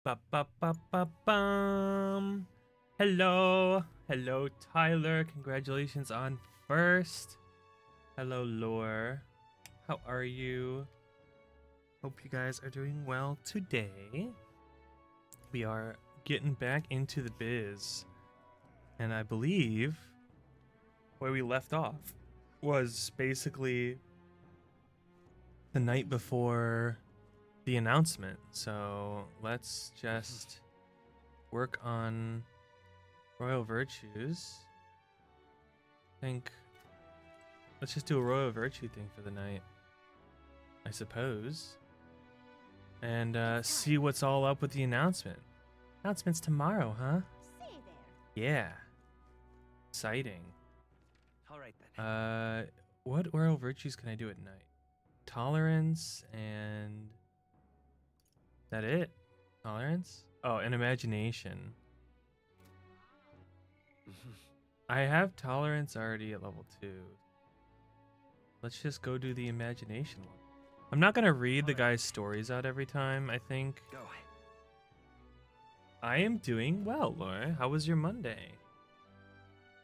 Ba ba ba ba bum. Hello. Hello, Tyler. Congratulations on first. Hello, Lore. How are you? Hope you guys are doing well today. We are getting back into the biz. And I believe where we left off was basically the night before the announcement. So let's just work on royal virtues. I think let's just do a royal virtue thing for the night, I suppose. And see what's all up with the announcement. Announcement's tomorrow, huh? Yeah. Exciting. All right then. What royal virtues can I do at night? Tolerance and is that it? Tolerance? Oh, and imagination. I have tolerance already at level 2. Let's just go do the imagination one. I'm not gonna read the guy's stories out every time, I think. Go. I am doing well, Laura. How was your Monday?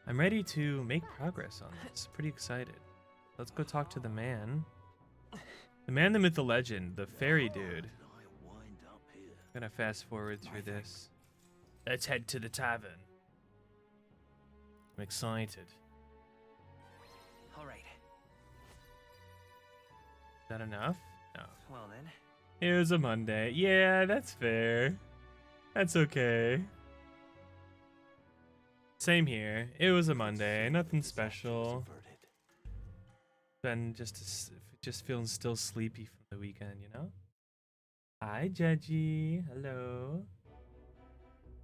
I'm ready to make progress on this. Pretty excited. Let's go talk to the man. The man, the myth, the legend, the fairy dude. I'm gonna fast forward through this. Let's head to the tavern. I'm excited. All right. Is that enough? No. Well then. It was a Monday. Yeah, that's fair. That's okay. Same here. It was a Monday. Nothing special. Then just feeling still sleepy from the weekend, you know? Hi, Judgy. Hello.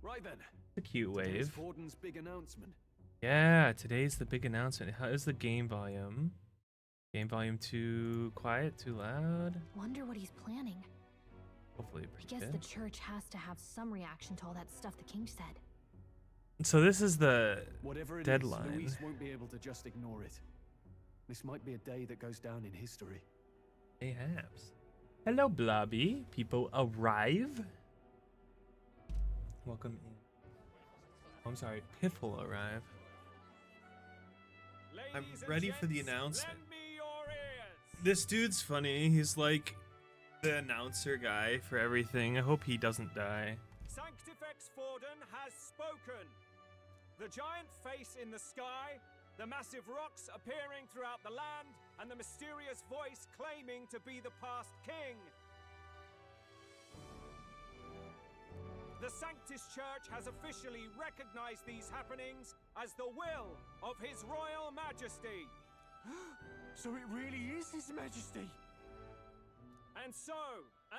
Right then. The cute Today's wave. Forden's big announcement. Yeah, today's the big announcement. How is the game volume? Game volume too quiet, too loud? Wonder what he's planning. Hopefully I pretty guess good. the church has to have some reaction to all that stuff the king said. So this is the Whatever it deadline. is, Louise won't be able to just ignore it. This might be a day that goes down in history. Perhaps. Hello, Blobby. People arrive. Welcome in. Oh, I'm sorry, Piff will arrive. I'm ready for the announcement. This dude's funny. He's like the announcer guy for everything. I hope he doesn't die. Sanctifex Forden has spoken. The giant face in the sky, the massive rocks appearing throughout the land, and the mysterious voice claiming to be the past king. The Sanctus Church has officially recognized these happenings as the will of His Royal Majesty. So it really is His Majesty. And so,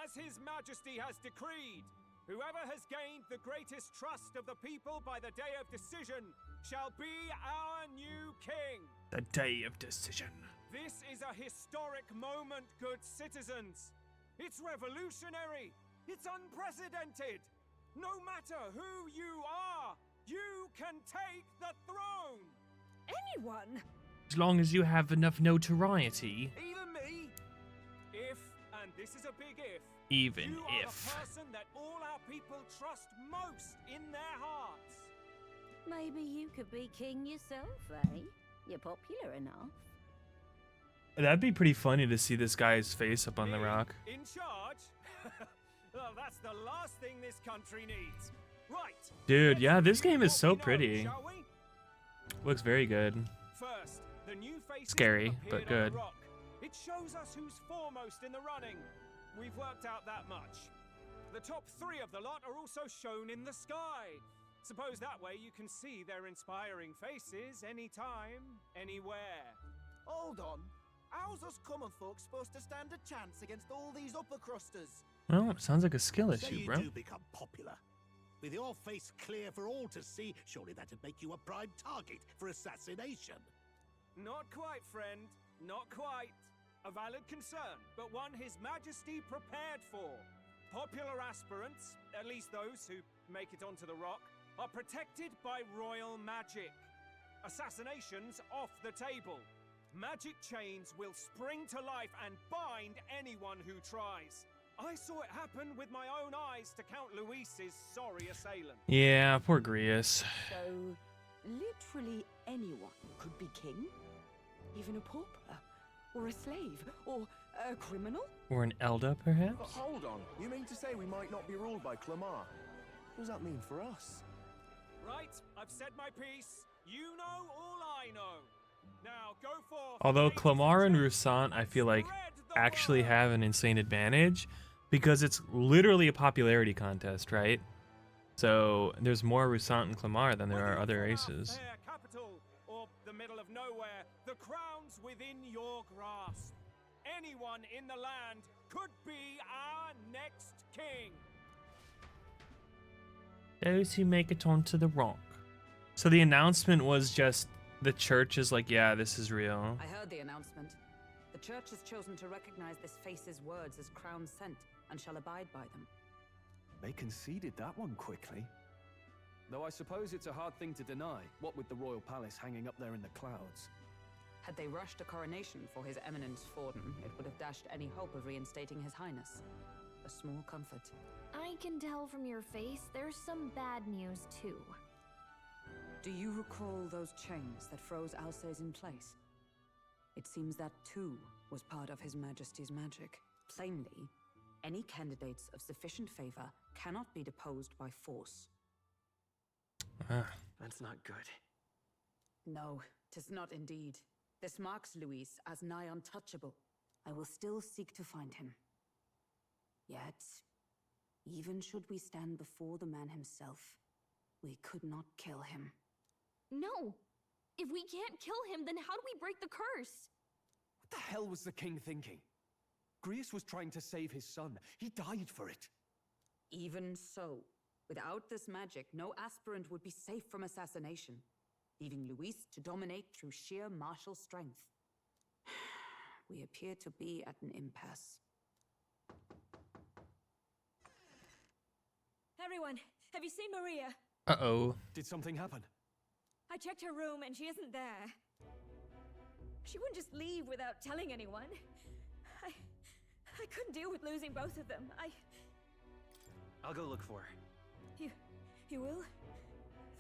as His Majesty has decreed, whoever has gained the greatest trust of the people by the day of decision shall be our new king. The day of decision. This is a historic moment, good citizens. It's revolutionary. It's unprecedented. No matter who you are, you can take the throne. Anyone? As long as you have enough notoriety. Even me. If, and this is a big if, Even you are if. the person that all our people trust most in their hearts. Maybe you could be king yourself, eh? You're popular enough. That'd be pretty funny to see this guy's face up on the Me rock. in charge? Well, that's the last thing this country needs. Right. Dude, let's yeah, this review game is what so we know, pretty. shall we? Looks very good. First, the new faces Scary, have but appeared on good. the rock. It shows us who's foremost in the running. We've worked out that much. The top 3 of the lot are also shown in the sky. Suppose that way you can see their inspiring faces anytime, anywhere. Hold on. How's us common folks supposed to stand a chance against all these upper crusters? Well, sounds like a skill Say issue, you bro. do become popular. With your face clear for all to see, surely that'd make you a prime target for assassination. Not quite, friend. Not quite. A valid concern, but one His Majesty prepared for. Popular aspirants, at least those who make it onto the rock, are protected by royal magic. Assassinations off the table. Magic chains will spring to life and bind anyone who tries. I saw it happen with my own eyes to Count Luis's sorry assailant. Yeah, poor Grius. So, literally anyone could be king? Even a pauper? Or a slave? Or a criminal? Or an Elda, perhaps? Hold on. You mean to say we might not be ruled by Clamar? What does that mean for us? Right, I've said my piece. You know all I know. Now go forth. Although ladies Clamar and gentlemen, Rousant, I feel like, spread the actually word. have an insane advantage because it's literally a popularity contest, right? So there's more Rousant and Clamar than there Whether are you're other from our races. fair capital or the middle of nowhere, the crown's within your grasp. Anyone in the land could be our next king. Those who make it onto the rock. So the announcement was just the church is like, yeah, this is real. I heard the announcement. The church has chosen to recognize this face's words as crown sent and shall abide by them. They conceded that one quickly. Though I suppose it's a hard thing to deny, what with the royal palace hanging up there in the clouds. Had they rushed a coronation for His Eminence Forden, it would have dashed any hope of reinstating His Highness. A small comfort. I can tell from your face there's some bad news too. Do you recall those chains that froze Alsace in place? It seems that too was part of His Majesty's magic. Plainly, any candidates of sufficient favor cannot be deposed by force. Ah. That's not good. No, 'tis not indeed. This marks Luis as nigh untouchable. I will still seek to find him. Yet, even should we stand before the man himself, we could not kill him. No! If we can't kill him, then how do we break the curse? What the hell was the king thinking? Grius was trying to save his son. He died for it. Even so, without this magic, no aspirant would be safe from assassination, leaving Luis to dominate through sheer martial strength. We appear to be at an impasse. Everyone, have you seen Maria? Uh-oh. Did something happen? I checked her room and she isn't there. She wouldn't just leave without telling anyone. I couldn't deal with losing both of them. I'll go look for her. You will?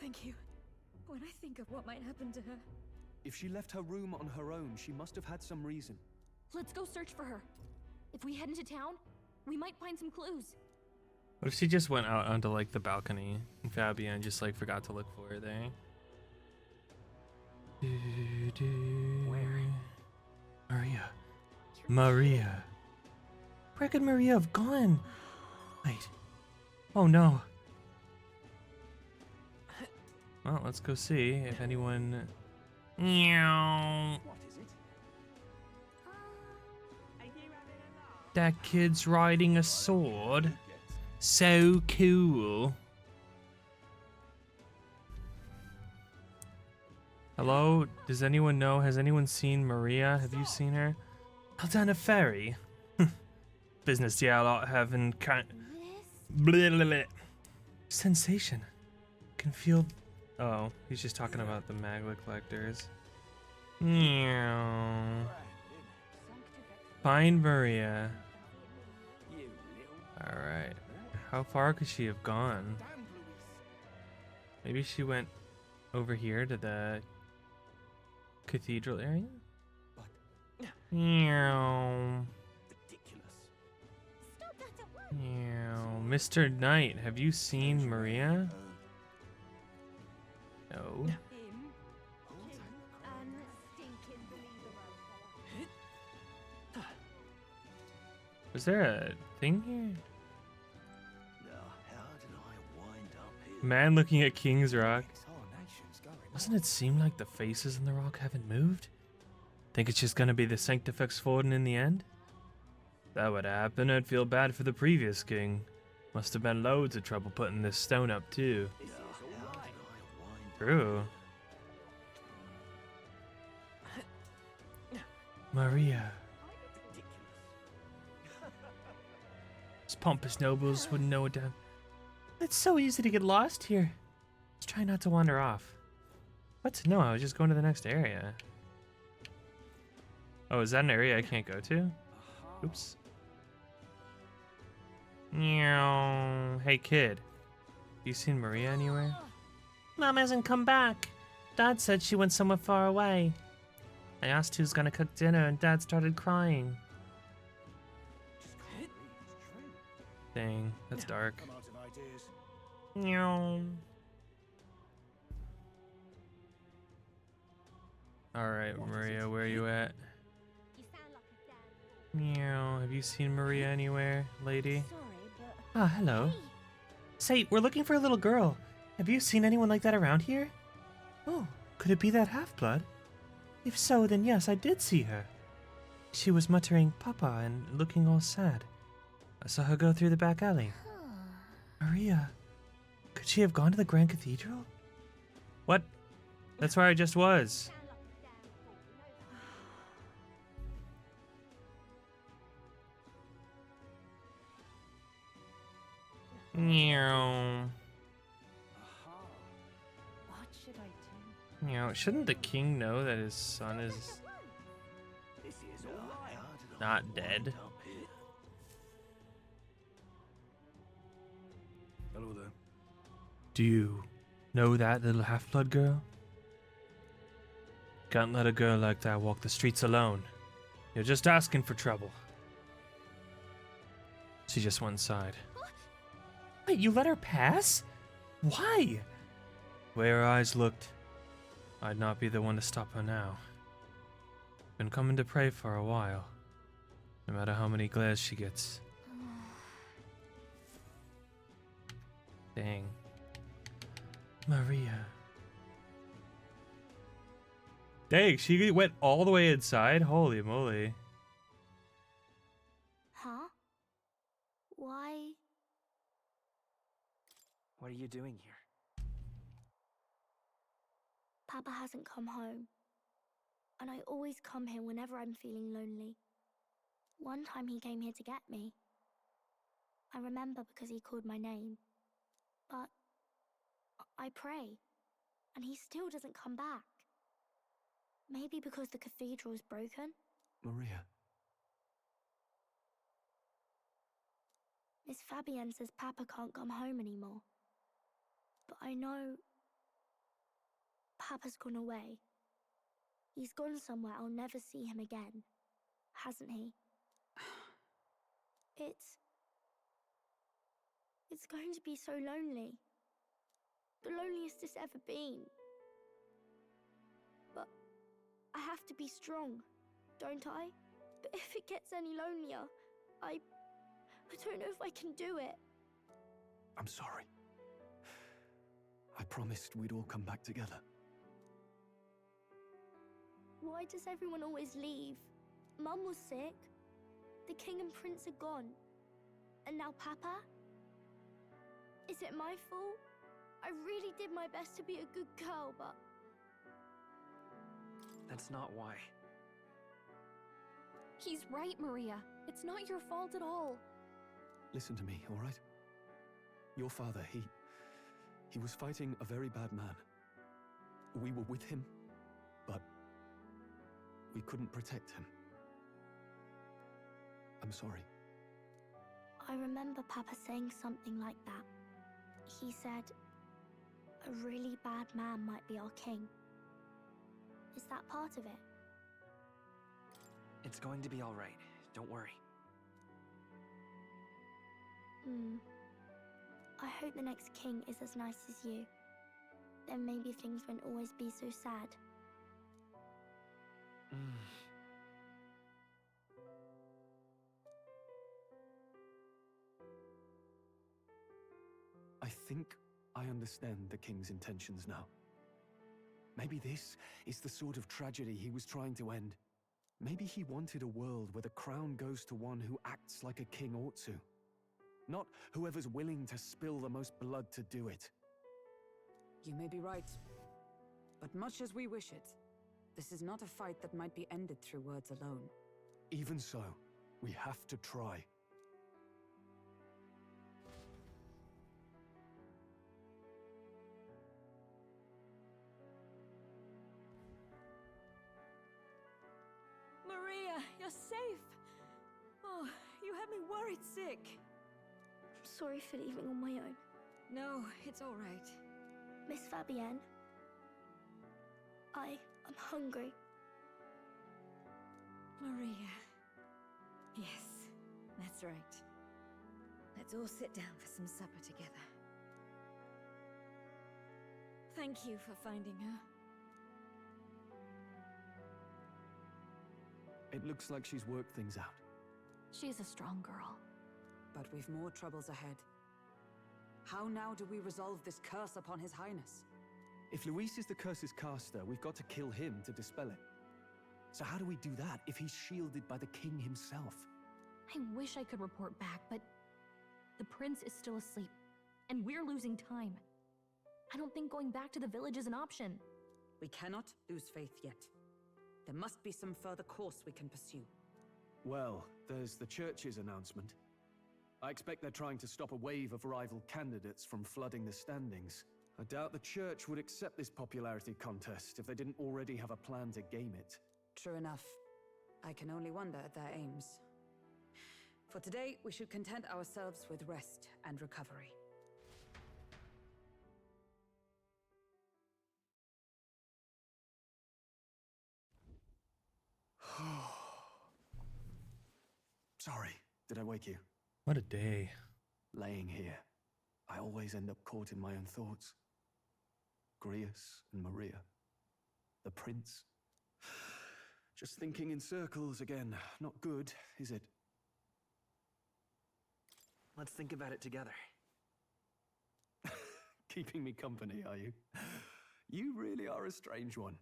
Thank you. When I think of what might happen to her. If she left her room on her own, she must have had some reason. Let's go search for her. If we head into town, we might find some clues. What if she just went out onto like the balcony and Fabian just like forgot to look for her there? Where? Maria. Where could Maria have gone? Wait. Oh no. Well, let's go see if anyone. Meow. What is it? That kid's riding a sword. So cool. Hello? Does anyone know? Has anyone seen Maria? Have you seen her? Out on a ferry. Business, yeah, a lot having kind. Blah, blah, blah. Sensation. Can feel. Oh, he's just talking about the Magla collectors. Meow. Find Maria. Alright. How far could she have gone? Maybe she went over here to the cathedral area? Meow. Meow. Mr. Knight, have you seen Maria? No. Was there a thing here? Man looking at King's Rock. Doesn't it seem like the faces in the rock haven't moved? Think it's just gonna be the Sanctifex Forden in the end? If that would happen, I'd feel bad for the previous king. Must have been loads of trouble putting this stone up too. True. Maria. These pompous nobles wouldn't know a damn. It's so easy to get lost here. Let's try not to wander off. What? No, I was just going to the next area. Oh, is that an area I can't go to? Oops. Meow. Hey kid, you seen Maria anywhere? Mom hasn't come back. Dad said she went somewhere far away. I asked who's gonna cook dinner and Dad started crying. Dang, that's dark. I'm out of ideas. Meow. Alright, Maria, where are you at? Meow. Have you seen Maria anywhere, lady? Ah, hello. Say, we're looking for a little girl. Have you seen anyone like that around here? Oh, could it be that half-blood? If so, then yes, I did see her. She was muttering Papa and looking all sad. I saw her go through the back alley. Maria, could she have gone to the Grand Cathedral? What? That's where I just was. Meow. What should I do? Meow. Shouldn't the king know that his son is This is all right. not dead? Hello there. Do you know that little half-blood girl? Can't let a girl like that walk the streets alone. You're just asking for trouble. She just went inside. Wait, you let her pass? Why? The way her eyes looked, I'd not be the one to stop her now. Been coming to pray for a while, no matter how many glares she gets. Dang. Maria. Dang, she went all the way inside? Holy moly. Huh? Why? What are you doing here? Papa hasn't come home. And I always come here whenever I'm feeling lonely. One time he came here to get me. I remember because he called my name. But I pray, and he still doesn't come back. Maybe because the cathedral's broken? Maria. Miss Fabienne says Papa can't come home anymore. But I know Papa's gone away. He's gone somewhere I'll never see him again, hasn't he? It's going to be so lonely. The loneliest it's ever been. But I have to be strong, don't I? But if it gets any lonelier, I don't know if I can do it. I'm sorry. I promised we'd all come back together. Why does everyone always leave? Mum was sick. The king and prince are gone. And now Papa? Is it my fault? I really did my best to be a good girl, but... That's not why. He's right, Maria. It's not your fault at all. Listen to me, all right? Your father, he was fighting a very bad man. We were with him, but we couldn't protect him. I'm sorry. I remember Papa saying something like that. He said, a really bad man might be our king. Is that part of it? It's going to be all right. Don't worry. I hope the next king is as nice as you. Then maybe things won't always be so sad. I think I understand the king's intentions now. Maybe this is the sort of tragedy he was trying to end. Maybe he wanted a world where the crown goes to one who acts like a king ought to. Not whoever's willing to spill the most blood to do it. You may be right. But much as we wish it, this is not a fight that might be ended through words alone. Even so, we have to try. Maria, you're safe. Oh, you had me worried sick. I'm sorry for leaving on my own. No, it's all right. Miss Fabienne, I'm hungry. Maria. Yes, that's right. Let's all sit down for some supper together. Thank you for finding her. It looks like she's worked things out. She's a strong girl. But we've more troubles ahead. How now do we resolve this curse upon His Highness? If Luis is the curse's caster, we've got to kill him to dispel it. So how do we do that if he's shielded by the king himself? I wish I could report back, but the prince is still asleep, and we're losing time. I don't think going back to the village is an option. We cannot lose faith yet. There must be some further course we can pursue. Well, there's the church's announcement. I expect they're trying to stop a wave of rival candidates from flooding the standings. I doubt the church would accept this popularity contest if they didn't already have a plan to game it. True enough. I can only wonder at their aims. For today, we should content ourselves with rest and recovery. Sorry, did I wake you? What a day. Laying here, I always end up caught in my own thoughts. Grius and Maria. The prince. Just thinking in circles again. Not good, is it? Let's think about it together. Keeping me company, are you? You really are a strange one.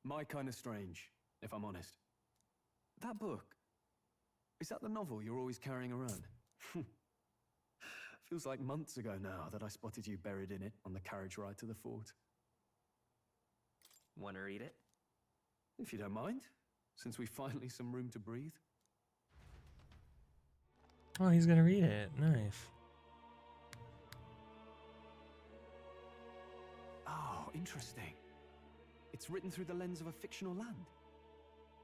My kind of strange, if I'm honest. That book, is that the novel you're always carrying around? Feels like months ago now that I spotted you buried in it on the carriage ride to the fort. Want to read it? If you don't mind, since we've finally some room to breathe. Oh, he's gonna read it. Nice. Oh, interesting. It's written through the lens of a fictional land.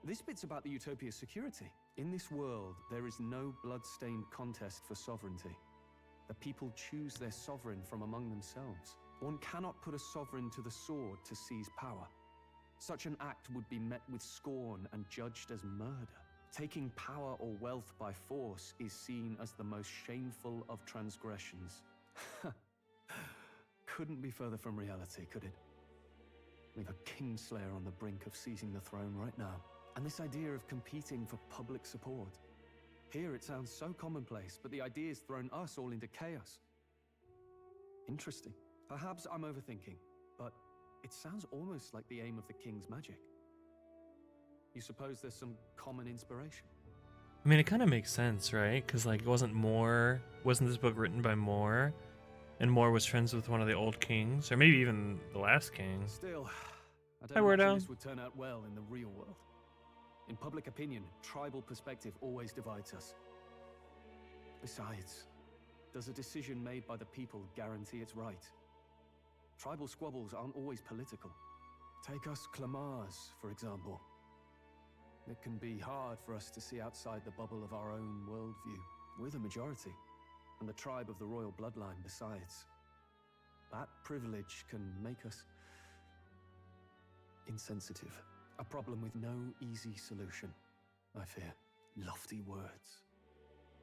This bit's about the Utopia's security. In this world, there is no blood-stained contest for sovereignty. The people choose their sovereign from among themselves. One cannot put a sovereign to the sword to seize power. Such an act would be met with scorn and judged as murder. Taking power or wealth by force is seen as the most shameful of transgressions. Couldn't be further from reality, could it? We've a kingslayer on the brink of seizing the throne right now. And this idea of competing for public support. Here it sounds so commonplace, but the idea's thrown us all into chaos. Interesting. Perhaps I'm overthinking, but it sounds almost like the aim of the king's magic. You suppose there's some common inspiration? I mean, it kind of makes sense, right? Because, like, wasn't this book written by Moore? And Moore was friends with one of the old kings, or maybe even the last king. Still, I Hi, don't imagine Weirdo. this would turn out well in the real world. In public opinion, tribal perspective always divides us. Besides, does a decision made by the people guarantee it's right? Tribal squabbles aren't always political. Take us Clamars, for example. It can be hard for us to see outside the bubble of our own worldview. We're the majority, and the tribe of the royal bloodline besides. That privilege can make us insensitive. A problem with no easy solution, I fear. Lofty words.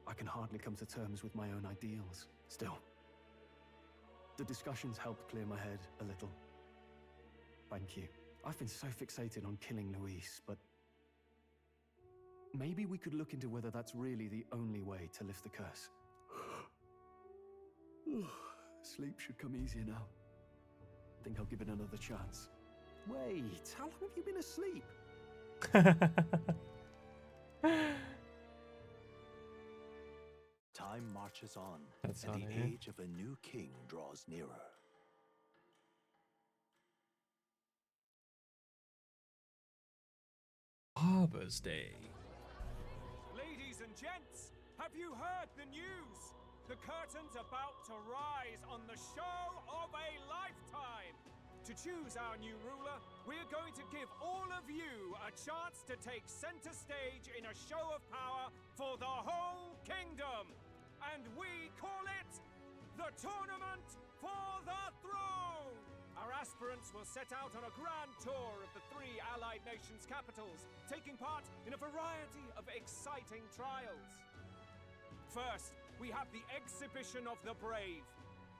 I can hardly come to terms with my own ideals. Still, the discussions helped clear my head a little. Thank you. I've been so fixated on killing Luis, but maybe we could look into whether that's really the only way to lift the curse. Sleep should come easier now. Think I'll give it another chance. Wait, how long have you been asleep? Time marches on, That's and the funny, yeah. age of a new king draws nearer. Harbor's Day. Ladies and gents, have you heard the news? The curtain's about to rise on the show of a lifetime. To choose our new ruler, we're going to give all of you a chance to take center stage in a show of power for the whole kingdom. and we call it the Tournament for the Throne! Our aspirants will set out on a grand tour of the 3 allied nations' capitals, taking part in a variety of exciting trials. First, we have the Exhibition of the Brave.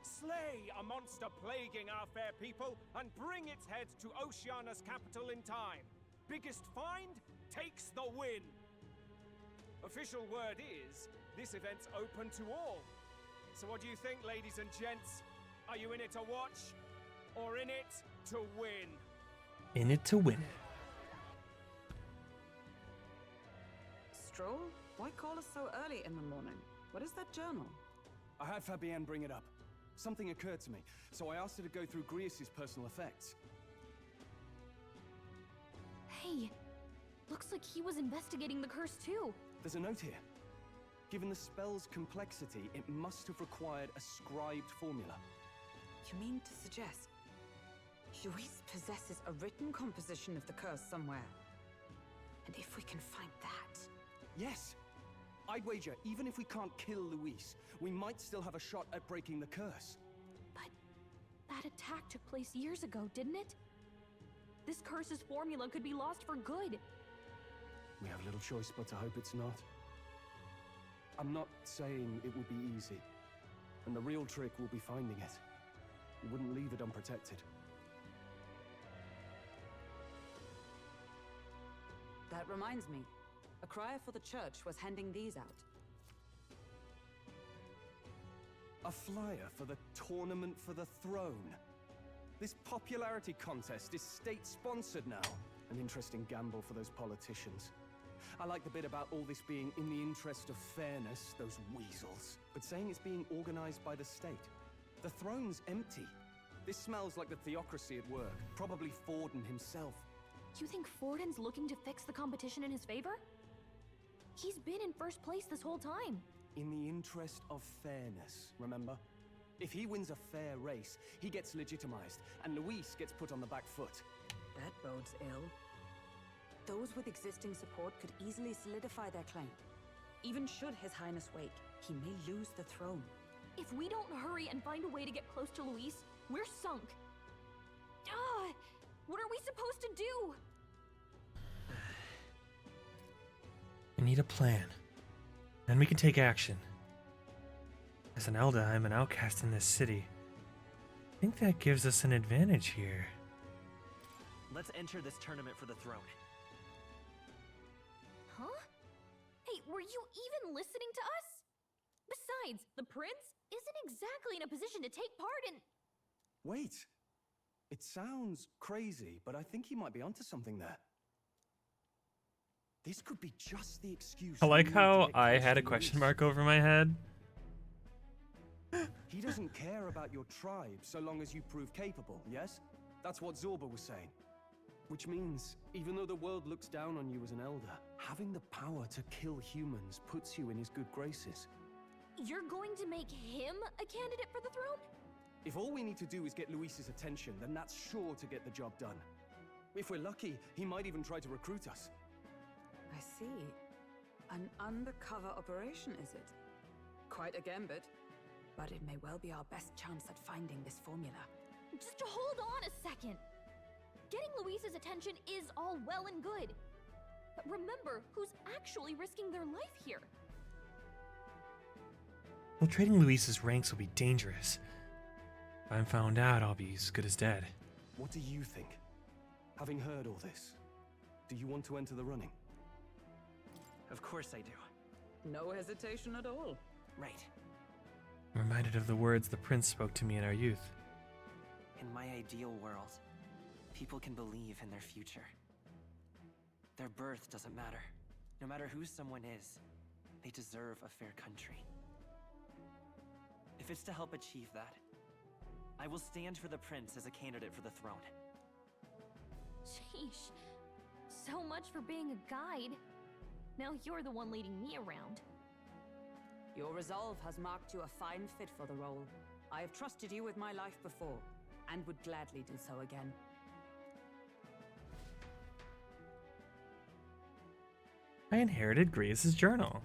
Slay a monster plaguing our fair people and bring its head to Oceania's capital in time. Biggest find takes the win. Official word is, this event's open to all. So what do you think, ladies and gents? Are you in it to watch, or in it to win? In it to win it. Stroll? Why call us so early in the morning? What is that journal? I had Fabienne bring it up. Something occurred to me, so I asked her to go through Grius' personal effects. Hey, looks like he was investigating the curse too. There's a note here. Given the spell's complexity, it must have required a scribed formula. You mean to suggest Luis possesses a written composition of the curse somewhere? And if we can find that... Yes! I'd wager, even if we can't kill Luis, we might still have a shot at breaking the curse. But that attack took place years ago, didn't it? This curse's formula could be lost for good. We have little choice but to hope it's not. I'm not saying it will be easy, and the real trick will be finding it. We wouldn't leave it unprotected. That reminds me. A crier for the church was handing these out. A flyer for the Tournament for the Throne. This popularity contest is state-sponsored now. An interesting gamble for those politicians. I like the bit about all this being in the interest of fairness, those weasels. But saying it's being organized by the state. The throne's empty. This smells like the theocracy at work. Probably Forden himself. You think Forden's looking to fix the competition in his favor? He's been in first place this whole time. In the interest of fairness, remember? If he wins a fair race, he gets legitimized, and Luis gets put on the back foot. That bodes ill. Those with existing support could easily solidify their claim. Even should His Highness wake, he may lose the throne. If we don't hurry and find a way to get close to Luis, we're sunk. What are we supposed to do? We need a plan. Then we can take action. As an Elda, I'm an outcast in this city. I think that gives us an advantage here. Let's enter this tournament for the throne. Huh? Hey, were you even listening to us? Besides, the prince isn't exactly in a position to take part in... Wait. It sounds crazy, but I think he might be onto something there. This could be just the excuse. I like how I had a question mark over my head. He doesn't care about your tribe so long as you prove capable, yes? That's what Zorba was saying. Which means, even though the world looks down on you as an elder, having the power to kill humans puts you in his good graces. You're going to make him a candidate for the throne? If all we need to do is get Luis's attention, then that's sure to get the job done. If we're lucky, he might even try to recruit us. I see. An undercover operation, is it? Quite a gambit. But it may well be our best chance at finding this formula. Just hold on a second. Getting Luis's attention is all well and good. But remember who's actually risking their life here. Well, trading Luis's ranks will be dangerous. If I'm found out, I'll be as good as dead. What do you think? Having heard all this, do you want to enter the running? Of course I do. No hesitation at all. Right. I'm reminded of the words the prince spoke to me in our youth. In my ideal world, people can believe in their future. Their birth doesn't matter. No matter who someone is, they deserve a fair country. If it's to help achieve that, I will stand for the prince as a candidate for the throne. Sheesh. So much for being a guide. Now you're the one leading me around. Your resolve has marked you a fine fit for the role. I have trusted you with my life before, and would gladly do so again. I inherited Grius' journal.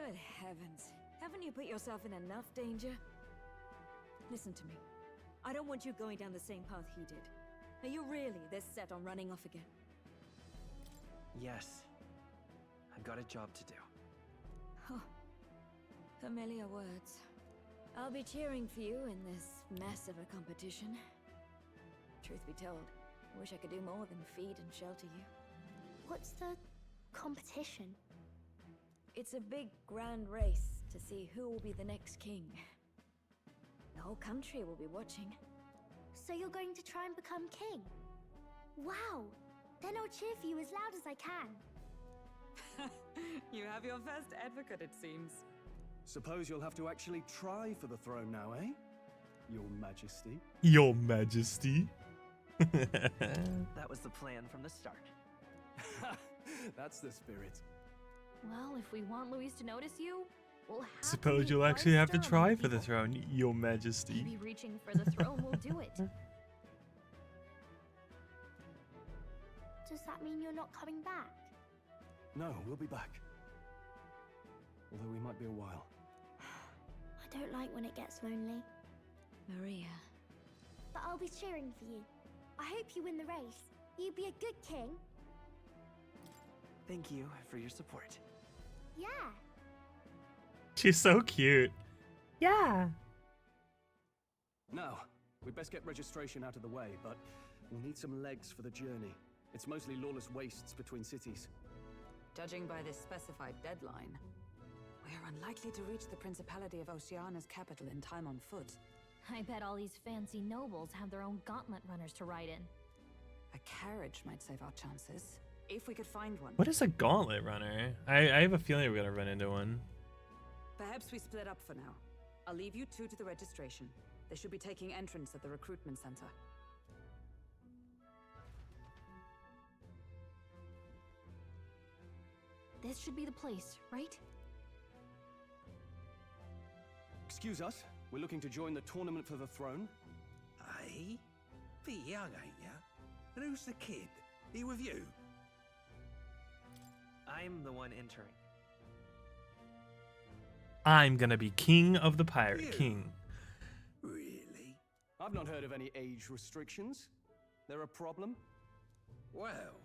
Good heavens. Haven't you put yourself in enough danger? Listen to me. I don't want you going down the same path he did. Are you really this set on running off again? Yes. I've got a job to do. Huh. Familiar words. I'll be cheering for you in this mess of a competition. Truth be told, I wish I could do more than feed and shelter you. What's the competition? It's a big grand race to see who will be the next king. The whole country will be watching. So you're going to try and become king? Wow! Then I'll cheer for you as loud as I can. You have your first advocate, it seems. Suppose you'll have to actually try for the throne now, eh? Your Majesty. Your Majesty. That was the plan from the start. That's the spirit. Well, if we want Luis to notice you, we'll have to Suppose meet you'll actually have to Stern, try for the people. throne, Your Majesty. Maybe reaching for the throne will do it. Does that mean you're not coming back? No, we'll be back. Although we might be a while. I don't like when it gets lonely. Maria. But I'll be cheering for you. I hope you win the race. You'd be a good king. Thank you for your support. Yeah. She's so cute. Yeah. Now, we'd best get registration out of the way, but we'll need some legs for the journey. It's mostly lawless wastes between cities. Judging by this specified deadline, we're unlikely to reach the Principality of Oceana's capital in time on foot. I bet all these fancy nobles have their own gauntlet runners to ride in. A carriage might save our chances, if we could find one. What is a gauntlet runner? I have a feeling we're gonna run into one. Perhaps we split up for now. I'll leave you two to the registration. They should be taking entrance at the recruitment center. This should be the place, right? Excuse us, we're looking to join the tournament for the throne. Aye? Bit young, ain't ya? And who's the kid? He with you? I'm the one entering. I'm gonna be king of the Pirate You? King. Really? I've not heard of any age restrictions. They're a problem? Well,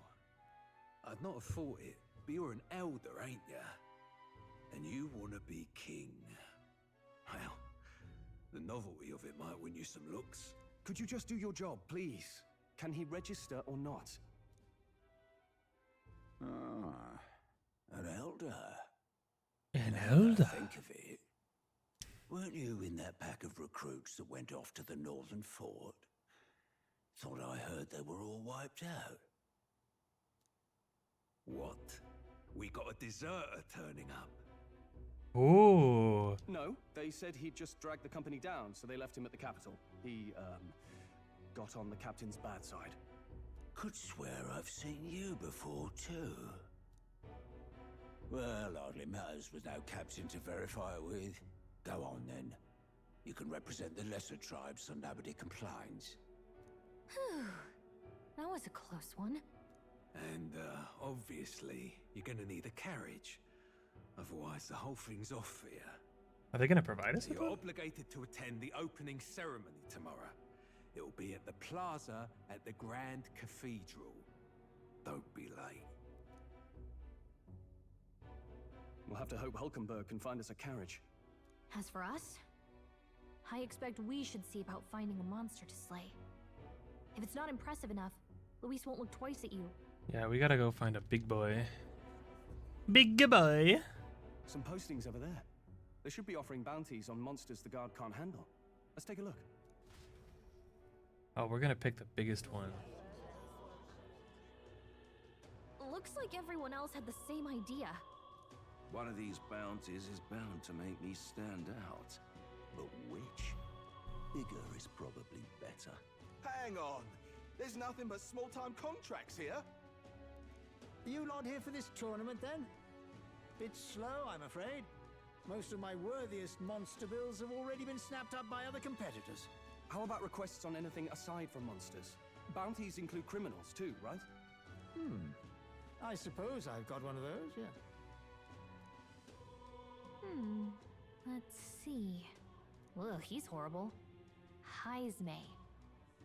I'd not have thought it, but you're an elder, ain't ya? And you want to be king. Well, the novelty of it might win you some looks. Could you just do your job, please? Can he register or not? Ah, an elder. An Now that I elder? think of it. Weren't you in that pack of recruits that went off to the northern fort? Thought I heard they were all wiped out. What? We got a deserter turning up. Ooh. No, they said he'd just dragged the company down, so they left him at the capital. He, got on the captain's bad side. Could swear I've seen you before, too. Well, hardly matters with no captain to verify it with. Go on, then. You can represent the lesser tribes so nobody complains. Whew. That was a close one. And, obviously, you're gonna need a carriage. Otherwise, the whole thing's off for you. Are they gonna provide us with You're one? obligated to attend the opening ceremony tomorrow. It'll be at the plaza at the Grand Cathedral. Don't be late. We'll have to hope Hulkenberg can find us a carriage. As for us, I expect we should see about finding a monster to slay. If it's not impressive enough, Luis won't look twice at you. Yeah, we gotta go find a big boy. Big boy. Some postings over there. They should be offering bounties on monsters the guard can't handle. Let's take a look. Oh, we're gonna pick the biggest one. Looks like everyone else had the same idea. One of these bounties is bound to make me stand out. But which? Bigger is probably better. Hang on. There's nothing but small-time contracts here. You lot here for this tournament, then? Bit slow, I'm afraid. Most of my worthiest monster bills have already been snapped up by other competitors. How about requests on anything aside from monsters? Bounties include criminals too, right? I suppose I've got one of those, yeah. Let's see. Ugh, he's horrible. Heisme,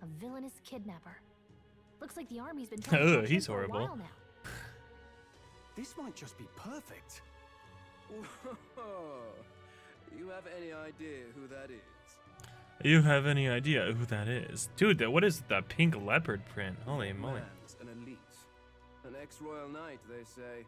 a villainous kidnapper. Looks like the army's been trying to catch him he's for a horrible. while now. This might just be perfect. You have any idea who that is? You have any idea who that is? Dude, what is the pink leopard print? Holy moly. Man's an elite. An ex-royal knight, they say.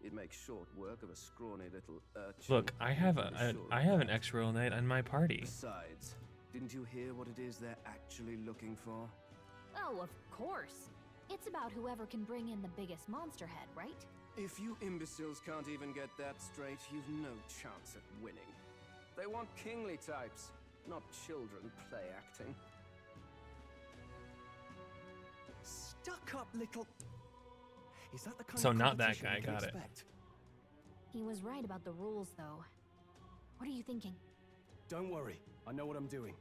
He'd make short work of a scrawny little urchin. Look, I have an ex-royal knight on my party. Besides, didn't you hear what it is they're actually looking for? Oh, of course. It's about whoever can bring in the biggest monster head, right? If you imbeciles can't even get that straight, you've no chance at winning. They want kingly types, not children play acting. Stuck up little. Is that the kind So of not that competition guy, we can got it. expect? He was right about the rules, though. What are you thinking? Don't worry, I know what I'm doing.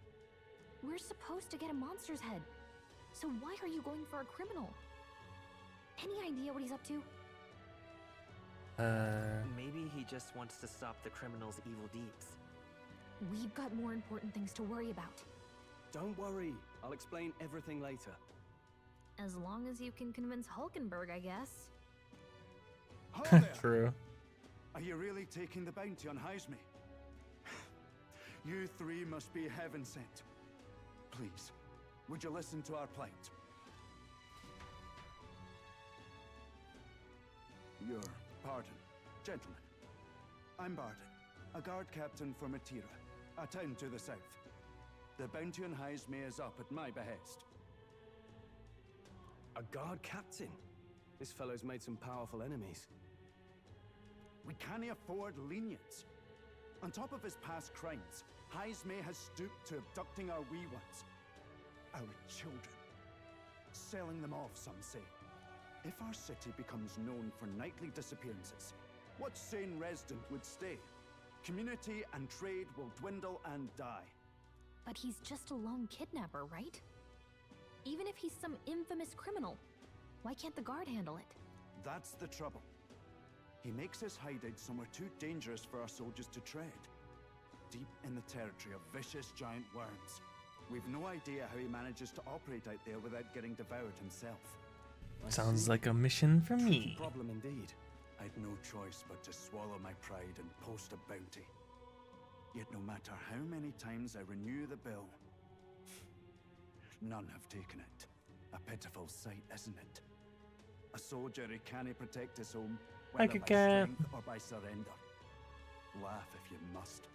We're supposed to get a monster's head. So why are you going for a criminal? Any idea what he's up to? Maybe he just wants to stop the criminal's evil deeds. We've got more important things to worry about. Don't worry, I'll explain everything later. As long as you can convince Hulkenberg, I guess. Ho there! True. Are you really taking the bounty on Heisme? You three must be heaven sent. Please, would you listen to our plight? Your pardon, gentlemen. I'm Barden, a guard captain for Matira, a town to the south. The bounty on Heisme is up at my behest. A guard captain? This fellow's made some powerful enemies. We can't afford lenience. On top of his past crimes, Heisme has stooped to abducting our wee ones. Our children. Selling them off, some say. If our city becomes known for nightly disappearances, what sane resident would stay? Community and trade will dwindle and die. But he's just a lone kidnapper, right? Even if he's some infamous criminal, why can't the guard handle it? That's the trouble. He makes his hideout somewhere too dangerous for our soldiers to tread. Deep in the territory of vicious giant worms. We've no idea how he manages to operate out there without getting devoured himself. Sounds like a mission for me. Problem indeed. I'd no choice but to swallow my pride and post a bounty. Yet no matter how many times I renew the bill, none have taken it. A pitiful sight, isn't it? A soldier who can't protect his home, whether by strength or by surrender. Laugh if you must.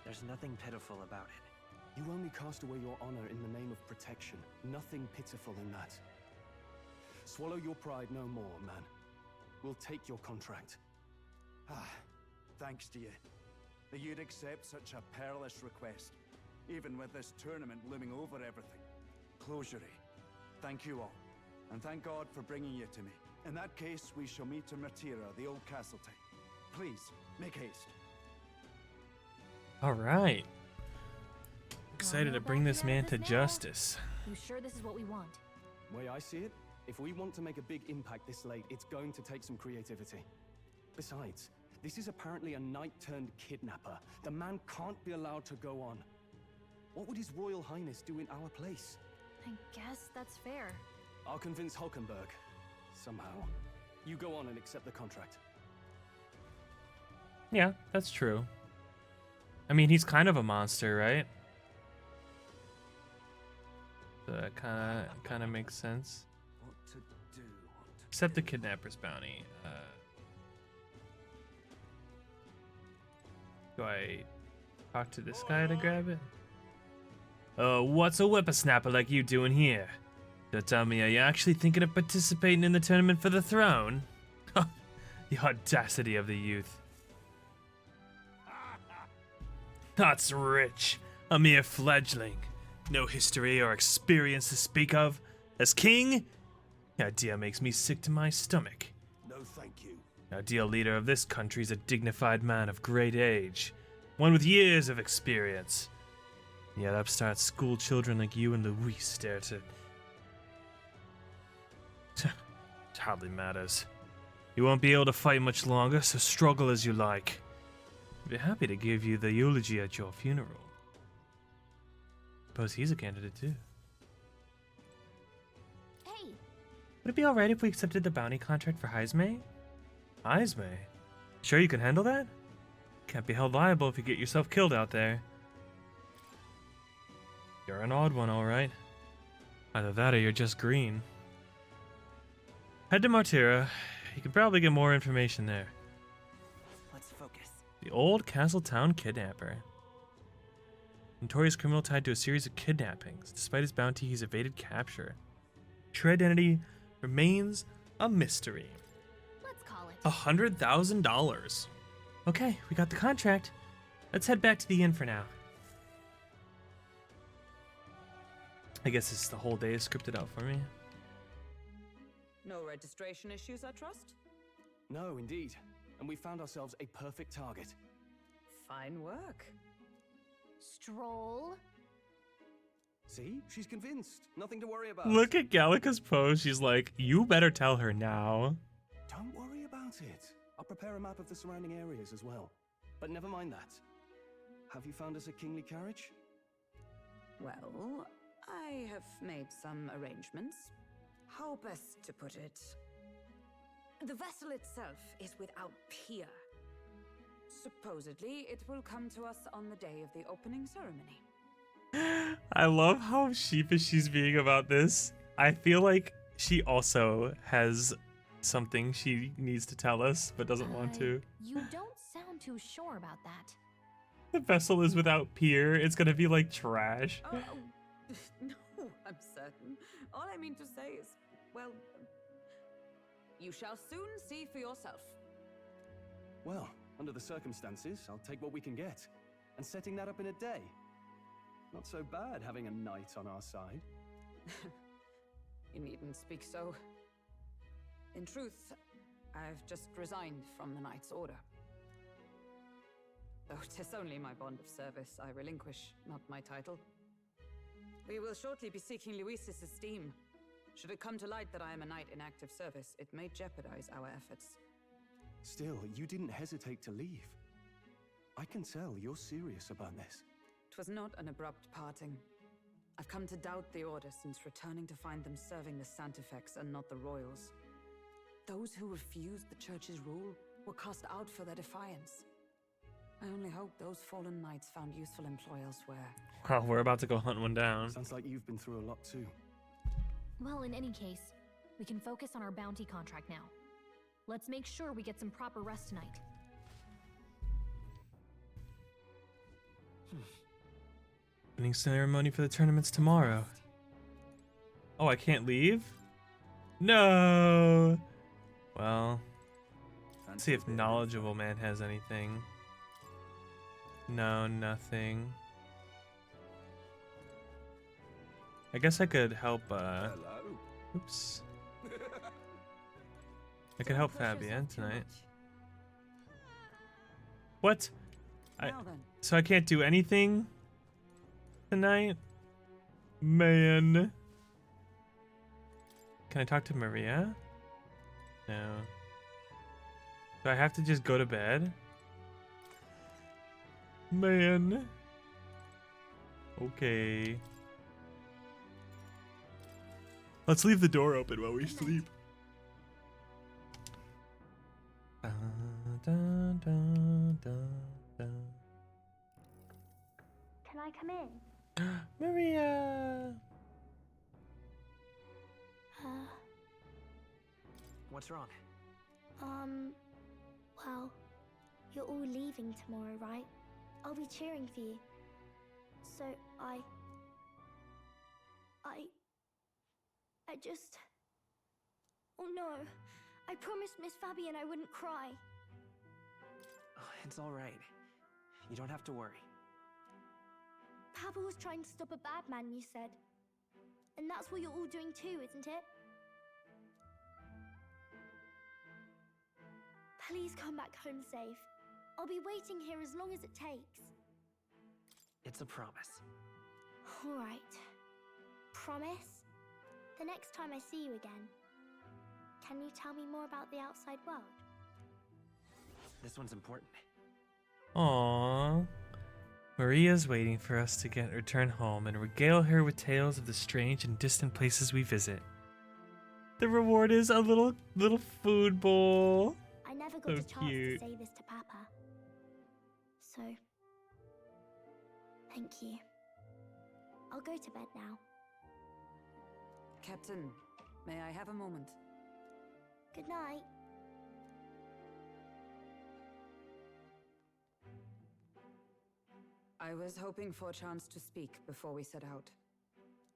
There's nothing pitiful about it. You only cast away your honor in the name of protection. Nothing pitiful in that. Swallow your pride no more, man. We'll take your contract. Thanks to you. That you'd accept such a perilous request, even with this tournament looming over everything. Closure. Thank you all, and thank God for bringing you to me. In that case, we shall meet in Matira, the old castle town. Please, make haste. All right. Excited to bring this man to justice. You sure this is what we want? Way I see it, if we want to make a big impact this late, it's going to take some creativity. Besides, this is apparently a knight-turned-kidnapper. The man can't be allowed to go on. What would His Royal Highness do in our place? I guess that's fair. I'll convince Hulkenberg. Somehow. You go on and accept the contract. Yeah, that's true. I mean, he's kind of a monster, right? So that kind of makes sense. What to do? Accept the kidnapper's bounty. Do I talk to this guy to grab it? Oh, what's a whippersnapper like you doing here? Don't tell me, are you actually thinking of participating in the tournament for the throne? The audacity of the youth. That's rich. A mere fledgling. No history or experience to speak of. As king? The idea makes me sick to my stomach. No, thank you. The ideal leader of this country is a dignified man of great age. One with years of experience. Yet upstart school children like you and Luis dare to... It hardly matters. You won't be able to fight much longer, so struggle as you like. I'd be happy to give you the eulogy at your funeral. Suppose he's a candidate too. Hey! Would it be alright if we accepted the bounty contract for Heisme? Heisme? Sure you can handle that? Can't be held liable if you get yourself killed out there. You're an odd one, alright. Either that or you're just green. Head to Martira. You can probably get more information there. Let's focus. The old Castletown kidnapper. Notorious criminal tied to a series of kidnappings. Despite his bounty, he's evaded capture. True identity remains a mystery. Let's call it. $100,000. Okay, we got the contract. Let's head back to the inn for now. I guess this is the whole day is scripted out for me. No registration issues, I trust? No, indeed. And we found ourselves a perfect target. Fine work. Stroll. See? She's convinced. Nothing to worry about. Look at Gallica's pose. She's like, you better tell her now. Don't worry about it. I'll prepare a map of the surrounding areas as well. But never mind that. Have you found us a kingly carriage? Well, I have made some arrangements. How best to put it? The vessel itself is without peer. Supposedly, it will come to us on the day of the opening ceremony. I love how sheepish she's being about this. I feel like she also has something she needs to tell us, but doesn't want to. You don't sound too sure about that. The vessel is without pier. It's gonna be like trash. No, I'm certain. All I mean to say is, well, you shall soon see for yourself. Well, under the circumstances, I'll take what we can get. And setting that up in a day. Not so bad having a knight on our side. You needn't speak so. In truth, I've just resigned from the knight's order. Though 'tis only my bond of service I relinquish, not my title. We will shortly be seeking Luis's esteem. Should it come to light that I am a knight in active service, it may jeopardize our efforts. Still, you didn't hesitate to leave. I can tell you're serious about this. It was not an abrupt parting. I've come to doubt the order since returning to find them serving the Santifex and not the royals. Those who refused the church's rule were cast out for their defiance. I only hope those fallen knights found useful employ elsewhere. Wow, we're about to go hunt one down. Sounds like you've been through a lot too. Well, in any case, we can focus on our bounty contract now. Let's make sure we get some proper rest tonight. Opening ceremony for the tournament's tomorrow. Oh, I can't leave? No! Well, let's see if Knowledgeable Man has anything. No, nothing. I guess I could help, Hello. oops. I could help Fabienne tonight. What? So I can't do anything tonight? Man. Can I talk to Maria? No. Do I have to just go to bed? Man. Okay. Let's leave the door open while we sleep. Dun, dun, dun, dun. Can I come in? Maria! What's wrong? Well, you're all leaving tomorrow, right? I'll be cheering for you. So I just... Oh no, I promised Miss Fabienne I wouldn't cry. Oh, it's all right. You don't have to worry. Papa was trying to stop a bad man, you said. And that's what you're all doing too, isn't it? Please come back home safe. I'll be waiting here as long as it takes. It's a promise. All right. Promise? The next time I see you again. Can you tell me more about the outside world? This one's important. Aww. Maria's waiting for us to return home and regale her with tales of the strange and distant places we visit. The reward is a little food bowl. I never got So a chance cute. to say this to Papa. So, thank you. I'll go to bed now. Captain, may I have a moment? Good night. I was hoping for a chance to speak before we set out.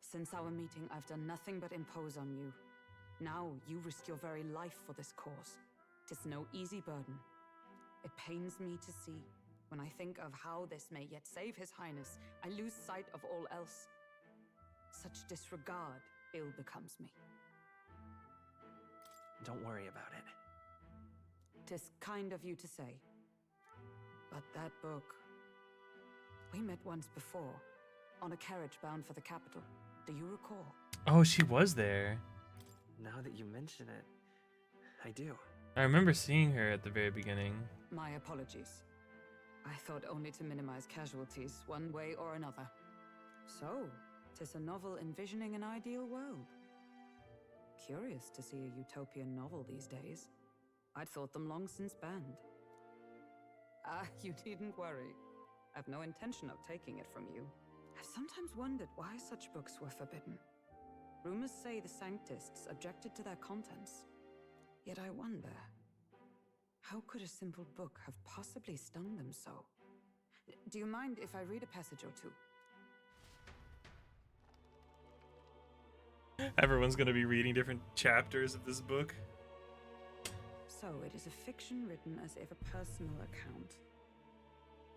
Since our meeting, I've done nothing but impose on you. Now you risk your very life for this cause. 'Tis no easy burden. It pains me to see. When I think of how this may yet save His Highness, I lose sight of all else. Such disregard ill becomes me. Don't worry about it. 'Tis kind of you to say. But that book... We met once before, on a carriage bound for the capital. Do you recall? Oh, she was there. Now that you mention it, I do. I remember seeing her at the very beginning. My apologies. I thought only to minimize casualties, one way or another. So, 'tis a novel envisioning an ideal world. Curious to see a utopian novel these days. I'd thought them long since banned. Ah, you needn't worry. I've no intention of taking it from you. I've sometimes wondered why such books were forbidden. Rumors say the Sanctists objected to their contents. Yet I wonder, how could a simple book have possibly stung them so? Do you mind if I read a passage or two? Everyone's gonna be reading different chapters of this book. So it is a fiction written as if a personal account.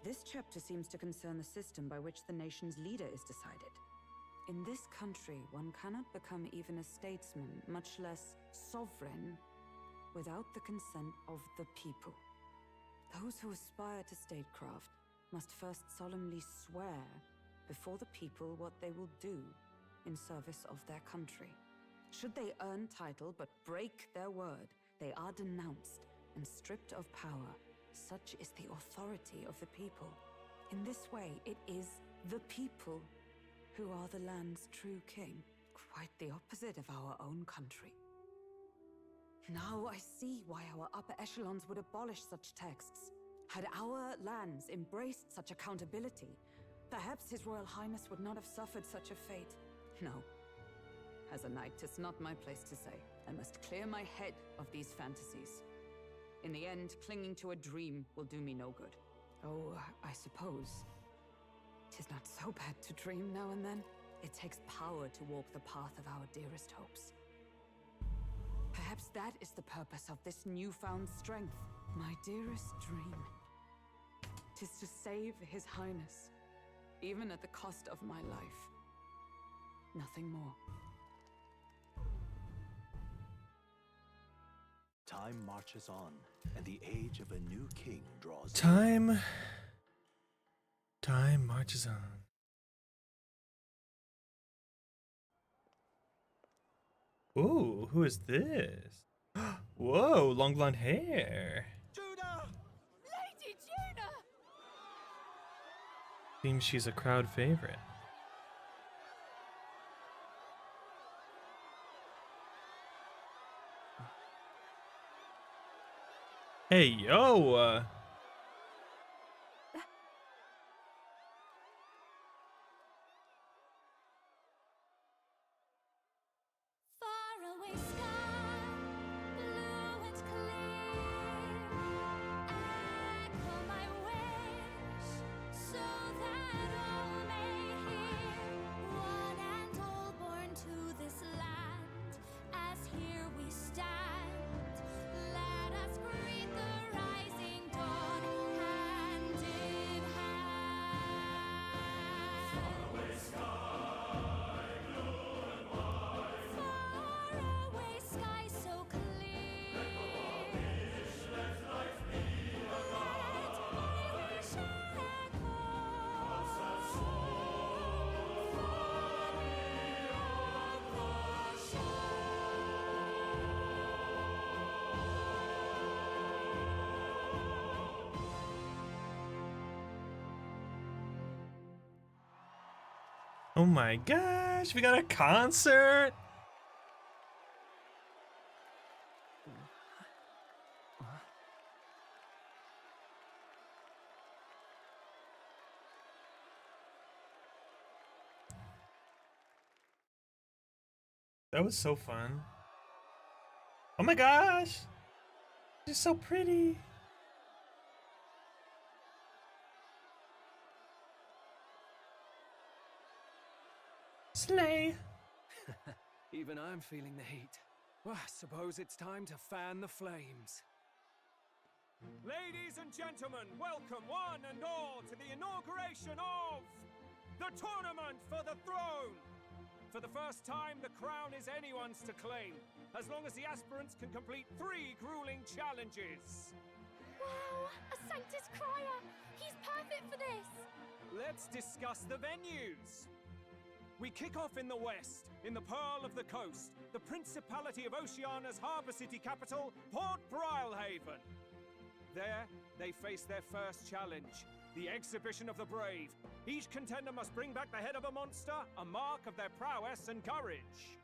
This chapter seems to concern the system by which the nation's leader is decided. In this country, one cannot become even a statesman, much less sovereign, without the consent of the people. Those who aspire to statecraft must first solemnly swear before the people what they will do in service of their country. Should they earn title but break their word, they are denounced and stripped of power. Such is the authority of the people. In this way, it is the people who are the land's true king. Quite the opposite of our own country. Now I see why our upper echelons would abolish such texts. Had our lands embraced such accountability, perhaps His Royal Highness would not have suffered such a fate. No. As a knight, 'tis not my place to say. I must clear my head of these fantasies. In the end, clinging to a dream will do me no good. Oh, I suppose 'tis not so bad to dream now and then. It takes power to walk the path of our dearest hopes. Perhaps that is the purpose of this newfound strength. My dearest dream. 'Tis to save His Highness, even at the cost of my life. Nothing more. Time marches on, and the age of a new king draws Time marches on. Ooh, who is this? Whoa, long blonde hair. Judah! Lady Judah! Seems she's a crowd favorite. Hey, yo! Faraway sky, blue and clear. Echo my wish, so that all may hear. One and all born to this land, as here we stand. Let us greet the rising dawn. Oh my gosh, we got a concert. That was so fun. Oh my gosh. She's so pretty. Slay. Even I'm feeling the heat. Well, I suppose it's time to fan the flames. Ladies and gentlemen, welcome one and all to the inauguration of the Tournament for the Throne! For the first time, the crown is anyone's to claim, as long as the aspirants can complete 3 grueling challenges. Wow, a Sanctus Crier! He's perfect for this! Let's discuss the venues. We kick off in the west, in the Pearl of the Coast, the Principality of Oceania's harbour city capital, Port Brilehaven. There, they face their first challenge, the Exhibition of the Brave. Each contender must bring back the head of a monster, a mark of their prowess and courage.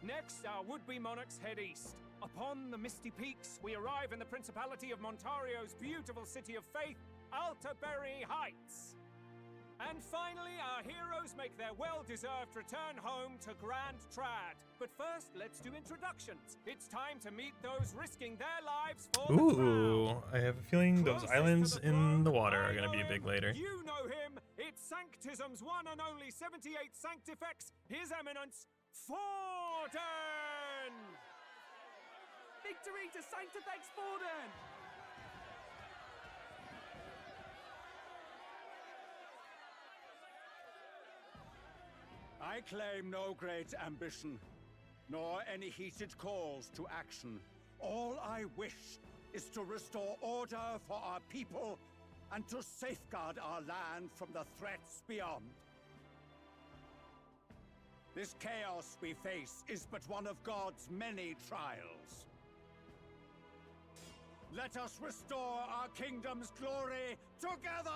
Next, our would-be monarchs head east. Upon the misty peaks, we arrive in the Principality of Montario's beautiful city of faith, Altaberry Heights. And finally, our heroes make their well-deserved return home to Grand Trad. But first, let's do introductions. It's time to meet those risking their lives for the crown. Ooh, I have a feeling those islands in the water are gonna be big later. You know him. It's Sanctism's one and only 78th Sanctifex, His Eminence, Forden! Victory to Sanctifex Forden! I claim no great ambition, nor any heated calls to action. All I wish is to restore order for our people and to safeguard our land from the threats beyond. This chaos we face is but one of God's many trials. Let us restore our kingdom's glory together!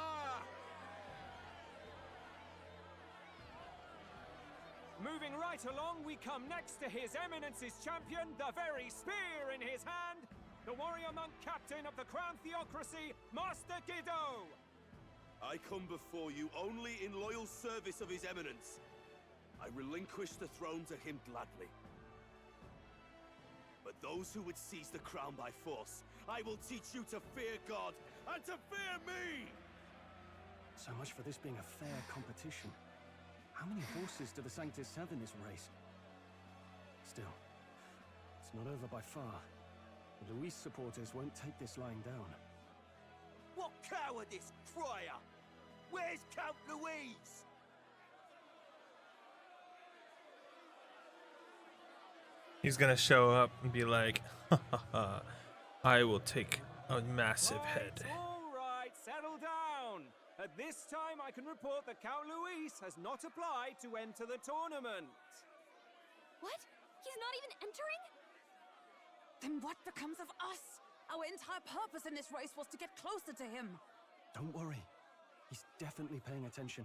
Moving right along, we come next to His Eminence's champion, the very spear in his hand, the warrior monk captain of the Crown Theocracy, Master Giddo! I come before you only in loyal service of His Eminence. I relinquish the throne to him gladly. But those who would seize the crown by force, I will teach you to fear God and to fear me! So much for this being a fair competition. How many horses do the Sanctus have in this race? Still, it's not over by far. The Luis supporters won't take this lying down. What cowardice, Crier! Where's Count Louise? He's gonna show up and be like, ha ha ha, I will take a massive head. All right, settle down. At this time, I can report that Count Luis has not applied to enter the tournament. What? He's not even entering? Then what becomes of us? Our entire purpose in this race was to get closer to him. Don't worry. He's definitely paying attention.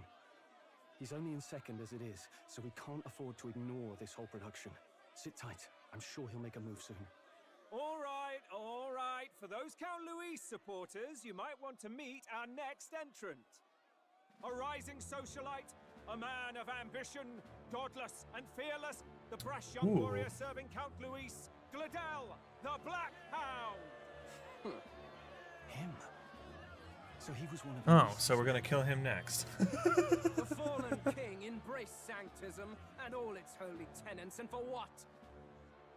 He's only in second as it is, so we can't afford to ignore this whole production. Sit tight. I'm sure he'll make a move soon. All right, all right. For those Count Luis supporters, you might want to meet our next entrant. A rising socialite, a man of ambition, godless and fearless, the brash young warrior serving Count Luis, Gladel, the Black Hound. Him? So he was one of Oh, so we're gonna kill him next. The fallen king embraced sanctism and all its holy tenets, and for what?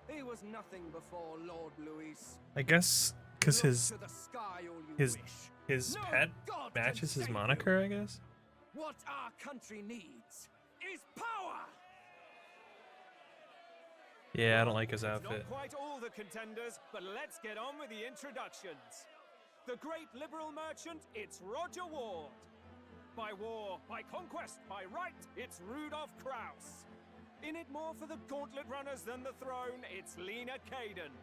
He was nothing before Lord Luis. I guess because his Look to the sky, all you his wish. his No pet God can matches his save moniker, I guess. What our country needs is power! Yeah, I don't like his It's outfit. not quite all the contenders, but let's get on with the introductions. The great liberal merchant, it's Roger Ward. By war, by conquest, by right, it's Rudolph Kraus. In it more for the gauntlet runners than the throne, it's Lena Caden.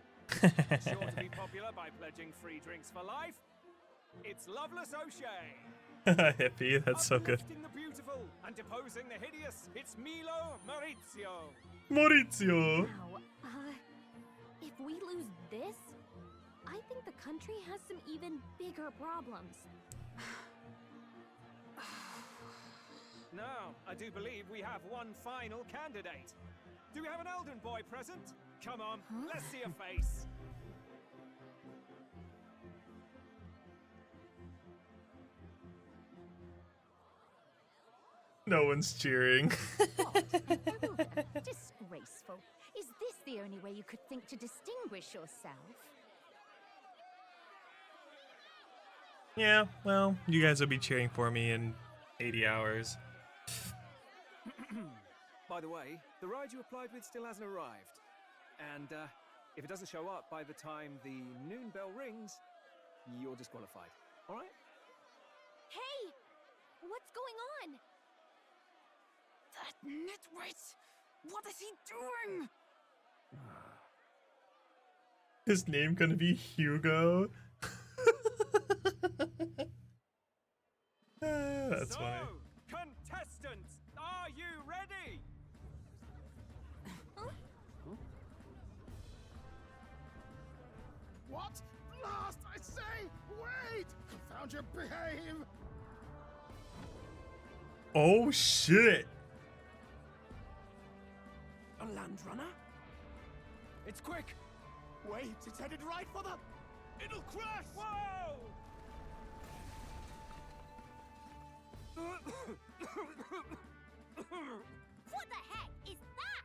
Sure to be popular by pledging free drinks for life, it's Loveless O'Shea. Hippie, that's so good. Uplifting the beautiful and deposing the hideous. It's Milo Maurizio. Maurizio. Wow. If we lose this, I think the country has some even bigger problems. Now, I do believe we have one final candidate. Do we have an Elden boy present? Come on, let's see a face. No one's cheering. Disgraceful. Is this the only way you could think to distinguish yourself? Yeah, well, you guys will be cheering for me in 80 hours. By the way, the ride you applied with still hasn't arrived. And if it doesn't show up by the time the noon bell rings, you're disqualified. All right? Hey! What's going on? That nitwit! What is he doing? His name gonna be Hugo? That's funny. Contestants, are you ready? What? Blast, I say! Wait! Confound you, behave! Oh shit! A land runner? It's quick! Wait, it's headed right for the... It'll crash! Whoa! What the heck is that?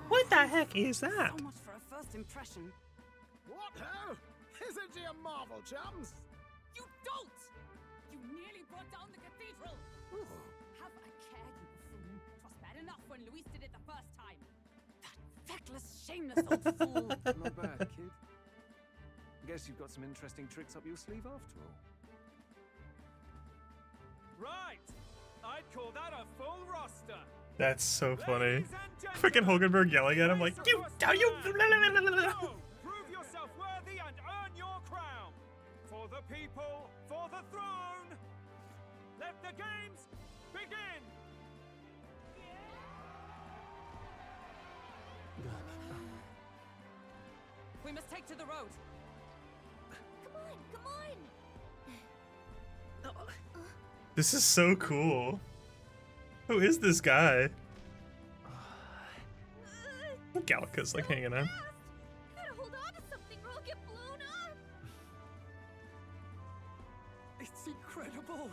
What the heck is that? So much for a first impression. What ho? Isn't he a marvel, chums? You dolt! You nearly brought down the cathedral! Have a care, you buffoon. 'Twas bad enough when Luis did it the first time. That feckless, shameless old fool! Not bad, kid. Guess you've got some interesting tricks up your sleeve after all. Right! I'd call that a full roster. That's so funny. Freaking Hogenberg yelling at him like, you. Go! Prove yourself worthy and earn your crown. For the people, for the throne. Let the games begin. We must take to the road. Come on, come on! This is so cool. Who is this guy? Gallica's like hanging on. Gotta hold on to something or I'll get blown up! It's incredible.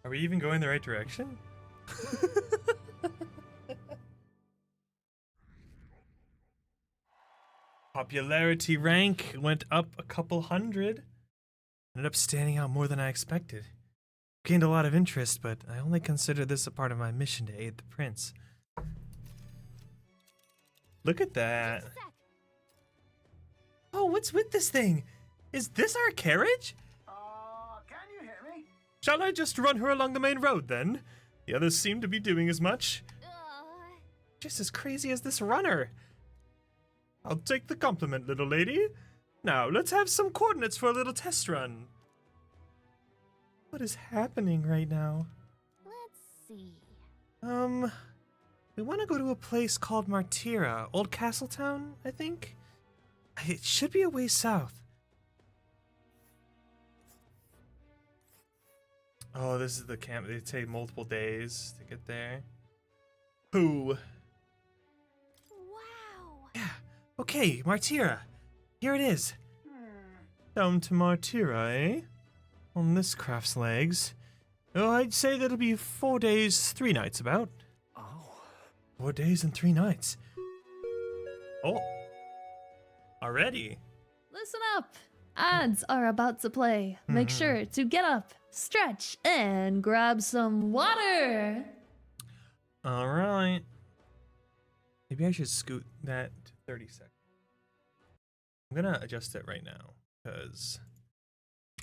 Are we even going the right direction? Popularity rank went up a couple hundred. Ended up standing out more than I expected. Gained a lot of interest, but I only consider this a part of my mission to aid the prince. Look at that. Oh, what's with this thing? Is this our carriage? Can you hear me? Shall I just run her along the main road then? The others seem to be doing as much. Just as crazy as this runner. I'll take the compliment, little lady. Now, let's have some coordinates for a little test run. What is happening right now? Let's see. We want to go to a place called Martira, Old Castletown, I think? It should be a way south. Oh, this is the camp. They take multiple days to get there. Who? Wow! Yeah. Okay, Martira. Here it is. Down to Martira, eh? On this craft's legs. Oh, I'd say that'll be 4 days, 3 nights about. Oh. 4 days and 3 nights. Oh. Already? Listen up. Ads are about to play. Make sure to get up, stretch, and grab some water. Alright. Maybe I should scoot that to 30 seconds. I'm gonna adjust it right now, because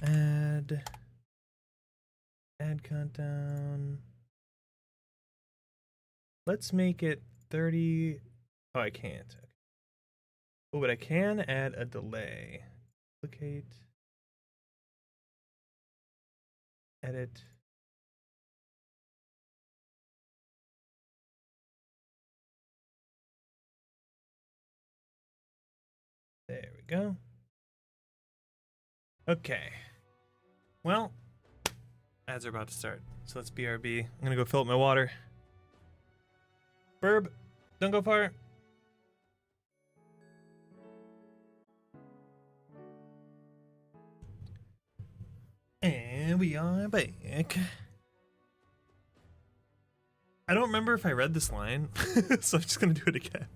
ad countdown. Let's make it 30. Oh, I can't. Oh, but I can add a delay. Duplicate. Edit. There we go. Okay. Well, ads are about to start. So let's BRB. I'm gonna go fill up my water. Burb, don't go far. And we are back. I don't remember if I read this line, so I'm just gonna do it again.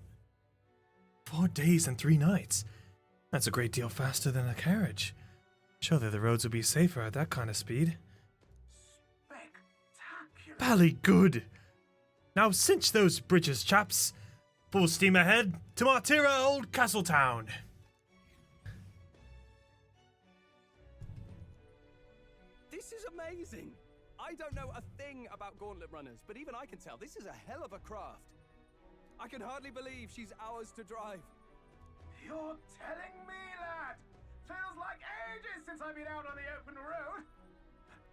4 days and 3 nights. That's a great deal faster than a carriage. Surely the roads would be safer at that kind of speed. Spectacular. Bally good. Now cinch those bridges, chaps. Full steam ahead to Martira Old Castletown. This is amazing. I don't know a thing about gauntlet runners, but even I can tell this is a hell of a craft. I can hardly believe she's ours to drive. You're telling me, lad? Feels like ages since I've been out on the open road.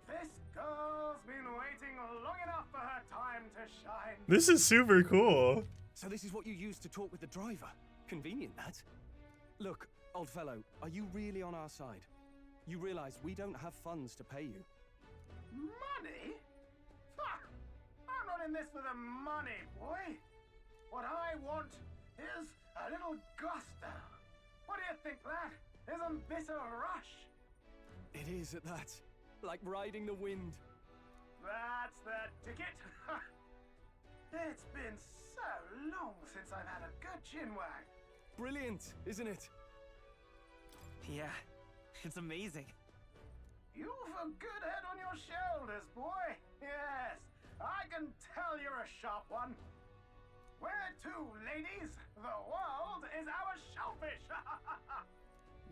This girl's been waiting long enough for her time to shine. This is super cool. So this is what you use to talk with the driver. Convenient, that. Look, old fellow, are you really on our side? You realize we don't have funds to pay you. Money? Ha! I'm not in this for the money, boy. What I want is a little gusto. What do you think, lad? Isn't this a rush? It is at that. Like riding the wind. That's the ticket. It's been so long since I've had a good chinwag. Brilliant, isn't it? Yeah, it's amazing. You've a good head on your shoulders, boy. Yes, I can tell you're a sharp one. Where to, ladies? The world is our shellfish.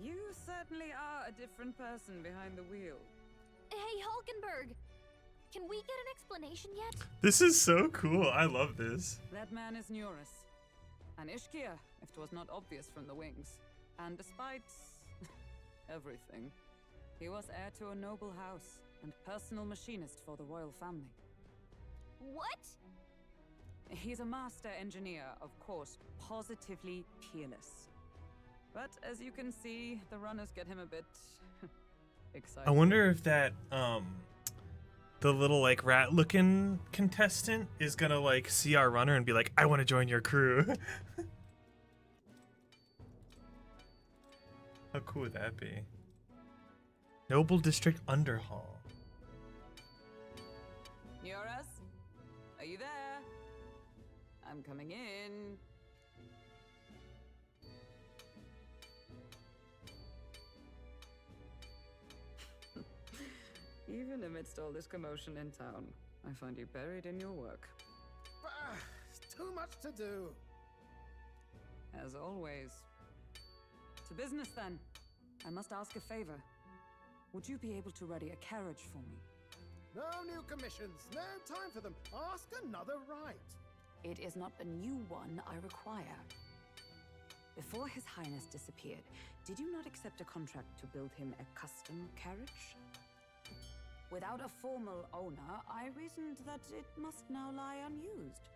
You certainly are a different person behind the wheel. Hey, Hulkenberg! Can we get an explanation yet? This is so cool. I love this. That man is Nuris. An Ishkia, if 'twas not obvious from the wings. And despite everything, he was heir to a noble house and personal machinist for the royal family. What? He's a master engineer, of course, positively peerless. But as you can see, the runners get him a bit excited. I wonder if that the little like rat looking contestant is gonna like see our runner and be like, I want to join your crew. How cool would that be? Noble District Underhall. Nuris? Are you there? I'm coming in. Even amidst all this commotion in town, I find you buried in your work. It's too much to do. As always. To business then. I must ask a favor. Would you be able to ready a carriage for me? No new commissions, no time for them. Ask another right. It is not a new one I require. Before His Highness disappeared, did you not accept a contract to build him a custom carriage? Without a formal owner, I reasoned that it must now lie unused.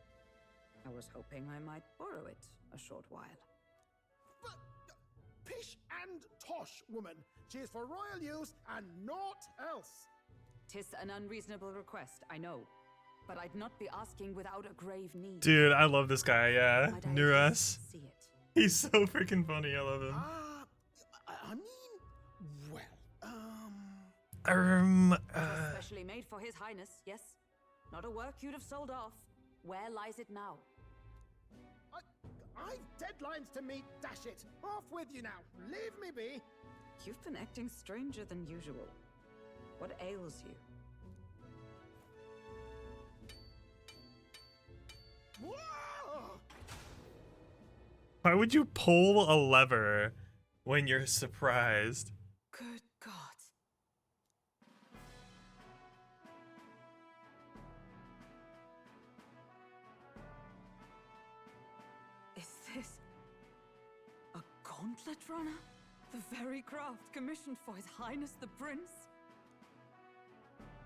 I was hoping I might borrow it a short while. But pish and tosh, woman. She is for royal use and naught else. 'Tis an unreasonable request, I know. But I'd not be asking without a grave need. Dude, I love this guy, yeah. Might I Nuris. see it? He's so freaking funny. I love him. I mean, well, Especially made for His Highness, yes? Not a work you'd have sold off. Where lies it now? I've deadlines to meet, dash it. Off with you now. Leave me be. You've been acting stranger than usual. What ails you? Whoa! Why would you pull a lever when you're surprised? Good God. Is this a gauntlet runner? The very craft commissioned for His Highness the Prince?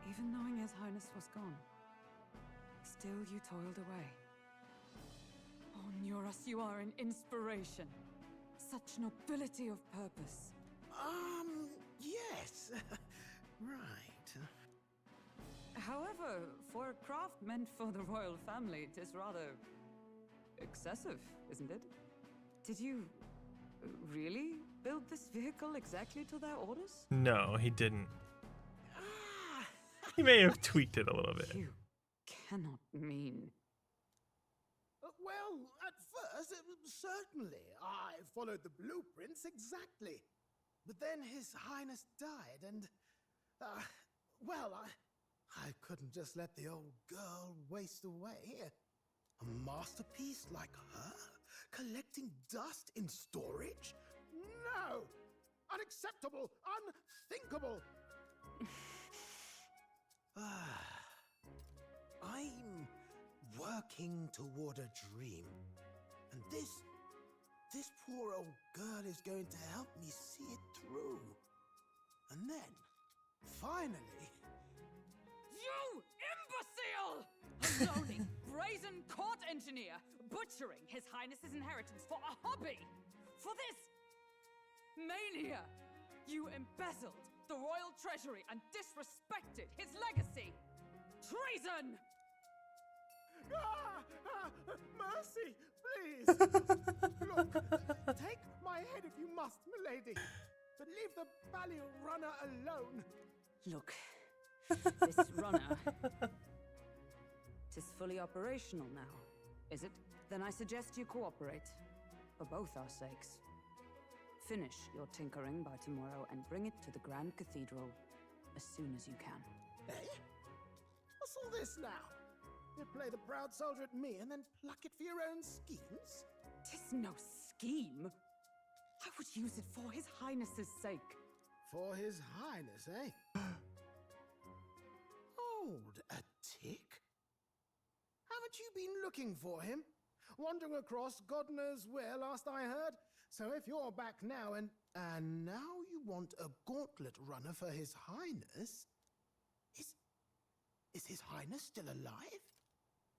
Even knowing His Highness was gone, still you toiled away. Oh, Nuras, you are an inspiration. Such nobility of purpose. Yes. Right. However, for a craft meant for the royal family, it is rather excessive, isn't it? Did you really build this vehicle exactly to their orders? No, he didn't. He may have tweaked it a little bit. You cannot mean... Well, at first, certainly. I followed the blueprints exactly. But then His Highness died, and... well, I couldn't just let the old girl waste away. A masterpiece like her? Collecting dust in storage? No! Unacceptable! Unthinkable! I'm working toward a dream. And this poor old girl is going to help me see it through. And then, finally... You imbecile! A loaning, brazen court engineer, butchering His Highness's inheritance for a hobby! For this mania! You embezzled the royal treasury and disrespected his legacy! Treason! Mercy, please! Look, take my head if you must, milady, but leave the Balliol runner alone. Look, this runner... Tis fully operational now, is it? Then I suggest you cooperate, for both our sakes. Finish your tinkering by tomorrow and bring it to the Grand Cathedral as soon as you can. Eh? What's all this now? You play the proud soldier at me and then pluck it for your own schemes? 'Tis no scheme. I would use it for His Highness's sake. For His Highness, eh? Hold a tick. Haven't you been looking for him? Wandering across God knows where last I heard? So if you're back now and now you want a gauntlet runner for His Highness? Is His Highness still alive?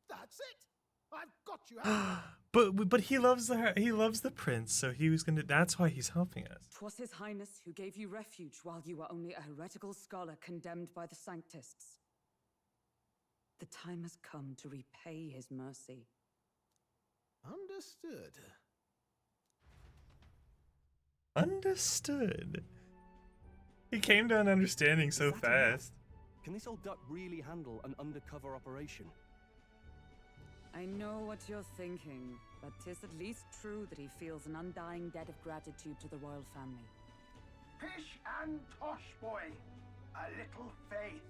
That's it! I've got you out. but he loves the prince, so he was gonna. That's why he's helping us. 'Twas His Highness who gave you refuge while you were only a heretical scholar condemned by the Sanctists. The time has come to repay his mercy. Understood. Understood. He came to an understanding so fast. Can this old duck really handle an undercover operation? I know what you're thinking, but 'tis at least true that he feels an undying debt of gratitude to the royal family. Pish and tosh, boy. A little faith.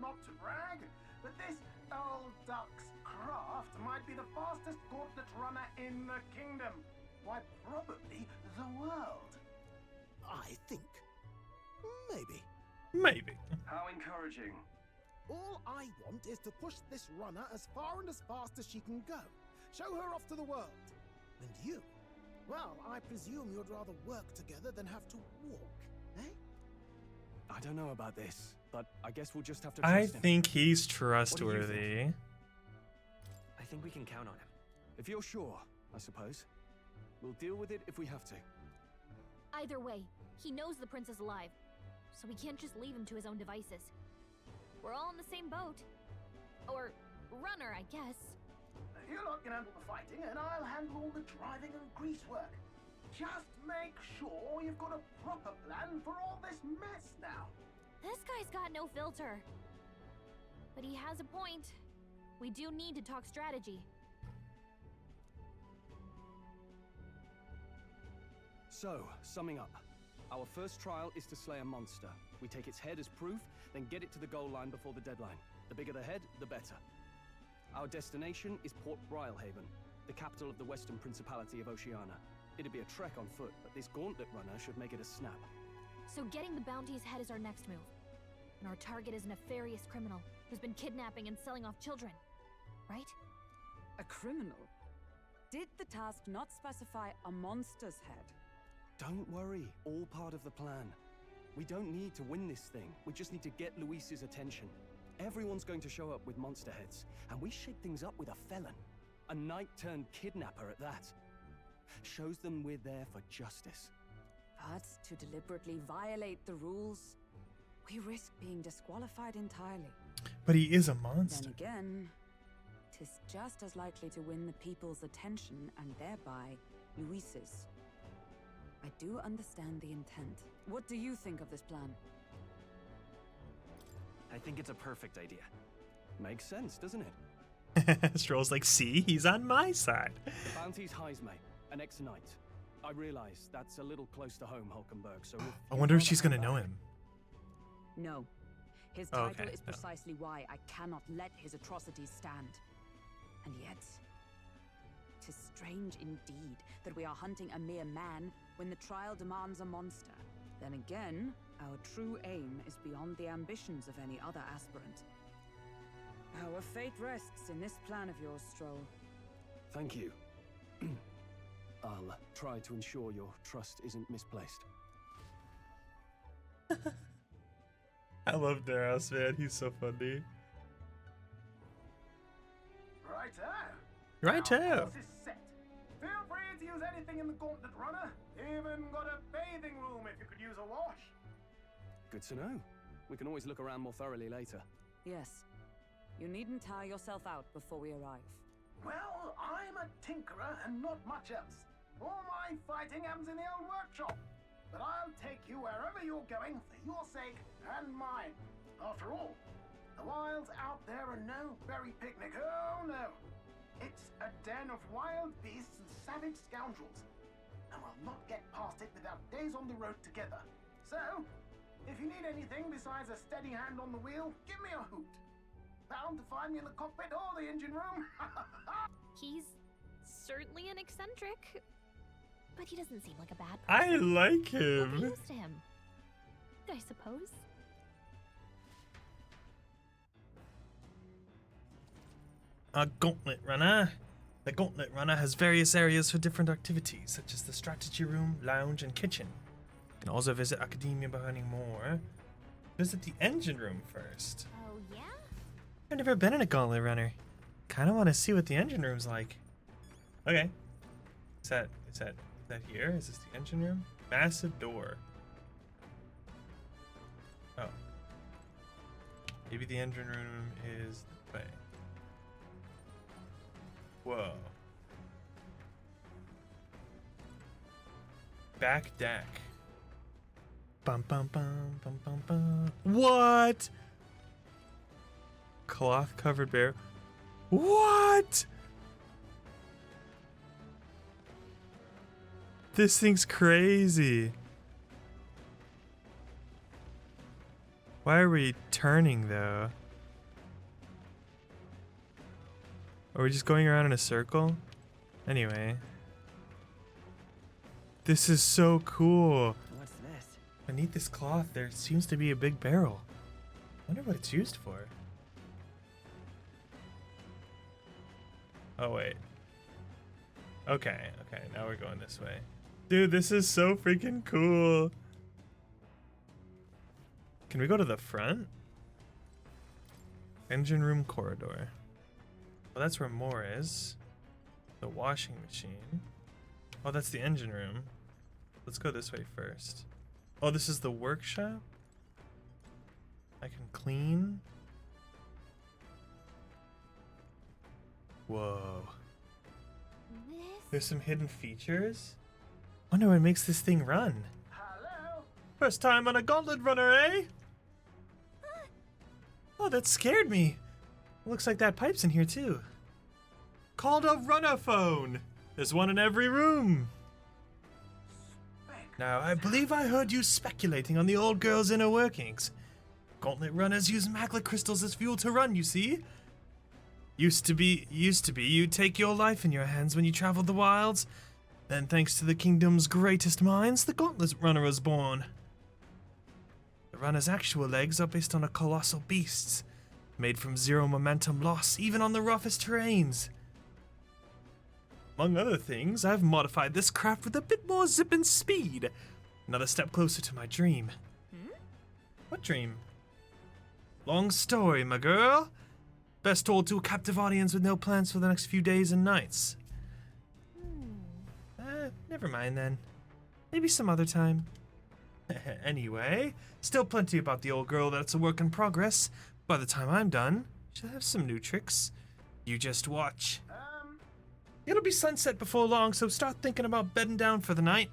Not to brag, but this old duck's craft might be the fastest gauntlet runner in the kingdom. Why, probably the world. I think. Maybe. Maybe. How encouraging. All I want is to push this runner as far and as fast as she can go. Show her off to the world. And you? Well, I presume you'd rather work together than have to walk, eh? I don't know about this, but I guess we'll just have to I trust him. think he's What do you trustworthy. think? I think we can count on him. If you're sure, I suppose. We'll deal with it if we have to. Either way, he knows the prince is alive, so we can't just leave him to his own devices. We're all in the same boat. Or runner, I guess. You lot can handle the fighting, and I'll handle all the driving and grease work. Just make sure you've got a proper plan for all this mess now. This guy's got no filter. But he has a point. We do need to talk strategy. So, summing up. Our first trial is to slay a monster. We take its head as proof, then get it to the goal line before the deadline. The bigger the head, the better. Our destination is Port Brylehaven, the capital of the Western Principality of Oceania. It'd be a trek on foot, but this gauntlet runner should make it a snap. So getting the bounty's head is our next move. And our target is a nefarious criminal who's been kidnapping and selling off children. Right? A criminal? Did the task not specify a monster's head? Don't worry, all part of the plan. We don't need to win this thing. We just need to get Luis's attention. Everyone's going to show up with monster heads, and we shake things up with a felon. A knight-turned-kidnapper at that. Shows them we're there for justice. But to deliberately violate the rules, we risk being disqualified entirely. But he is a monster. Then again, 'tis just as likely to win the people's attention and thereby Luis's. I do understand the intent. What do you think of this plan? I think it's a perfect idea. Makes sense, doesn't it? Stroll's like, see, he's on my side. The bounty's Heisme, an ex-knight. I realize that's a little close to home, Hulkenberg, so I wonder if she's gonna know him. No. His Oh, title okay, is no. precisely why I cannot let his atrocities stand. And yet, 'tis strange indeed that we are hunting a mere man when the trial demands a monster. Then again, our true aim is beyond the ambitions of any other aspirant. Our fate rests in this plan of yours, Stroll. Thank you. I'll try to ensure your trust isn't misplaced. I love Daros, man. He's so funny. Righto. Righto. Course is set. Feel free to use anything in the Gauntlet Runner. Even got a bathing room if you could use a wash. Good to know. We can always look around more thoroughly later. Yes. You needn't tire yourself out before we arrive. Well, I'm a tinkerer and not much else. All my fighting happens in the old workshop. But I'll take you wherever you're going for your sake and mine. After all, the wilds out there are no berry picnic. Oh no. It's a den of wild beasts and savage scoundrels. And we'll not get past it without days on the road together. So, if you need anything besides a steady hand on the wheel, give me a hoot. Bound to find me in the cockpit or the engine room. He's certainly an eccentric, but he doesn't seem like a bad person. I like We'll him. be used to him, I suppose. A gauntlet runner. The gauntlet runner has various areas for different activities, such as the strategy room, lounge, and kitchen. You can also visit Academia by learning more. Visit the engine room first. Oh, yeah? I've never been in a gauntlet runner. Kind of want to see what the engine room's like. Okay. Is that here? Is this the engine room? Massive door. Oh. Maybe the engine room is the way. Whoa. Back deck. Bum bum bum bum bum bum. What? Cloth covered bear. What? This thing's crazy. Why are we turning though? Are we just going around in a circle? Anyway. This is so cool. What's this? Beneath this cloth, there seems to be a big barrel. Wonder what it's used for. Oh, wait. Okay, now we're going this way. Dude, this is so freaking cool. Can we go to the front? Engine room corridor. Well, that's where more is. The washing machine. Oh, that's the engine room. Let's go this way first. Oh, this is the workshop? I can clean. Whoa. There's some hidden features. Wonder what makes this thing run. Hello? First time on a gauntlet runner, eh? Oh, that scared me. Looks like that pipe's in here too. Called a runner phone. There's one in every room. Now, I believe I heard you speculating on the old girl's inner workings. Gauntlet runners use maglet crystals as fuel to run, you see? Used to be, you'd take your life in your hands when you traveled the wilds. Then, thanks to the kingdom's greatest minds, the Gauntlet Runner was born. The runner's actual legs are based on a colossal beast, made from zero momentum loss, even on the roughest terrains. Among other things, I've modified this craft with a bit more zip and speed. Another step closer to my dream. What dream? Long story, my girl. Best told to a captive audience with no plans for the next few days and nights. Never mind then. Maybe some other time. Anyway, still plenty about the old girl that's a work in progress. By the time I'm done, she'll have some new tricks. You just watch. It'll be sunset before long, so start thinking about bedding down for the night.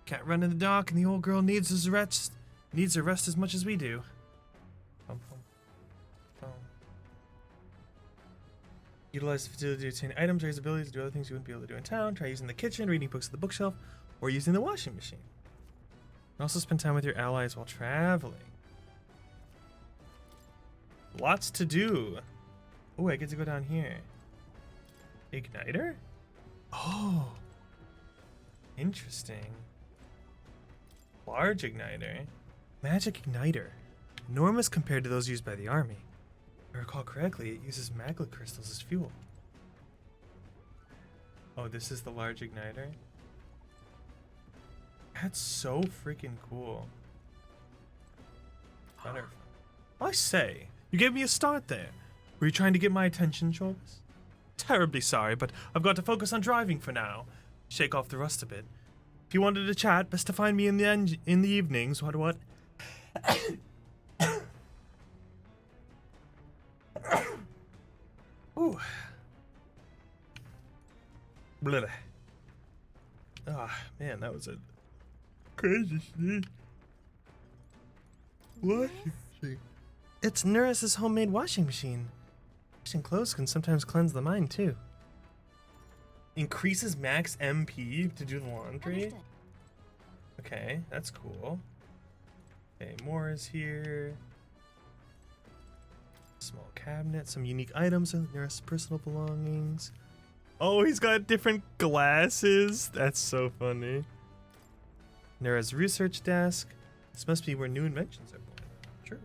Can't run in the dark, and the old girl needs her rest as much as we do. Utilize the facility to obtain items, raise abilities, do other things you wouldn't be able to do in town. Try using the kitchen, reading books at the bookshelf, or using the washing machine. And also spend time with your allies while traveling. Lots to do. Oh, I get to go down here. Igniter? Oh. Interesting. Large igniter. Magic igniter. Enormous compared to those used by the army. If I recall correctly, it uses magma crystals as fuel. Oh, this is the large igniter? That's so freaking cool. Butterfly. I say, you gave me a start there. Were you trying to get my attention, Chorus? Terribly sorry, but I've got to focus on driving for now. Shake off the rust a bit. If you wanted to chat, best to find me in the evenings. What? Ooh. Blah. Ah, man, that was a crazy sneeze. Washing machine. It's Nurse's homemade washing machine. Washing clothes can sometimes cleanse the mind too. Increases max MP to do the laundry. Understood. Okay, that's cool. Okay, more is here. Small cabinet, some unique items, Nurse's personal belongings. Oh, he's got different glasses. That's so funny. Nura's research desk. This must be where new inventions are born. True.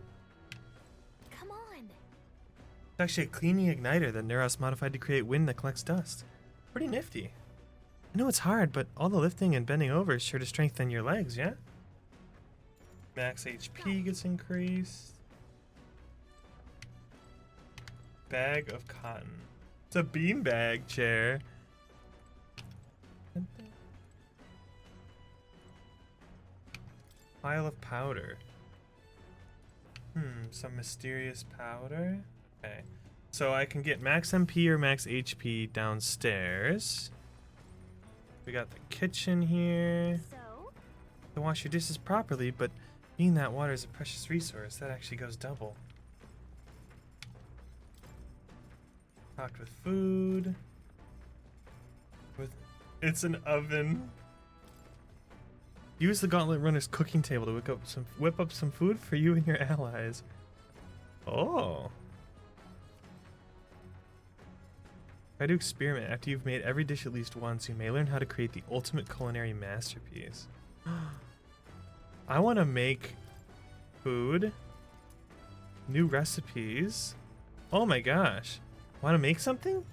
Come on. It's actually a cleaning igniter that Neros modified to create wind that collects dust. Pretty nifty. I know it's hard, but all the lifting and bending over is sure to strengthen your legs, yeah? Max HP gets increased. Bag of cotton. It's a beanbag chair. Pile of powder. Some mysterious powder. Okay. So I can get max MP or max HP downstairs. We got the kitchen here. So? To wash your dishes properly, but being that water is a precious resource, that actually goes double. Stocked with food. It's an oven. Use the Gauntlet Runner's cooking table to whip up some food for you and your allies. Oh. Try to experiment. After you've made every dish at least once, you may learn how to create the ultimate culinary masterpiece. I want to make food. New recipes. Oh my gosh. Want to make something?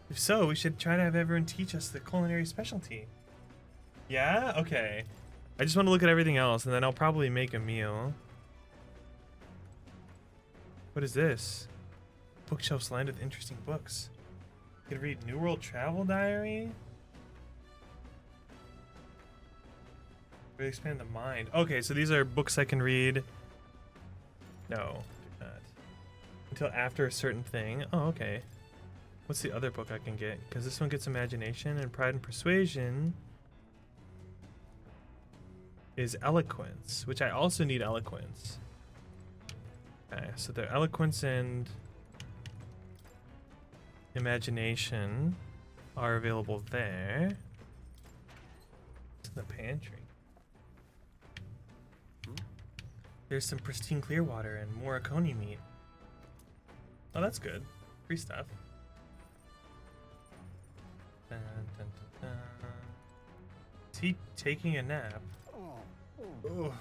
If so, we should try to have everyone teach us the culinary specialty. Yeah? Okay. I just want to look at everything else, and then I'll probably make a meal. What is this? Bookshelves lined with interesting books. You can read New World Travel Diary. Really expand the mind. Okay, so these are books I can read. No, do not. Until after a certain thing. Oh, okay. What's the other book I can get? Because this one gets imagination, and Pride and Persuasion is eloquence, which I also need eloquence. Okay, so the eloquence and imagination are available there. It's in the pantry. There's some pristine clear water and more Akoni meat. Oh, that's good. Free stuff. Dun, dun, dun, dun. Is he taking a nap? Oh,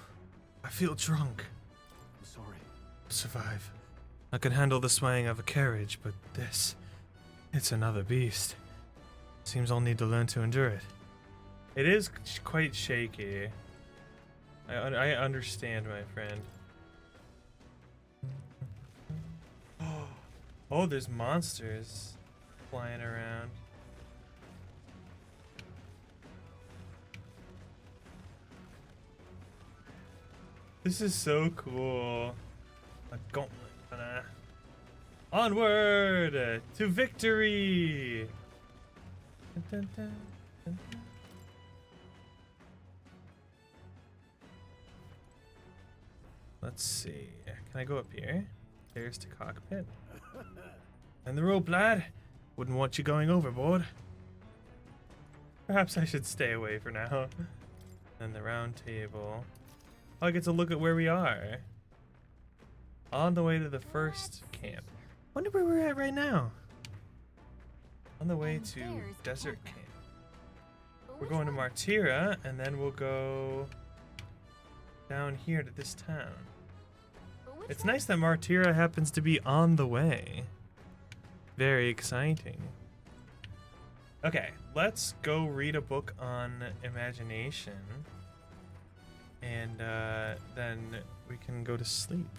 I feel drunk. I'm sorry. Survive. I can handle the swaying of a carriage, but this, it's another beast. Seems I'll need to learn to endure it. It is quite shaky. I understand, my friend. Oh, there's monsters flying around. This is so cool. A gauntlet. Onward to victory. Dun, dun, dun, dun, dun. Let's see. Can I go up here? There's to cockpit. And the rope, lad. Wouldn't want you going overboard. Perhaps I should stay away for now. And the round table. Oh, I get to look at where we are. On the way to the first camp. Wonder where we're at right now. On the way to desert camp. We're going to Martira, and then we'll go down here to this town. It's nice that Martira happens to be on the way. Very exciting. Okay, let's go read a book on imagination. And then we can go to sleep.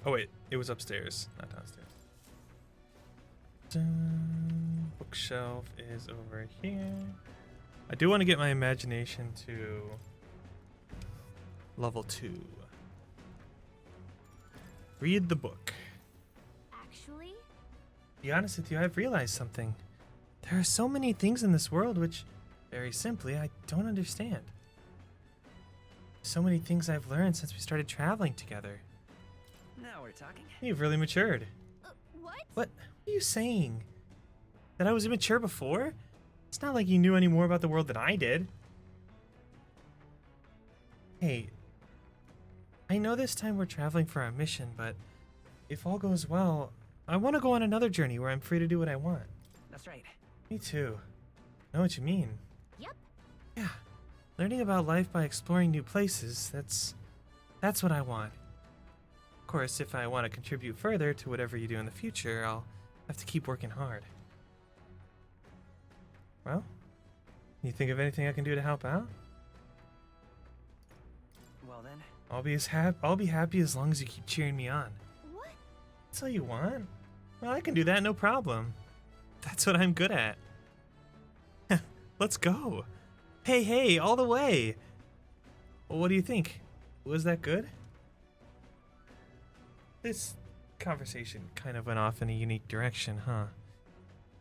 Oh wait, it was upstairs, not downstairs. Dun, bookshelf is over here. I do want to get my imagination to level 2. Read the book. Actually? To be honest with you, I've realized something. There are so many things in this world which, very simply, I don't understand. So many things I've learned since we started traveling together. Now we're talking. You've really matured. What? What are you saying? That I was immature before? It's not like you knew any more about the world than I did. Hey, I know this time we're traveling for our mission, but if all goes well, I want to go on another journey where I'm free to do what I want. That's right. Me too. Know what you mean. Yep. Yeah. Learning about life by exploring new places, that's what I want. Of course, if I want to contribute further to whatever you do in the future, I'll have to keep working hard. Well, you think of anything I can do to help out? Well then. I'll be happy as long as you keep cheering me on. What? That's all you want? Well, I can do that, no problem. That's what I'm good at. Let's go. Hey, all the way. Well, what do you think? Was that good? This conversation kind of went off in a unique direction, huh?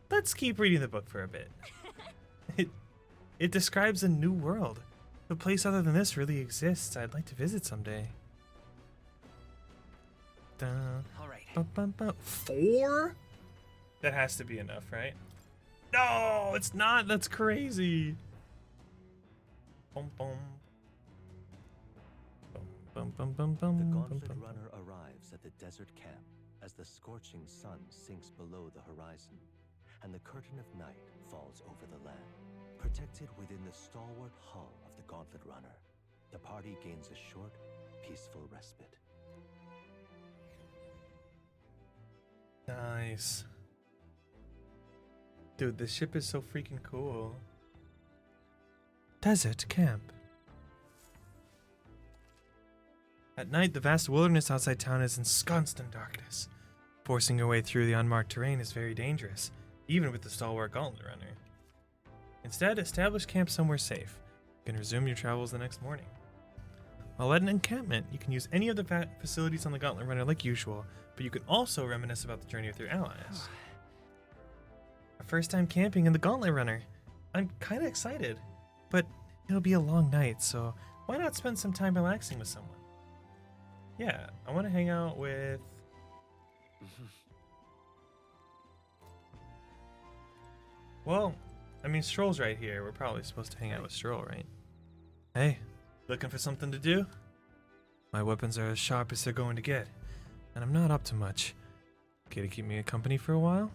Let's keep reading the book for a bit. It describes a new world. A place other than this really exists. I'd like to visit someday. All right. 4? That has to be enough, right? No, it's not. That's crazy. Bum, bum. Bum, bum, bum, bum, The bum, Gauntlet bum, bum. Runner arrives at the desert camp as the scorching sun sinks below the horizon, and the curtain of night falls over the land. Protected within the stalwart hull of the Gauntlet Runner, the party gains a short, peaceful respite. Nice. Dude, this ship is so freaking cool. Desert camp. At night, the vast wilderness outside town is ensconced in darkness. Forcing your way through the unmarked terrain is very dangerous, even with the stalwart Gauntlet Runner. Instead, establish camp somewhere safe. You can resume your travels the next morning. While at an encampment, you can use any of the facilities on the Gauntlet Runner like usual, but you can also reminisce about the journey with your allies. Our first time camping in the Gauntlet Runner. I'm kind of excited, but it'll be a long night, so why not spend some time relaxing with someone? Yeah, I want to hang out with... Well, I mean, Stroll's right here. We're probably supposed to hang out with Stroll, right? Hey, looking for something to do? My weapons are as sharp as they're going to get, and I'm not up to much. Okay to keep me company for a while?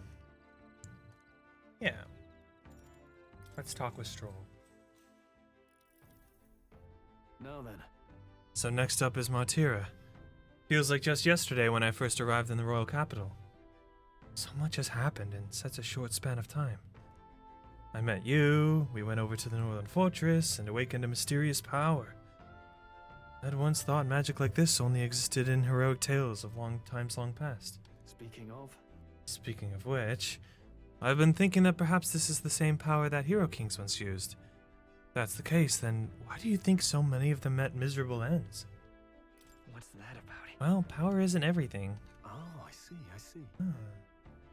Yeah. Let's talk with Stroll. Now then. So next up is Martira. Feels like just yesterday when I first arrived in the royal capital. So much has happened in such a short span of time. I met you, we went over to the northern fortress and awakened a mysterious power. I'd once thought magic like this only existed in heroic tales of long past. Speaking of which, I've been thinking that perhaps this is the same power that hero kings once used. If that's the case, then why do you think so many of them met miserable ends? What's that about? Well, power isn't everything. Oh, I see.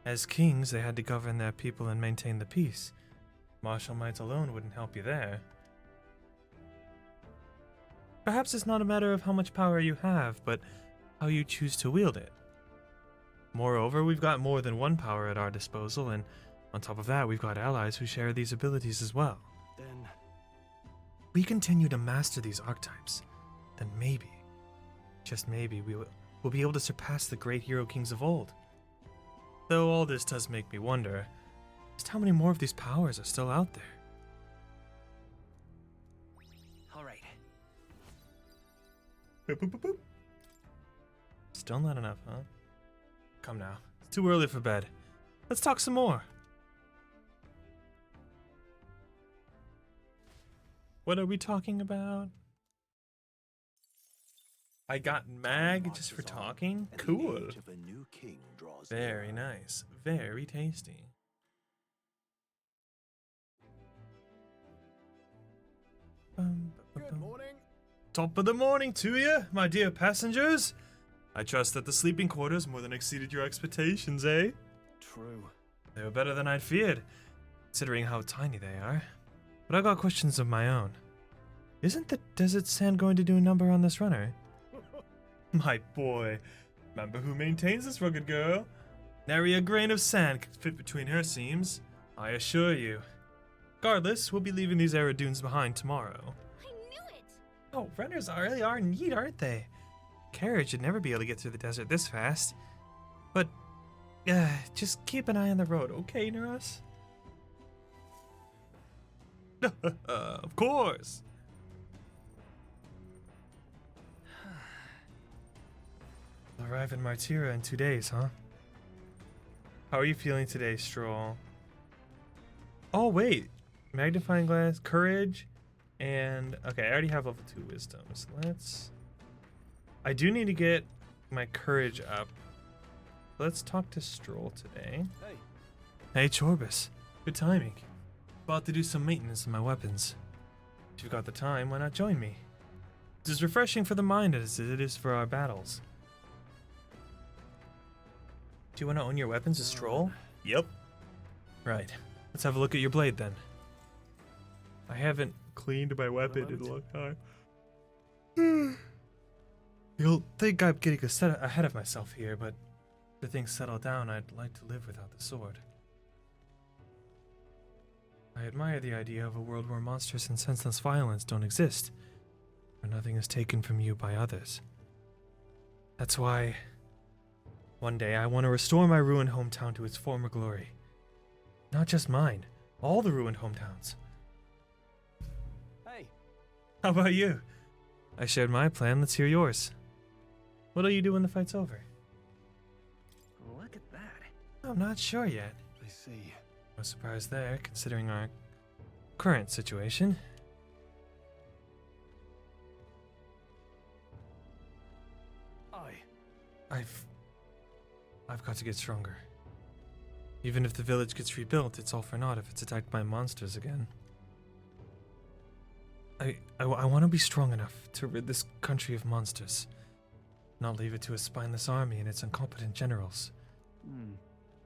As kings, they had to govern their people and maintain the peace. Martial might alone wouldn't help you there. Perhaps it's not a matter of how much power you have, but how you choose to wield it. Moreover, we've got more than one power at our disposal, and on top of that, we've got allies who share these abilities as well. Then We continue to master these archetypes, then maybe, just maybe, we'll be able to surpass the great hero kings of old. Though all this does make me wonder, just how many more of these powers are still out there? All right. Boop, boop, boop, boop. Still not enough, huh? Come now. It's too early for bed. Let's talk some more. What are we talking about? I got mag just for talking? Cool. Very nice. Very tasty. Good morning. Top of the morning to you, my dear passengers. I trust that the sleeping quarters more than exceeded your expectations, eh? True. They were better than I'd feared, considering how tiny they are. But I got questions of my own. Isn't the desert sand going to do a number on this runner? My boy, remember who maintains this rugged girl? Nary a grain of sand could fit between her seams, I assure you. Regardless, we'll be leaving these arid dunes behind tomorrow. I knew it! Oh, runners really are neat, aren't they? Carriage would never be able to get through the desert this fast. But, just keep an eye on the road, okay, Neros? Of course! We'll arrive in Martyra in 2 days, huh? How are you feeling today, Stroll? Oh, wait. Magnifying glass, courage, and... Okay, I already have level 2 wisdom, so let's... I do need to get my courage up. Let's talk to Stroll today. Hey, Chorbus. Good timing. About to do some maintenance on my weapons. If you've got the time, why not join me? It's as refreshing for the mind as it is for our battles. Do you want to own your weapons as Stroll? Yep. Right. Let's have a look at your blade then. I haven't cleaned my weapon in a long time. You'll think I'm getting ahead of myself here, but after things settle down, I'd like to live without the sword. I admire the idea of a world where monsters and senseless violence don't exist, where nothing is taken from you by others. That's why one day I want to restore my ruined hometown to its former glory. Not just mine, all the ruined hometowns. Hey. How about you? I shared my plan, let's hear yours. What'll you do when the fight's over? Look at that. I'm not sure yet. I see. No surprise there, considering our current situation. I've got to get stronger. Even if the village gets rebuilt, it's all for naught if it's attacked by monsters again. I want to be strong enough to rid this country of monsters, not leave it to a spineless army and its incompetent generals.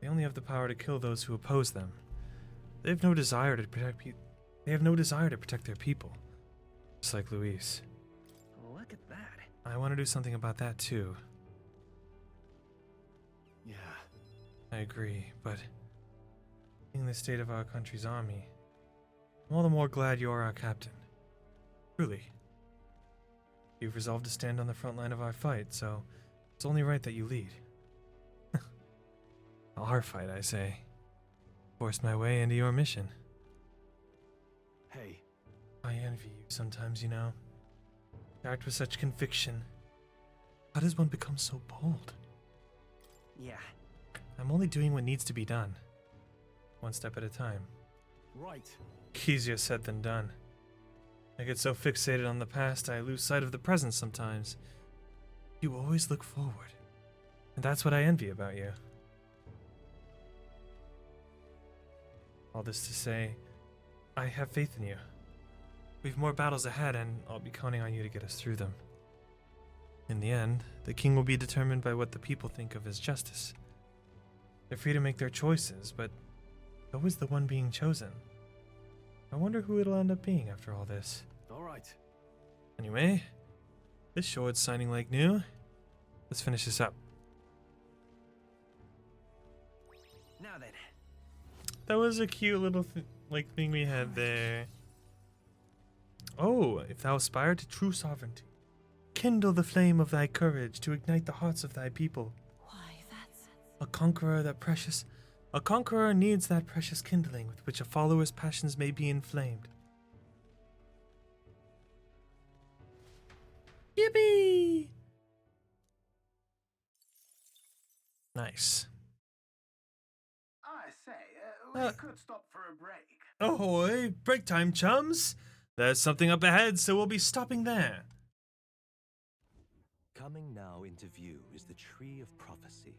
They only have the power to kill those who oppose them. They have no desire to protect their people, just like Luis. Look at that. I want to do something about that too. Yeah. I agree, but seeing the state of our country's army, I'm all the more glad you're our captain. Truly. You've resolved to stand on the front line of our fight, so it's only right that you lead. Our fight, I say. Forced my way into your mission. Hey. I envy you sometimes, you know. You act with such conviction. How does one become so bold? Yeah. I'm only doing what needs to be done. One step at a time. Right. Easier said than done. I get so fixated on the past, I lose sight of the present sometimes. You always look forward. And that's what I envy about you. All this to say, I have faith in you. We've more battles ahead, and I'll be counting on you to get us through them. In the end, the king will be determined by what the people think of as justice. They're free to make their choices, but so is the one being chosen. I wonder who it'll end up being after all this. All right. Anyway, this sword's signing like new. Let's finish this up. Now then. That was a cute little thing we had there. Oh, if thou aspire to true sovereignty, kindle the flame of thy courage to ignite the hearts of thy people. Why, that's... A conqueror needs that precious kindling with which a follower's passions may be inflamed. Yippee! Nice. I say, we could stop for a break. Ahoy! Break time, chums! There's something up ahead, so we'll be stopping there. Coming now into view is the Tree of Prophecy,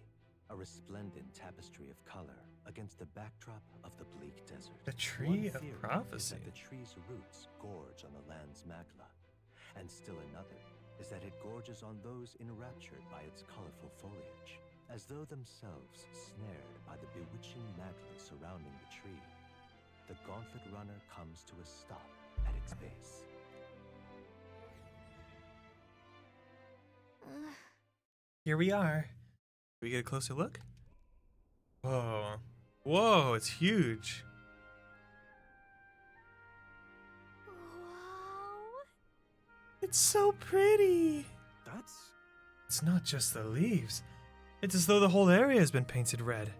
a resplendent tapestry of color against the backdrop of the bleak desert. The Tree of One theory Prophecy? is that the tree's roots gorge on the land's magla, and still another is that it gorges on those enraptured by its colorful foliage, as though themselves snared by the bewitching magla surrounding the tree. The gauntlet runner comes to a stop at its base. Here we are. Can we get a closer look? Whoa. Whoa, it's huge. It's so pretty. It's not just the leaves. It's as though the whole area has been painted red.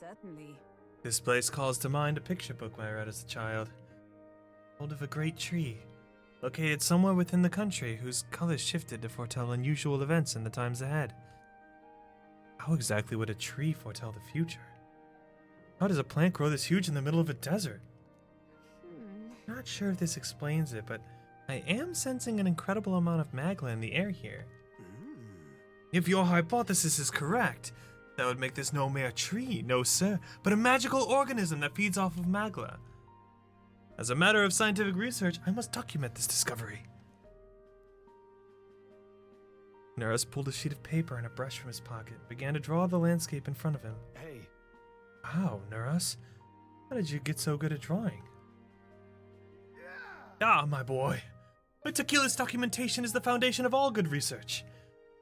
Certainly. This place calls to mind a picture book I read as a child. Told of a great tree, located somewhere within the country whose colors shifted to foretell unusual events in the times ahead. How exactly would a tree foretell the future? How does a plant grow this huge in the middle of a desert? Not sure if this explains it, but I am sensing an incredible amount of magla in the air here. If your hypothesis is correct, that would make this no mere tree, no sir, but a magical organism that feeds off of magla. As a matter of scientific research, I must document this discovery. Neris pulled a sheet of paper and a brush from his pocket and began to draw the landscape in front of him. Hey. Wow, Neris, how did you get so good at drawing? Ah, my boy. Meticulous documentation is the foundation of all good research.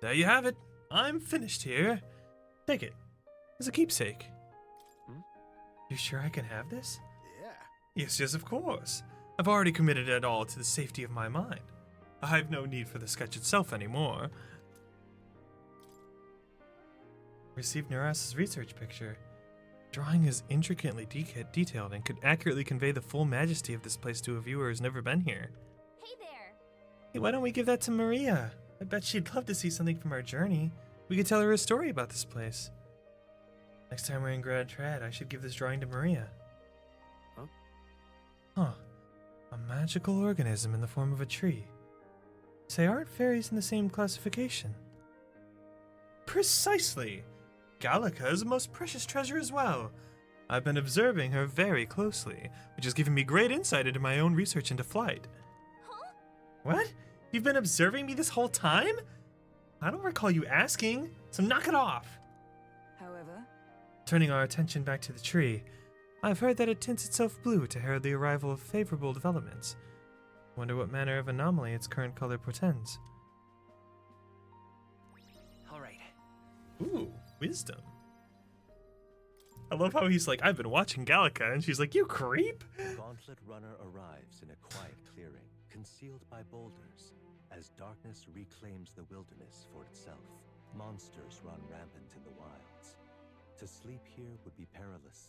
There you have it. I'm finished here. Take it. As a keepsake. You sure I can have this? Yes, of course. I've already committed it all to the safety of my mind. I've no need for the sketch itself anymore. Received Neras' research picture. Drawing is intricately detailed and could accurately convey the full majesty of this place to a viewer who's never been here. Hey there! Hey, why don't we give that to Maria? I bet she'd love to see something from our journey. We could tell her a story about this place. Next time we're in Grand Trad, I should give this drawing to Maria. Huh. A magical organism in the form of a tree. Say, aren't fairies in the same classification? Precisely! Gallica is a most precious treasure as well. I've been observing her very closely, which has given me great insight into my own research into flight. Huh? What? You've been observing me this whole time? I don't recall you asking, so knock it off! However? Turning our attention back to the tree, I've heard that it tints itself blue to herald the arrival of favorable developments. Wonder what manner of anomaly its current color portends. Alright. Ooh, wisdom. I love how he's like, I've been watching Gallica, and she's like, you creep! Gauntlet Runner arrives in a quiet clearing, concealed by boulders, as darkness reclaims the wilderness for itself. Monsters run rampant in the wilds. To sleep here would be perilous,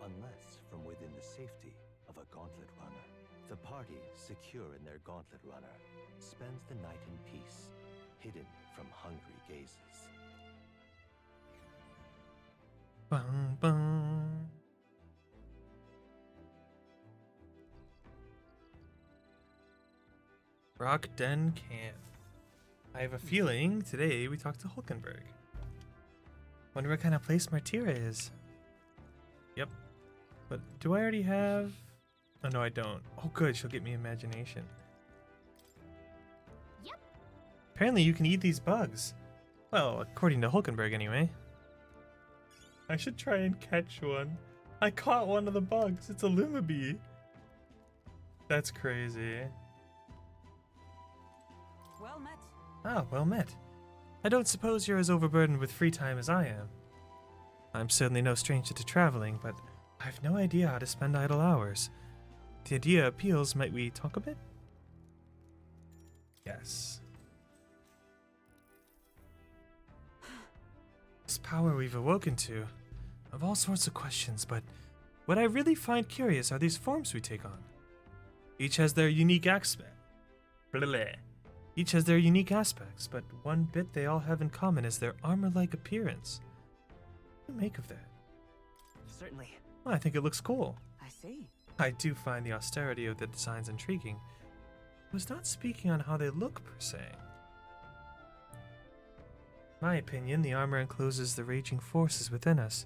unless from within the safety of a Gauntlet Runner. The party, secure in their Gauntlet Runner, spends the night in peace, hidden from hungry gazes. Bum, bum. Rock Den Camp. I have a feeling today we talk to Hulkenberg. Wonder what kind of place Martira is. Yep. But do I already have... Oh, no, I don't. Oh, good. She'll get me imagination. Yep. Apparently you can eat these bugs. Well, according to Hulkenberg, anyway. I should try and catch one. I caught one of the bugs. It's a Lumabee. That's crazy. Well met. Ah, well met. I don't suppose you're as overburdened with free time as I am. I'm certainly no stranger to traveling, but I've no idea how to spend idle hours. The idea appeals. Might we talk a bit? Yes. This power we've awoken to, of all sorts of questions, but what I really find curious are these forms we take on. Each has their unique aspect. Each has their unique aspects, but one bit they all have in common is their armor-like appearance. What do you make of that? Certainly. Well, I think it looks cool. I see. I do find the austerity of the designs intriguing. I was not speaking on how they look per se. In my opinion, the armor encloses the raging forces within us,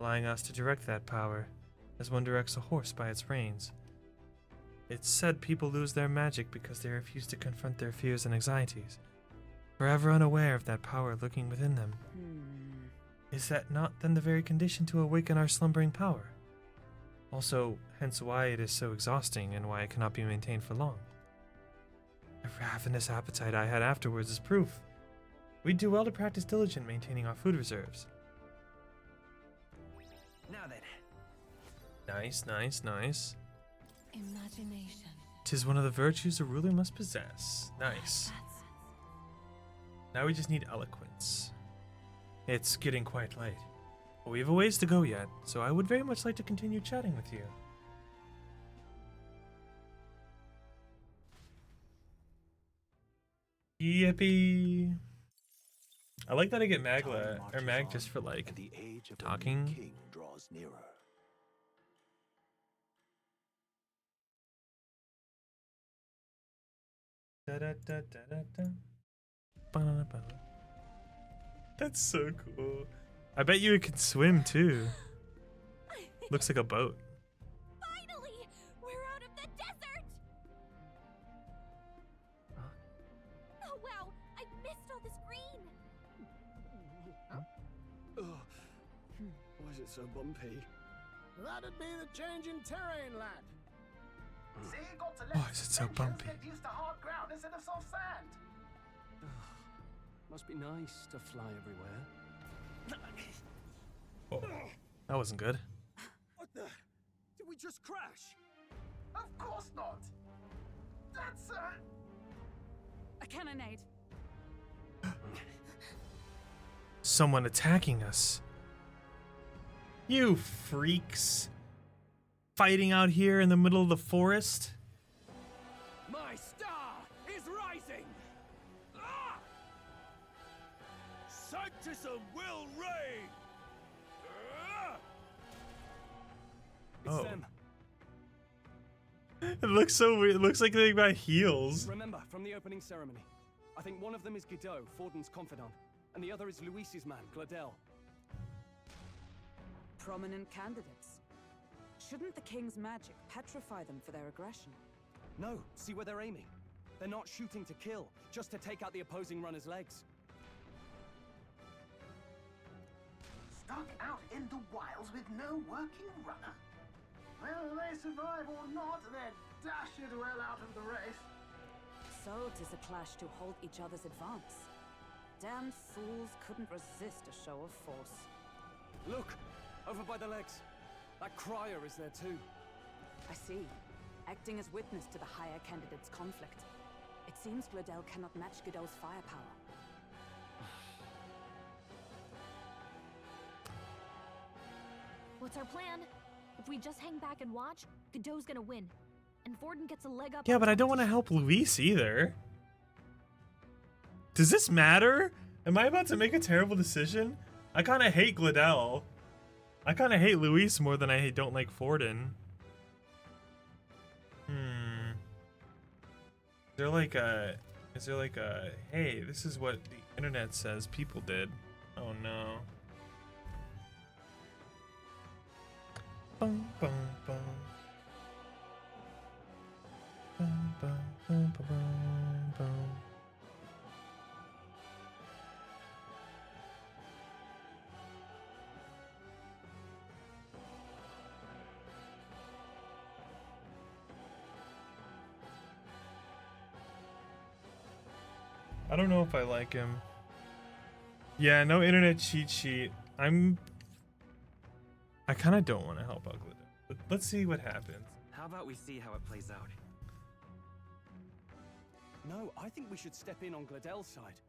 allowing us to direct that power, as one directs a horse by its reins. It's said people lose their magic because they refuse to confront their fears and anxieties, forever unaware of that power lurking within them. Is that not then the very condition to awaken our slumbering power? Also, hence why it is so exhausting and why it cannot be maintained for long. The ravenous appetite I had afterwards is proof. We'd do well to practice diligent maintaining our food reserves. Now then. Nice, nice, nice. Imagination. 'Tis one of the virtues a ruler must possess. Nice. Now we just need eloquence. It's getting quite late. But we have a ways to go yet, so I would very much like to continue chatting with you. Yippee! I like that I get Magla or Mag just for like the age of talking. the new king draws nearer. Da, da, da, da, da, da. Ba-da-da-ba. That's so cool. I bet you it can swim too. Looks like a boat. Finally! We're out of the desert! Oh wow, I've missed all this green! Why is it so bumpy? That'd be the change in terrain, lad. See, got to Why is it so bumpy? get used to hard ground instead of soft sand. Must be nice to fly everywhere. Oh, that wasn't good. What the? Did we just crash? Of course not. That's A cannonade. Someone attacking us. You freaks. Fighting out here in the middle of the forest? My star is rising! Ah! Sanctism will reign! Ah! It's Oh. them. It looks so weird. It looks like they got heels. Remember, from the opening ceremony, I think one of them is Guido, Forden's confidant, and the other is Luis's man, Gladel. Prominent candidates. Shouldn't the king's magic petrify them for their aggression? No, see where they're aiming. They're not shooting to kill, just to take out the opposing runner's legs. stuck out in the wilds with no working runner. Whether they survive or not, they're dashed well out of the race. So 'tis a clash to hold each other's advance. Damned fools couldn't resist a show of force. Look! Over by the legs. That crier is there too. I see. Acting as witness to the higher candidate's conflict. It seems Gladel cannot match Godot's firepower. What's our plan? If we just hang back and watch, Godot's gonna win. And Forden gets a leg up. Yeah, but I don't want to help Luis either. Does this matter? Am I about to make a terrible decision? I kind of hate Gladel. I kind of hate Luis more than I don't like Forden. Is there like a, hey, this is what the internet says people did? Oh no. Bum, bum, bum. Bum, bum, bum, bum, bum. I don't know if I like him. Yeah, no internet cheat sheet. I kind of don't want to help out Glitter. But let's see what happens. How about we see how it plays out? No, I think we should step in on Gladel's side.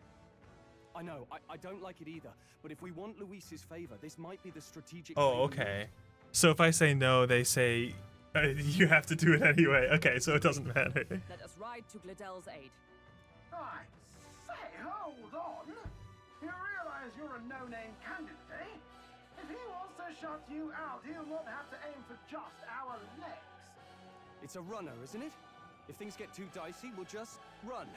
I know, I don't like it either, but if we want Luis's favor, this might be the strategic... Oh, okay. So if I say no, they say you have to do it anyway. Okay, so it doesn't matter. Let us ride to Gladel's aid. I say, hold on. You realize you're a no-name candidate, eh? If he wants to shut you out, he'll not have to aim for just our legs. It's a runner, isn't it? If things get too dicey, we'll just run.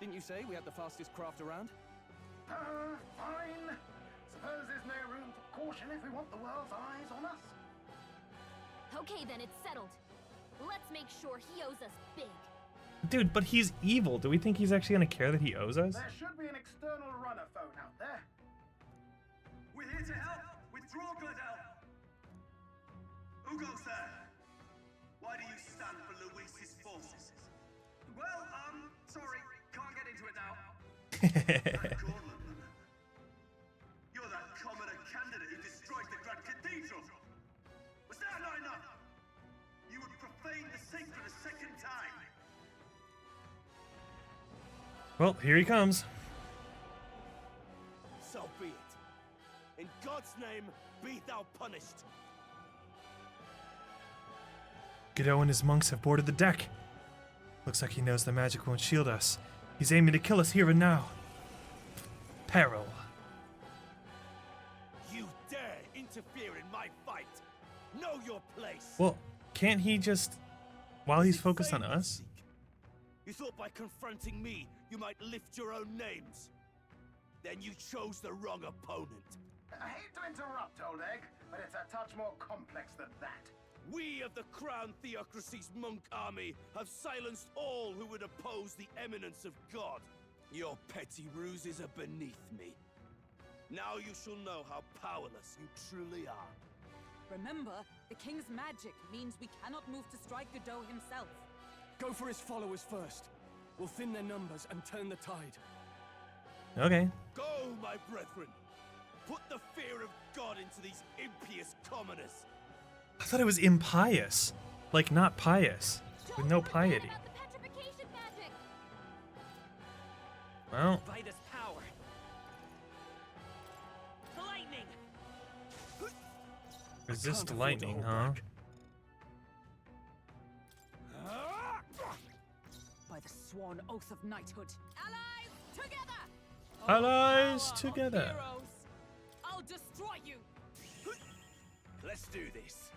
Didn't you say we had the fastest craft around? Fine. Suppose there's no room for caution if we want the world's eyes on us. Okay, then it's settled. Let's make sure he owes us big. Dude, but he's evil. Do we think he's actually gonna care that he owes us? There should be an external runner phone out there. We're here to help. Withdraw, Gladel. Who goes there? Why do you stand for Luis's forces? Well, sorry, can't get into it now. That Gordon, you're that commoner candidate who destroyed the Grand Cathedral. Was that not enough? You would profane the sacred a second time. Well, here he comes. So be it. In God's name, be thou punished. Godot and his monks have boarded the deck. Looks like he knows the magic won't shield us. He's aiming to kill us here and now. Peril. You dare interfere in my fight. Know your place. Well, can't he just... While he's focused on us? You thought by confronting me, you might lift your own names. Then you chose the wrong opponent. I hate to interrupt, Old Egg, but it's a touch more complex than that. We of the Crown Theocracy's monk army have silenced all who would oppose the eminence of God. Your petty ruses are beneath me. Now you shall know how powerless you truly are. Remember, the king's magic means we cannot move to strike Godot himself. Go for his followers first. We'll thin their numbers and turn the tide. Okay. Go, my brethren. Put the fear of God into these impious commoners. I thought it was impious. Like, not pious. With no piety. Well. Vitus power. Lightning. Resist lightning, huh? By the sworn oath of knighthood. Allies together! Allies together. Heroes, I'll destroy you. Let's do this.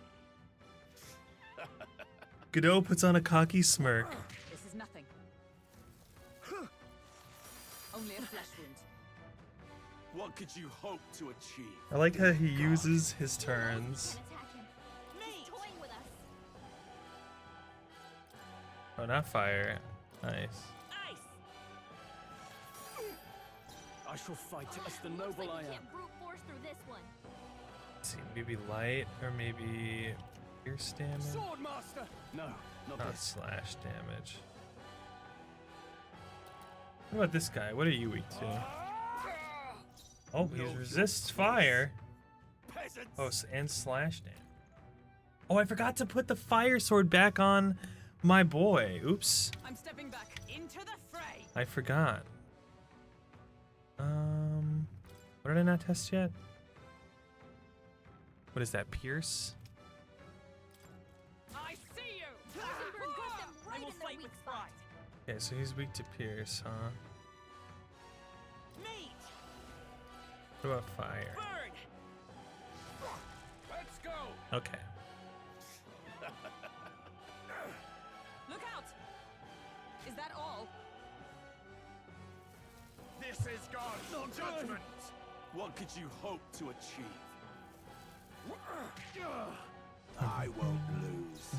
Godot puts on a cocky smirk. This is nothing. Only a flesh wound. What could you hope to achieve? I like how he uses his turns. Oh, not fire. Nice. I shall fight as the noble I am. Brute force through this one. Let's see, maybe light or maybe pierce damage. Swordmaster! No, not slash damage. What about this guy? What are you weak to? Oh, he resists fire. Oh, and slash damage. Oh, I forgot to put the fire sword back on my boy. Oops. I'm stepping back into the fray. I forgot. What did I not test yet? What is that? Pierce? I see you. I will fight with pride. Okay, so he's weak to pierce, huh? What about fire? Burn. Let's go. Okay. Look out! Is that all? This is God's judgment! What could you hope to achieve? I won't lose.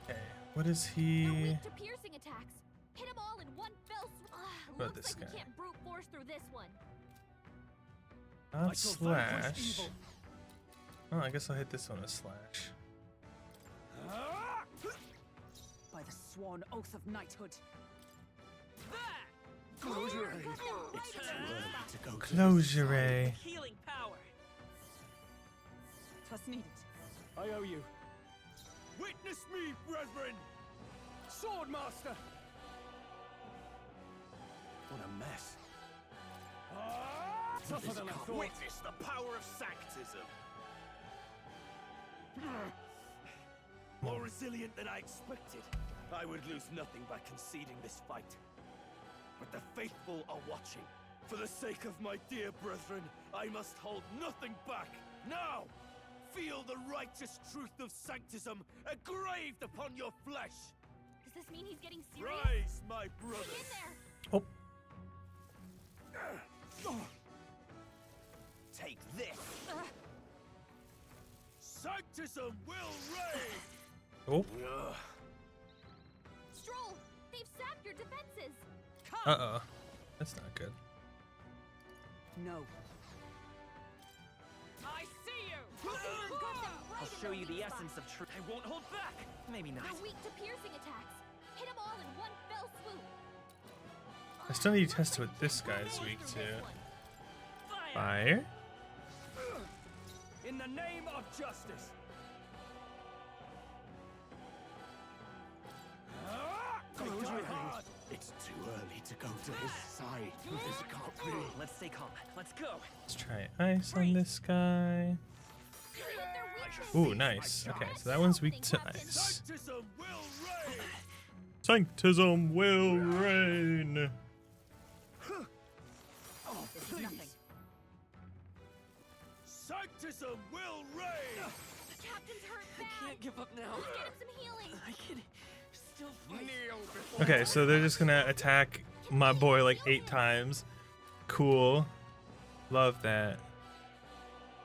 Okay, what is They're he? weak to piercing attacks. Hit them all in one fell swoop. What about Looks this like guy? you can't brute force through this one. Not slash. Oh, I guess I'll hit this one with slash. By the sworn oath of knighthood. Closure. It's too early to go. Closure ray. Healing power. 'Twas needed. I owe you. Witness me, brethren! Swordmaster! What a mess. Tougher than I thought. Witness the power of sanctism. More resilient than I expected. I would lose nothing by conceding this fight. But the faithful are watching. For the sake of my dear brethren, I must hold nothing back. Now, feel the righteous truth of sanctism engraved upon your flesh. Does this mean he's getting serious? Rise, my brothers. Get in there. Oh. Take this. Sanctism will reign. Oh. Stroll, they've sapped your defenses. Uh-oh. That's not good. No. I see you! I'll show you the essence of truth. I won't hold back. Maybe not. They're weak to piercing attacks. Hit them all in one fell swoop. I still need to test what this guy's weak to. Fire. In the name of justice. It's too early to go to his side. This can't be. Let's stay calm. Let's go. Let's try ice on this guy. Ooh, nice. Okay, so that one's weak to ice. Sanctism will reign. Sanctism will reign. This is nothing. Sanctism will reign. The captain's hurt bad. I can't give up now. Let's get him some healing. I can still fight. Kneel before Okay, so they're just gonna attack my boy like 8 times. Cool. Love that.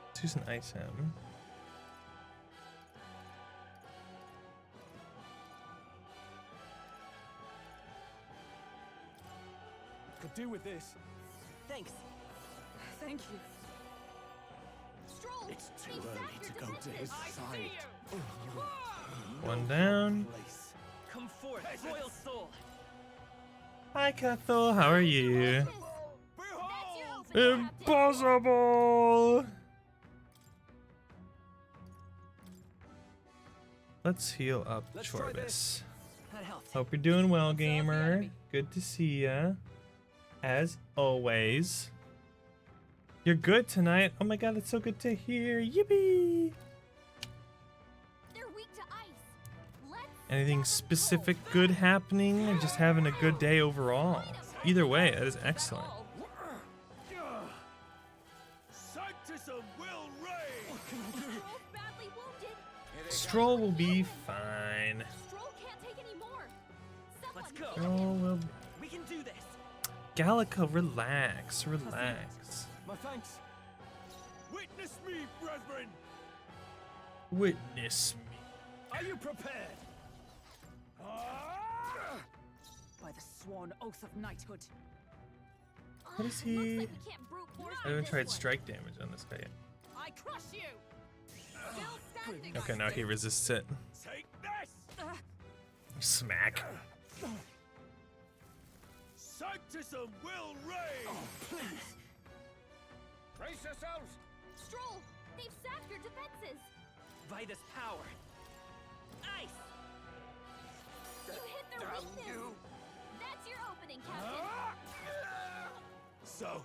Let's use an ice him. Could do with this. Thanks. Thank you. Stroll, It's too they've early sapped to your go to his defenses. side. One down. Come forth, royal soul. Hi, Cathal. How are you? That's your opening, Captain. Impossible. Let's heal up Let's try Chorbis. this. That helped. Hope you're doing well, the gamer. enemy. Good to see ya. As always. You're good tonight. Oh my god, it's so good to hear. Yippee! They're weak to ice. Let's Anything specific good happening? Or just having a good day overall? Either way, that is excellent. Sanctism will reign. Stroll's badly wounded. Stroll will be fine. Stroll can't take any more. Someone Let's go. Stroll will... We can do this. Gallica, relax, relax. My thanks. Witness me, brethren. Witness me. Are you prepared? By the sworn oath of knighthood. What is Looks he? like we can't brute force I through haven't this tried one. strike damage on this guy yet. I crush you. Still standing. Okay, now he resists it. Take this. Smack. Sanctism will reign. Brace yourselves! Stroll, they've sapped your defenses. By this power. Ice. You hit their weakness. That's your opening, Captain. So,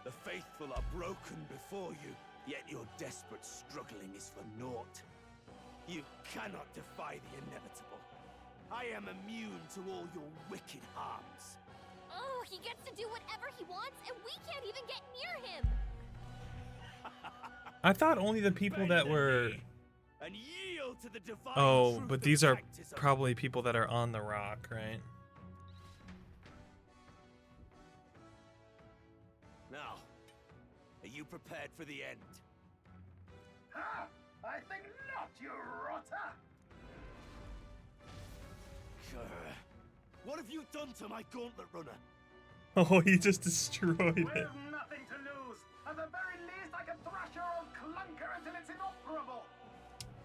the faithful are broken before you, yet your desperate struggling is for naught. You cannot defy the inevitable. I am immune to all your wicked harms. Oh, he gets to do whatever he wants, and we can't even get near him. I thought only the people that were And yield to the divine Oh, truth but of these are baptism. probably people that are on the rock, right? Now, are you prepared for the end? Ha! I think not, you rotter! What have you done to my gauntlet runner? Oh, he just destroyed We've it. nothing to lose. At the very least, I can thrash your old clunker until it's inoperable.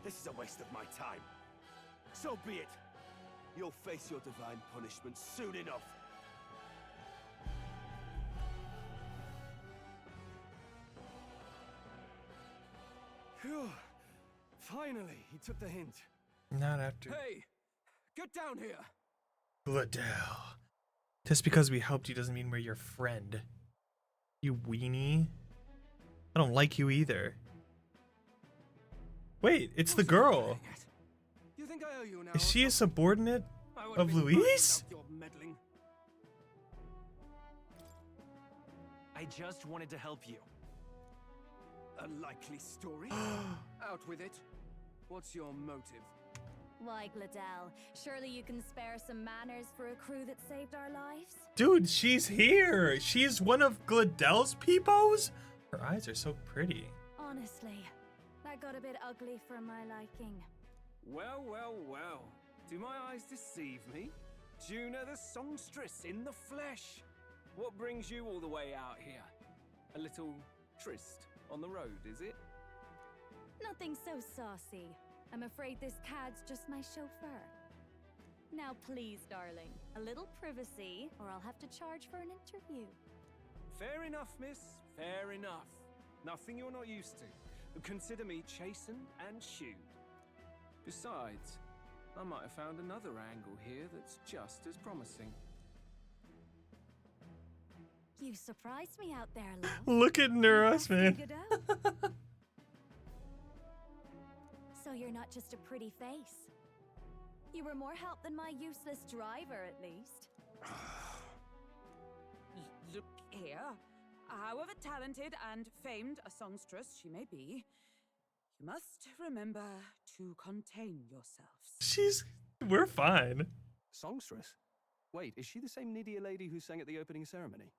This is a waste of my time. So be it. You'll face your divine punishment soon enough. Phew. Finally, he took the hint. Not after Hey, get down here. Gladell. Just because we helped you doesn't mean we're your friend. You weenie. I don't like you either. Wait, it's the girl. You think I owe you now? Is she a subordinate of Luis? I just wanted to help you. A likely story. Out with it. What's your motive? Why, Gladell, surely you can spare some manners for a crew that saved our lives? Dude, she's here. She's one of Gladell's peepos. Her eyes are so pretty. Honestly, that got a bit ugly for my liking. Well, well, well. Do my eyes deceive me? Juna the songstress in the flesh. What brings you all the way out here? A little tryst on the road, is it? Nothing so saucy. I'm afraid this cad's just my chauffeur. Now please, darling, a little privacy, or I'll have to charge for an interview. Fair enough, miss. Fair enough. Nothing you're not used to. Consider me chastened and shooed. Besides, I might have found another angle here that's just as promising. You surprised me out there, love. Look at Neuros, man. Figured out. So you're not just a pretty face. You were more help than my useless driver, at least. Look here. However talented and famed a songstress she may be, you must remember to contain yourselves. We're fine. Songstress? Wait, is she the same Nydia lady who sang at the opening ceremony?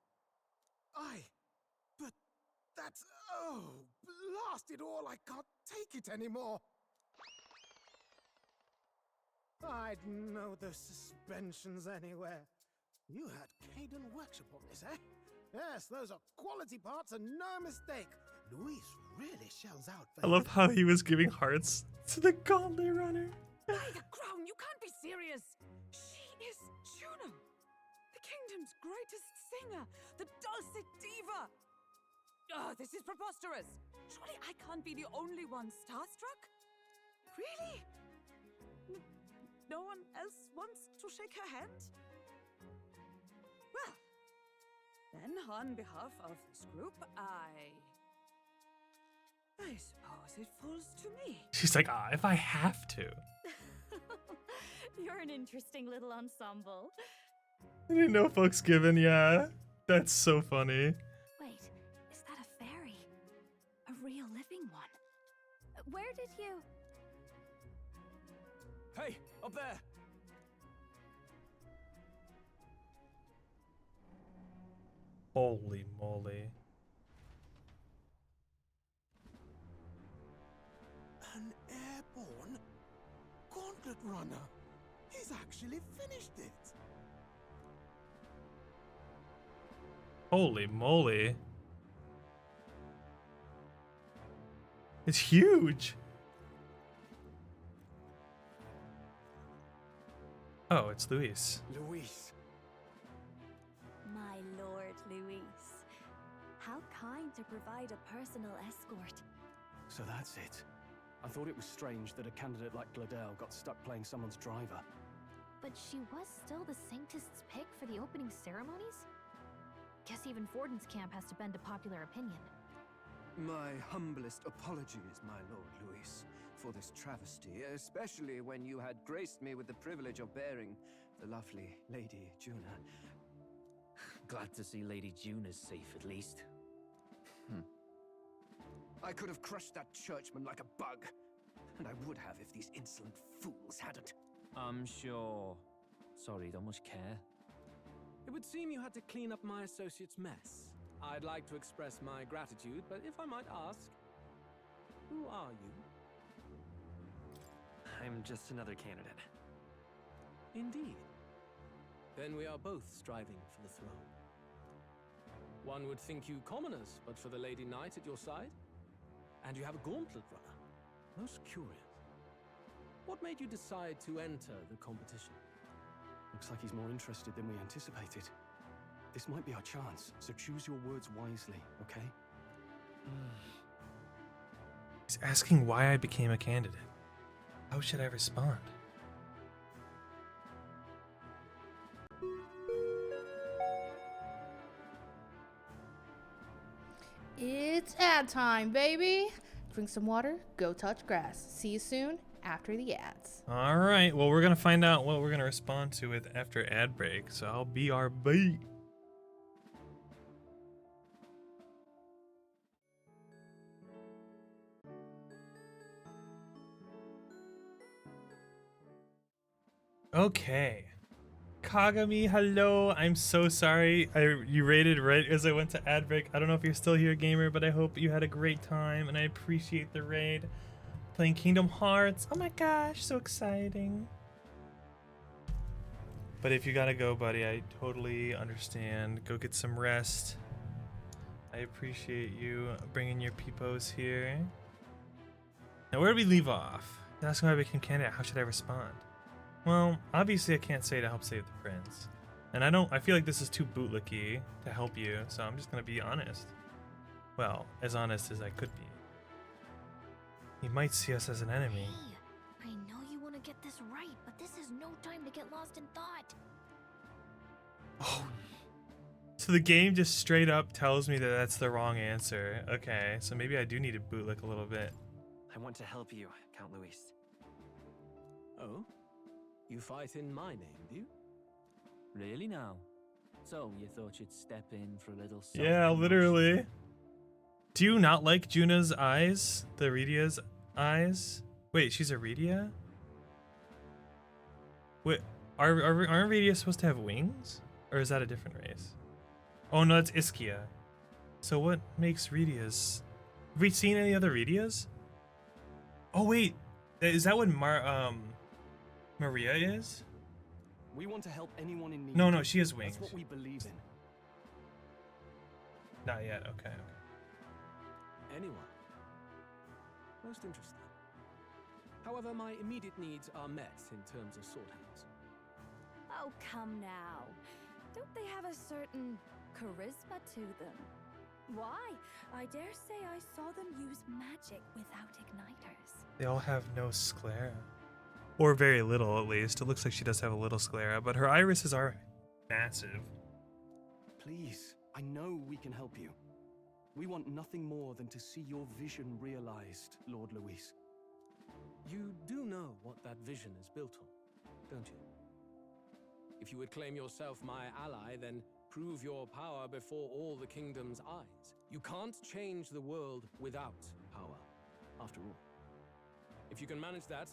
But that's... Oh, blast it all, I can't take it anymore. I'd know those suspensions anywhere. You had Caden workshop on this, eh? Yes, those are quality parts and no mistake. Luis really shells out for I love how he was giving hearts to the gauntlet runner. By the crown, you can't be serious! She is Juno, the kingdom's greatest singer, the dulcet diva! Oh, this is preposterous! Surely I can't be the only one starstruck? Really? No one else wants to shake her hand? Well, then on behalf of this group, I suppose it falls to me. She's like, if I have to. You're an interesting little ensemble. I didn't know folks given, yeah. That's so funny. Wait, is that a fairy? A real living one? Where did you... Hey, up there! Holy moly. An airborne gauntlet runner. He's actually finished it. Holy moly. It's huge. Oh, it's Luis. Luis. My lord, Luis. How kind to provide a personal escort. So that's it. I thought it was strange that a candidate like Gladell got stuck playing someone's driver. But she was still the Sanctist's pick for the opening ceremonies? Guess even Forden's camp has to bend to popular opinion. My humblest apologies, my lord Luis, for this travesty, especially when you had graced me with the privilege of bearing the lovely Lady Juna. Glad to see Lady Juna's safe, at least. I could have crushed that churchman like a bug. And I would have if these insolent fools hadn't. I'm sure. Sorry, don't much care. It would seem you had to clean up my associate's mess. I'd like to express my gratitude, but if I might ask, who are you? I'm just another candidate. Indeed. Then we are both striving for the throne. One would think you commoners, but for the Lady Knight at your side. And you have a gauntlet runner. Most curious. What made you decide to enter the competition? Looks like he's more interested than we anticipated. This might be our chance, so choose your words wisely, okay? He's asking why I became a candidate. How should I respond? It's ad time, baby. Drink some water, go touch grass. See you soon after the ads. All right. Well, we're going to find out what we're going to respond to it after ad break. So I'll be RB. Okay. Kagami, hello. I'm so sorry. You raided right as I went to ad break. I don't know if you're still here, gamer, but I hope you had a great time and I appreciate the raid. Playing Kingdom Hearts. Oh my gosh, so exciting. But if you gotta go, buddy, I totally understand. Go get some rest. I appreciate you bringing your peepos here. Now, where did we leave off? Asking why I became candidate. How should I respond? Well, obviously I can't say to help save the prince. And I feel like this is too bootlicky to help you, so I'm just gonna be honest. Well, as honest as I could be. He might see us as an enemy. Hey, I know you want to get this right, but this is no time to get lost in thought. Oh. So the game just straight up tells me that that's the wrong answer. Okay, so maybe I do need to bootlick a little bit. I want to help you, Count Luis. Oh? You fight in my name, do you? Really now? So, you thought you'd step in for a little Yeah, literally. Do you not like Juna's eyes? The Iridia's eyes? Wait, she's Iridia? Wait, aren't Iridia supposed to have wings? Or is that a different race? Oh no, it's Ischia. So what makes Iridia's... Have we seen any other Iridias? Oh wait, is that what Maria is? We want to help anyone in need. No, she has wings. That's what we believe in. Not yet, okay. Anyone? Most interesting. However, my immediate needs are met in terms of sword hands. Oh, come now. Don't they have a certain charisma to them? Why? I dare say I saw them use magic without igniters. They all have no sclera. Or very little, at least. It looks like she does have a little sclera, but her irises are massive. Please, I know we can help you. We want nothing more than to see your vision realized, Lord Luis. You do know what that vision is built on, don't you? If you would claim yourself my ally, then prove your power before all the kingdom's eyes. You can't change the world without power, after all. If you can manage that,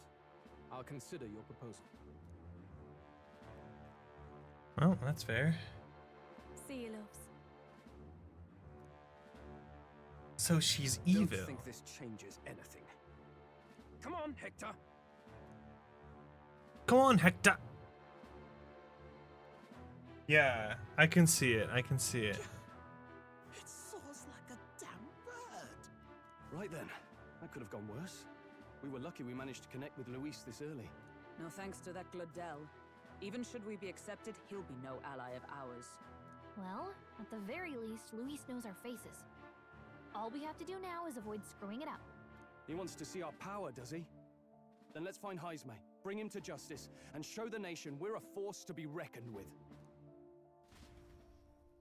I'll consider your proposal. Well, that's fair. See you, loves. So she's evil. Don't think this changes anything. Come on, Hector. Come on, Hector. Yeah, I can see it. I can see it. It soars like a damn bird. Right then, that could have gone worse. We were lucky we managed to connect with Luis this early. No thanks to that Glodell. Even should we be accepted, he'll be no ally of ours. Well, at the very least, Luis knows our faces. All we have to do now is avoid screwing it up. He wants to see our power, does he? Then let's find Jaime, bring him to justice, and show the nation we're a force to be reckoned with.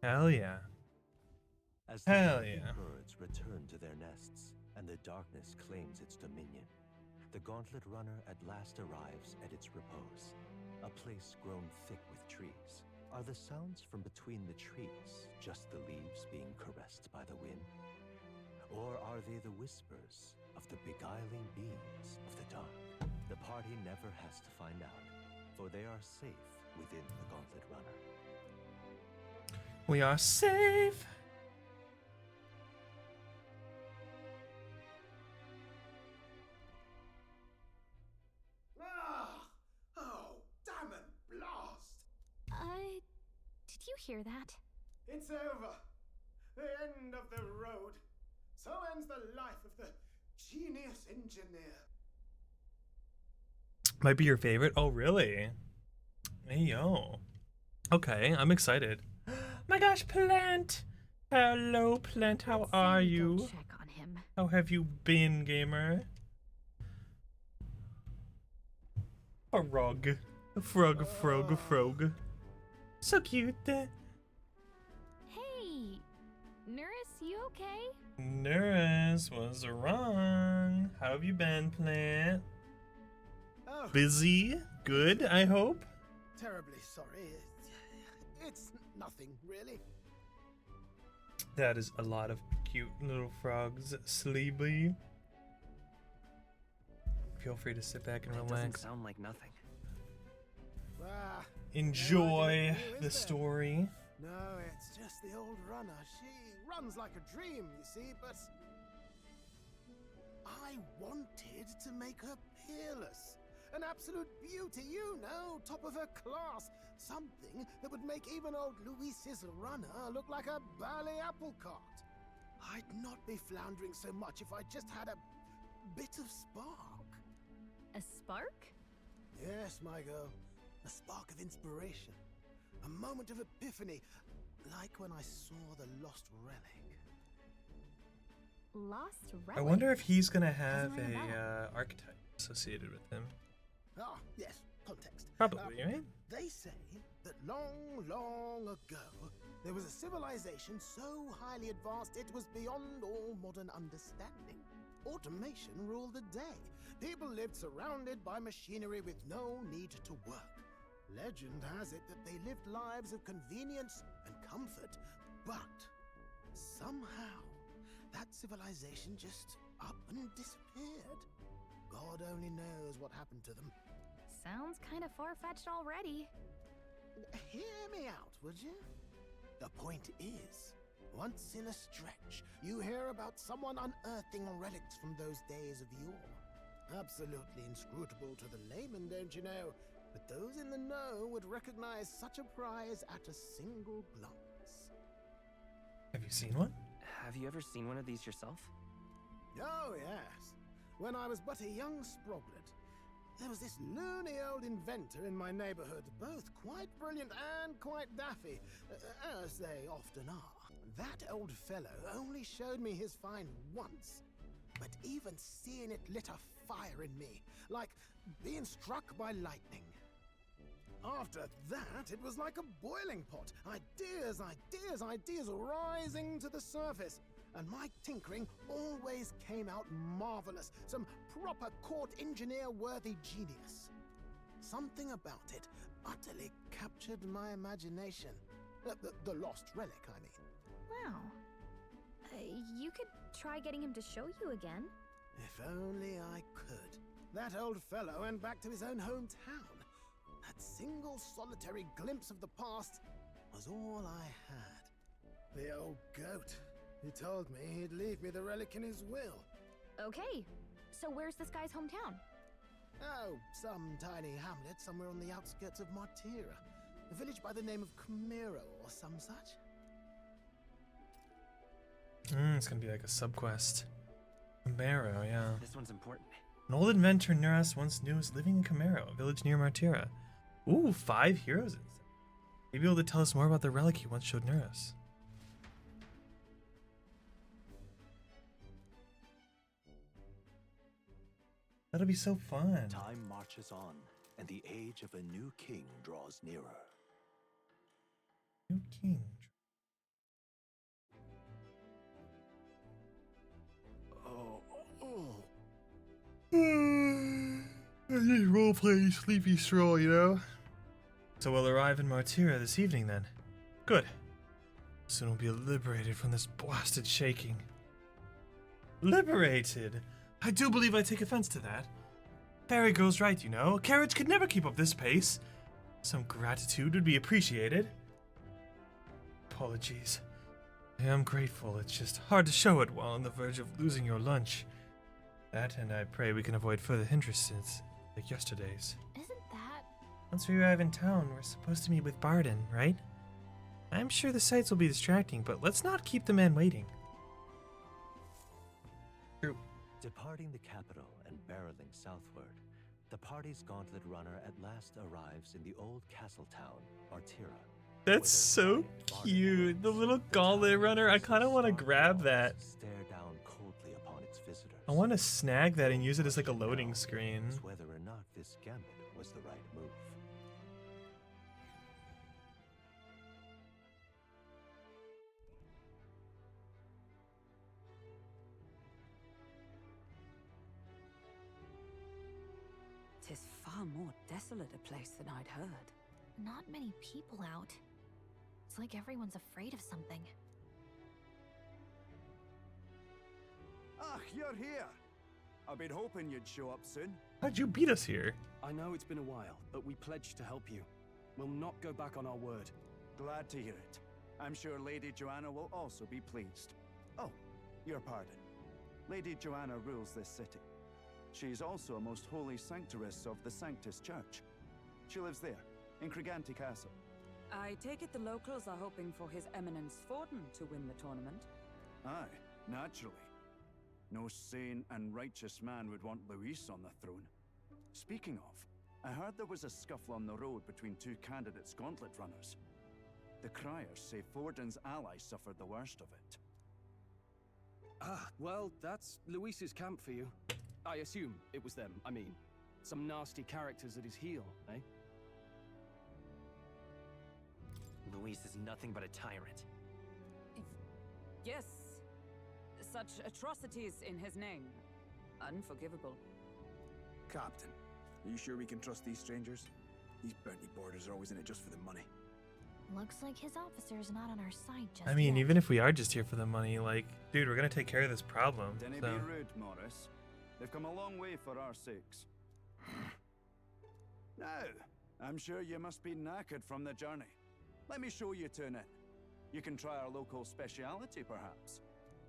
Hell yeah. As the Hell happy yeah. birds return to their nests and the darkness claims its dominion, the Gauntlet Runner at last arrives at its repose, a place grown thick with trees. Are the sounds from between the trees just the leaves being caressed by the wind? Or are they the whispers of the beguiling beams of the dawn? party never has to find out, for they are safe within the Gauntlet Runner. We are safe. Oh, damn it, blast! Did you hear that? It's over. The end of the road. So ends the life of the genius engineer. Might be your favorite. Oh, really? Hey, yo. Okay, I'm excited. My gosh, Plant! Hello, Plant. How are you? Check on him. How have you been, gamer? A frog. A frog, a frog, a frog. So cute. Hey, Nurse, you okay? Nurse, what's wrong? How have you been, Plant? Oh. Busy? Good, I hope? Terribly sorry. It's nothing, really. That is a lot of cute little frogs, Sleepy. Feel free to sit back and That relax. doesn't sound like nothing. Enjoy the story. No, it's just the old runner. She runs like a dream, you see, but I wanted to make her peerless. An absolute beauty, you know, top of her class. Something that would make even old Luis's runner look like a ballet apple cart. I'd not be floundering so much if I just had a bit of spark. A spark? Yes, my girl. A spark of inspiration. A moment of epiphany. Like when I saw the lost relic. Lost relic? I wonder if he's gonna have a archetype associated with him. Ah, yes, context. Probably, right? They say that long, long ago, there was a civilization so highly advanced it was beyond all modern understanding. Automation ruled the day. People lived surrounded by machinery with no need to work. Legend has it that they lived lives of convenience and comfort, but somehow that civilization just up and disappeared. God only knows what happened to them. Sounds kind of far-fetched already. Hear me out, would you? The point is, once in a stretch, you hear about someone unearthing relics from those days of yore. Absolutely inscrutable to the layman, don't you know? But those in the know would recognize such a prize at a single glance. Have you seen one? Have you ever seen one of these yourself? Oh, yes. When I was but a young sproglet, there was this loony old inventor in my neighborhood, both quite brilliant and quite daffy, as they often are. That old fellow only showed me his find once, but even seeing it lit a fire in me, like being struck by lightning. After that, it was like a boiling pot. Ideas, ideas, ideas rising to the surface. And my tinkering always came out marvelous. Some proper court engineer-worthy genius. Something about it utterly captured my imagination. The lost relic, I mean. Wow. You could try getting him to show you again. If only I could. That old fellow went back to his own hometown. That single solitary glimpse of the past was all I had. The old goat. He told me he'd leave me the relic in his will. Okay, so where's this guy's hometown? Oh, some tiny hamlet somewhere on the outskirts of Martira. A village by the name of Camero or some such. It's gonna be like a subquest. Camaro, yeah. This one's important. An old inventor Nuras once knew was living in Camaro, a village near Martira. Ooh, 5 heroes. Maybe able to tell us more about the relic he once showed Nuras. That'll be so fun. Time marches on, and the age of a new king draws nearer. New king. I just roleplay sleepy stroll, you know? So we'll arrive in Martira this evening then. Good. Soon we'll be liberated from this blasted shaking. Liberated? I do believe I take offense to that. Fairy girl's right, you know. A carriage could never keep up this pace. Some gratitude would be appreciated. Apologies. I am grateful. It's just hard to show it while on the verge of losing your lunch. That, and I pray we can avoid further hindrances, like yesterday's. Isn't that... Once we arrive in town, we're supposed to meet with Barden, right? I'm sure the sights will be distracting, but let's not keep the man waiting. True. Departing the capital and barreling southward, the party's gauntlet runner at last arrives in the old castle town, Artira. That's so cute. The little gauntlet runner. I kind of want to grab that. Stare down coldly upon its visitors. I want to snag that and use it as like a loading screen. Whether or not this gambit was the right move. Tis far more desolate a place than I'd heard. Not many people out. It's like everyone's afraid of something. Ah, you're here. I've been hoping you'd show up soon. How'd you beat us here? I know it's been a while, but we pledged to help you. We'll not go back on our word. Glad to hear it. I'm sure Lady Joanna will also be pleased. Oh, your pardon. Lady Joanna rules this city. She's also a most holy sanctoress of the Sanctus Church. She lives there, in Criganti Castle. I take it the locals are hoping for His Eminence Forden to win the tournament? Aye, naturally. No sane and righteous man would want Luis on the throne. Speaking of, I heard there was a scuffle on the road between two candidates gauntlet runners. The criers say Forden's allies suffered the worst of it. Ah, well, that's Luis's camp for you. I assume it was them, I mean, some nasty characters at his heel, eh? Luis is nothing but a tyrant. Yes. Such atrocities in his name. Unforgivable. Captain, are you sure we can trust these strangers? These bounty boarders are always in it just for the money. Looks like his officer's not on our side just I mean, yet. even if we are just here for the money, like, dude, we're gonna take care of this problem. Didn't So. be rude, Morris. They've come a long way for our sakes. Now, I'm sure you must be knackered from the journey. Let me show you to an inn. You can try our local speciality, perhaps.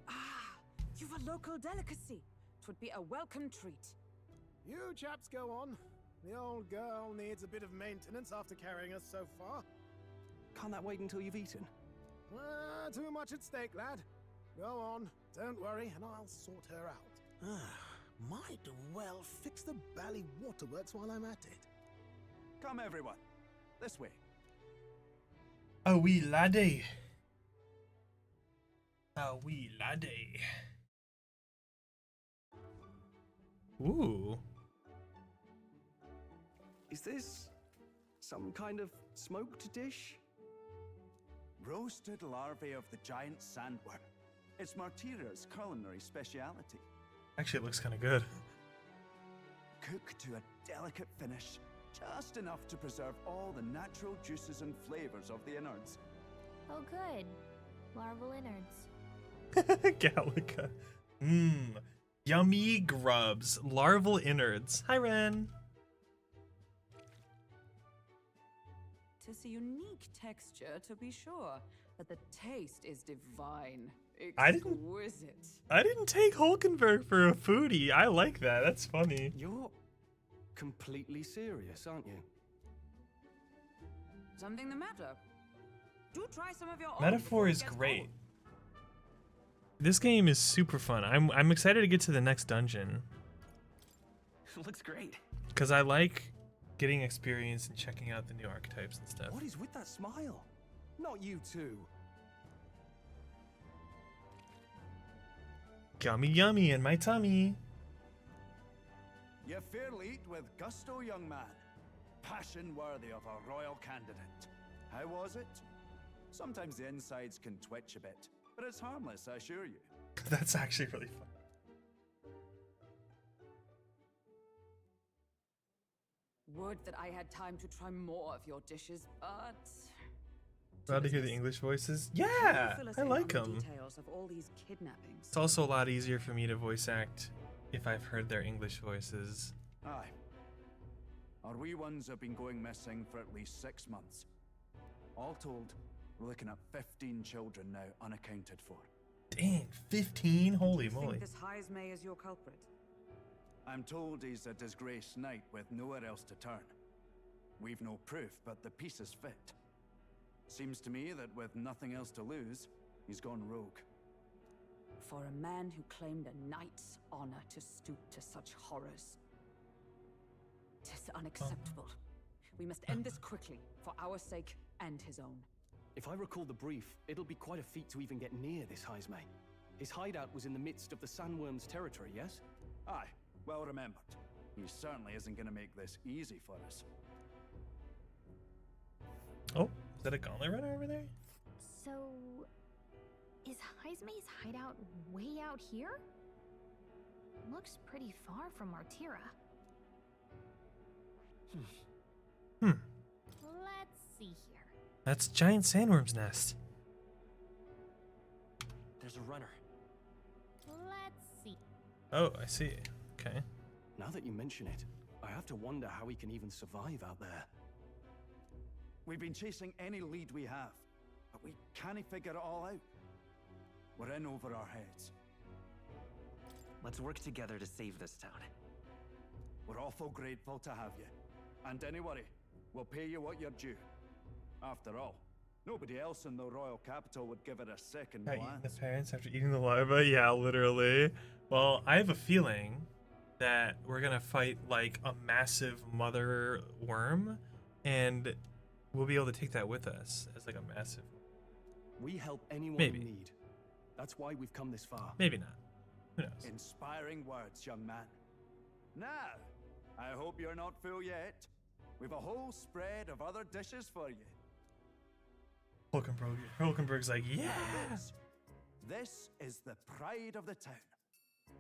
Ah, you've a local delicacy. 'Twould be a welcome treat. You chaps go on. The old girl needs a bit of maintenance after carrying us so far. Can't that wait until you've eaten? Too much at stake, lad. Go on, don't worry, and I'll sort her out. Might well fix the Bally Waterworks while I'm at it. Come, everyone. This way. A wee laddie. A wee laddie. Ooh. Is this some kind of smoked dish? Roasted larvae of the giant sandworm. It's Martira's culinary speciality. Actually, it looks kind of good. Cooked to a delicate finish, just enough to preserve all the natural juices and flavors of the innards. Oh good. Larval innards. Gallica. Mmm. Yummy grubs. Larval innards. Hi, Ren. Tis a unique texture, to be sure, but the taste is divine. I didn't take Hulkenberg for a foodie. I like that. That's funny. You're completely serious, aren't you? Something the matter? Do try some of your own Metaphor before it is gets great. cold. This game is super fun. I'm excited to get to the next dungeon. Looks great. Because I like getting experience and checking out the new archetypes and stuff. What is with that smile? Not you too. Yummy yummy in my tummy. You fairly eat with gusto, young man. Passion worthy of a royal candidate. How was it? Sometimes the insides can twitch a bit, but it's harmless, I assure you. That's actually really fun. Would that I had time to try more of your dishes, but... Glad to hear the English voices. Yeah, I like them. Details of all these kidnappings. It's also a lot easier for me to voice act if I've heard their English voices. Aye, Our wee ones have been going missing for at least 6 months. All told, we're looking at 15 children now unaccounted for. Dang, 15? Holy You moly. think this Heismay is your culprit? I'm told he's a disgraced knight with nowhere else to turn. We've no proof, but the pieces fit. Seems to me that with nothing else to lose, he's gone rogue. For a man who claimed a knight's honor to stoop to such horrors. 'Tis unacceptable. We must end this quickly, for our sake and his own. If I recall the brief, it'll be quite a feat to even get near this Heismay. His hideout was in the midst of the Sandworm's territory, yes? Aye, well remembered. He certainly isn't going to make this easy for us. Oh, is that a gauntlet runner over there? So, is Heismay's hideout way out here? Looks pretty far from Artira. Let's see here. That's giant sandworm's nest. There's a runner. Let's see. Oh, I see. Okay. Now that you mention it, I have to wonder how he can even survive out there. We've been chasing any lead we have, but we can't figure it all out. We're in over our heads. Let's work together to save this town. We're awful grateful to have you. And don't worry, we'll pay you what you're due. After all, nobody else in the royal capital would give it a second Eating the glance. parents after eating the larva? Yeah, literally. Well, I have a feeling that we're gonna fight like a massive mother worm, and we'll be able to take that with us as like a massive. We help anyone Maybe. in need. That's why we've come this far. Maybe not. Who knows? Inspiring words, young man. Now, I hope you're not full yet. We've a whole spread of other dishes for you. Hulkenberg's like, yeah. This is the pride of the town.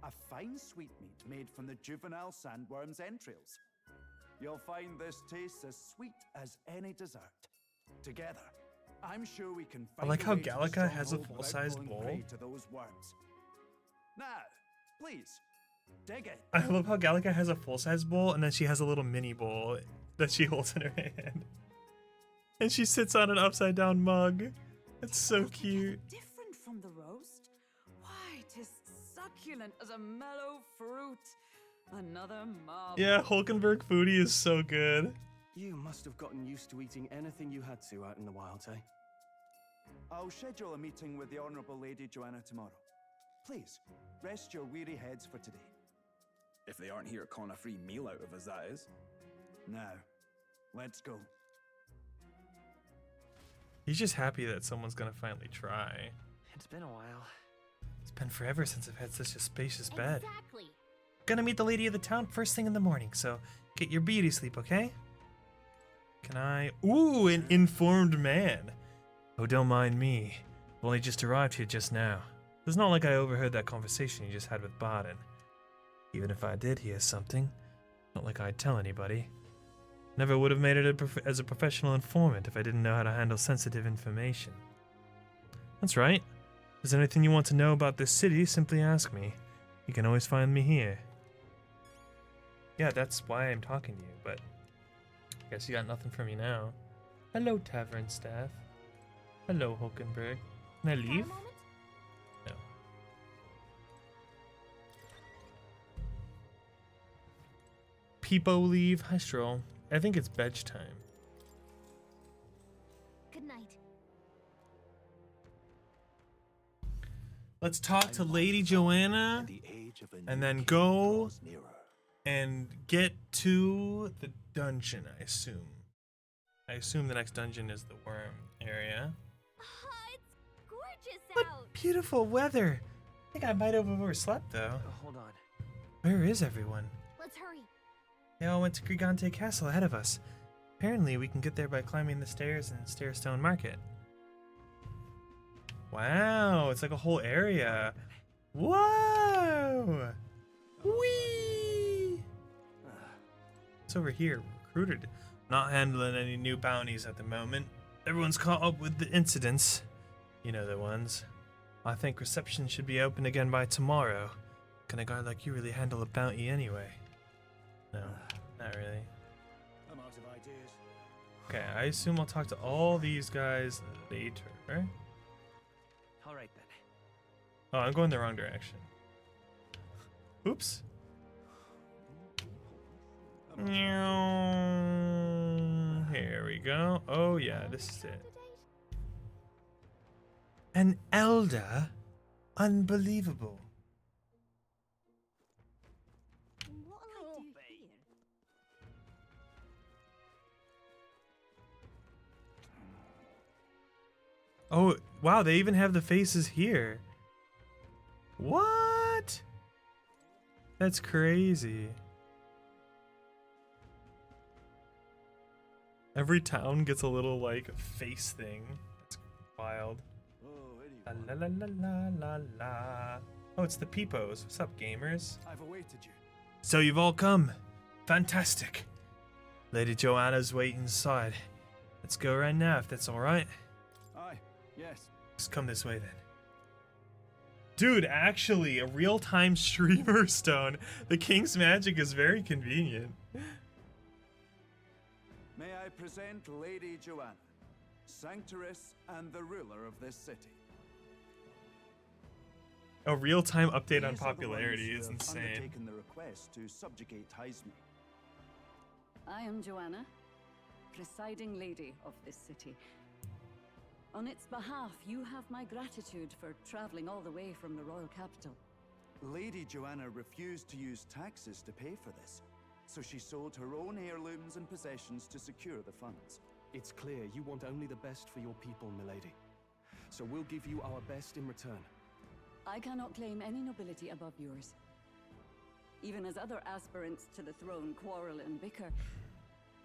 A fine sweetmeat made from the juvenile sandworm's entrails. You'll find this tastes as sweet as any dessert. Together, I'm sure we can I find like a how way to the Gallica has a stronghold without full-sized falling bowl. prey to those worms. Now, please, dig it. I love how Gallica has a full-size bowl, and then she has a little mini bowl that she holds in her hand. And she sits on an upside-down mug. It's so cute. Different from the roast? Why, 'tis succulent as a mellow fruit. Another marvel. Yeah, Hulkenberg foodie is so good. You must have gotten used to eating anything you had to out in the wilds, eh? I'll schedule a meeting with the Honourable Lady Joanna tomorrow. Please, rest your weary heads for today. If they aren't here, con a free meal out of us, that is. Now, let's go. He's just happy that someone's gonna finally try. It's been a while. It's been forever since I've had such a spacious bed. Exactly. Gonna meet the lady of the town first thing in the morning, so get your beauty sleep, okay? Can I? Ooh, an informed man. Oh, don't mind me. I've only just arrived here just now. It's not like I overheard that conversation you just had with Barden. Even if I did hear something, not like I'd tell anybody. Never would have made it as a professional informant if I didn't know how to handle sensitive information. That's right. If there's anything you want to know about this city, simply ask me. You can always find me here. Yeah, that's why I'm talking to you, but I guess you got nothing for me now. Hello, tavern staff. Hello, Hulkenberg. Can I leave? No. Peepo leave. Hi, Stroll. I think it's bedge time. Good night. Let's talk to Lady Joanna and then go and get to the dungeon, I assume. I assume the next dungeon is the worm area. It's gorgeous What out. beautiful weather. I think I might have overslept though. Hold on. Where is everyone? Let's hurry. They all went to Gigante Castle ahead of us. Apparently we can get there by climbing the stairs in Stairstone Market. Wow, it's like a whole area. Whoa! Whee! It's over here, recruited. Not handling any new bounties at the moment. Everyone's caught up with the incidents. You know the ones. I think reception should be open again by tomorrow. Can a guy like you really handle a bounty anyway? No, not really. Okay, I assume I'll talk to all these guys later. All right then. Oh, I'm going the wrong direction. Oops. Here we go. Oh yeah, this is it. An elder? Unbelievable. What'll I do here? Oh, wow, they even have the faces here. What? That's crazy. Every town gets a little, like, face thing. That's wild. La la la la la la. Oh, it's the Peepos. What's up, gamers? I've awaited you. So you've all come. Fantastic. Lady Joanna's waiting inside. Let's go right now, if that's alright. Aye, yes. Just come this way then. Dude, actually, a real-time streamer stone. The King's Magic is very convenient. May I present Lady Joanna, Sanctoress and the ruler of this city. A real-time update on These are the popularity ones is who have insane. undertaken the request to subjugate Heisme. I am Joanna, presiding lady of this city. On its behalf, you have my gratitude for traveling all the way from the royal capital. Lady Joanna refused to use taxes to pay for this, so she sold her own heirlooms and possessions to secure the funds. It's clear you want only the best for your people, milady. So we'll give you our best in return. I cannot claim any nobility above yours. Even as other aspirants to the throne quarrel and bicker,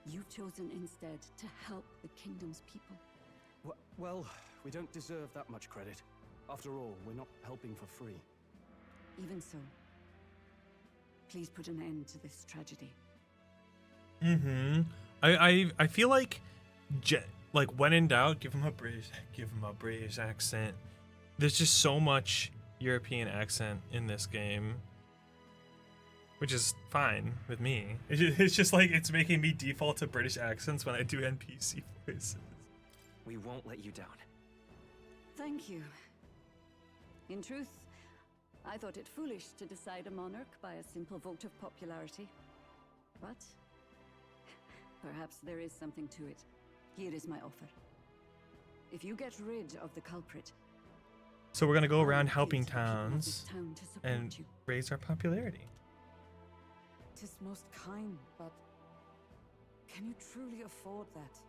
you've chosen instead to help the kingdom's people. Well, we don't deserve that much credit. After all, we're not helping for free. Even so, please put an end to this tragedy. I feel like, when in doubt, give him a British accent. There's just so much European accent in this game, which is fine with me. It's just like it's making me default to British accents when I do NPC voices. We won't let you down. Thank you. In truth, I thought it foolish to decide a monarch by a simple vote of popularity. But perhaps there is something to it. Here is my offer. If you get rid of the culprit, So we're gonna go I will around pay helping to the people of towns this town to support and you. raise our popularity. 'Tis most kind, but can you truly afford that?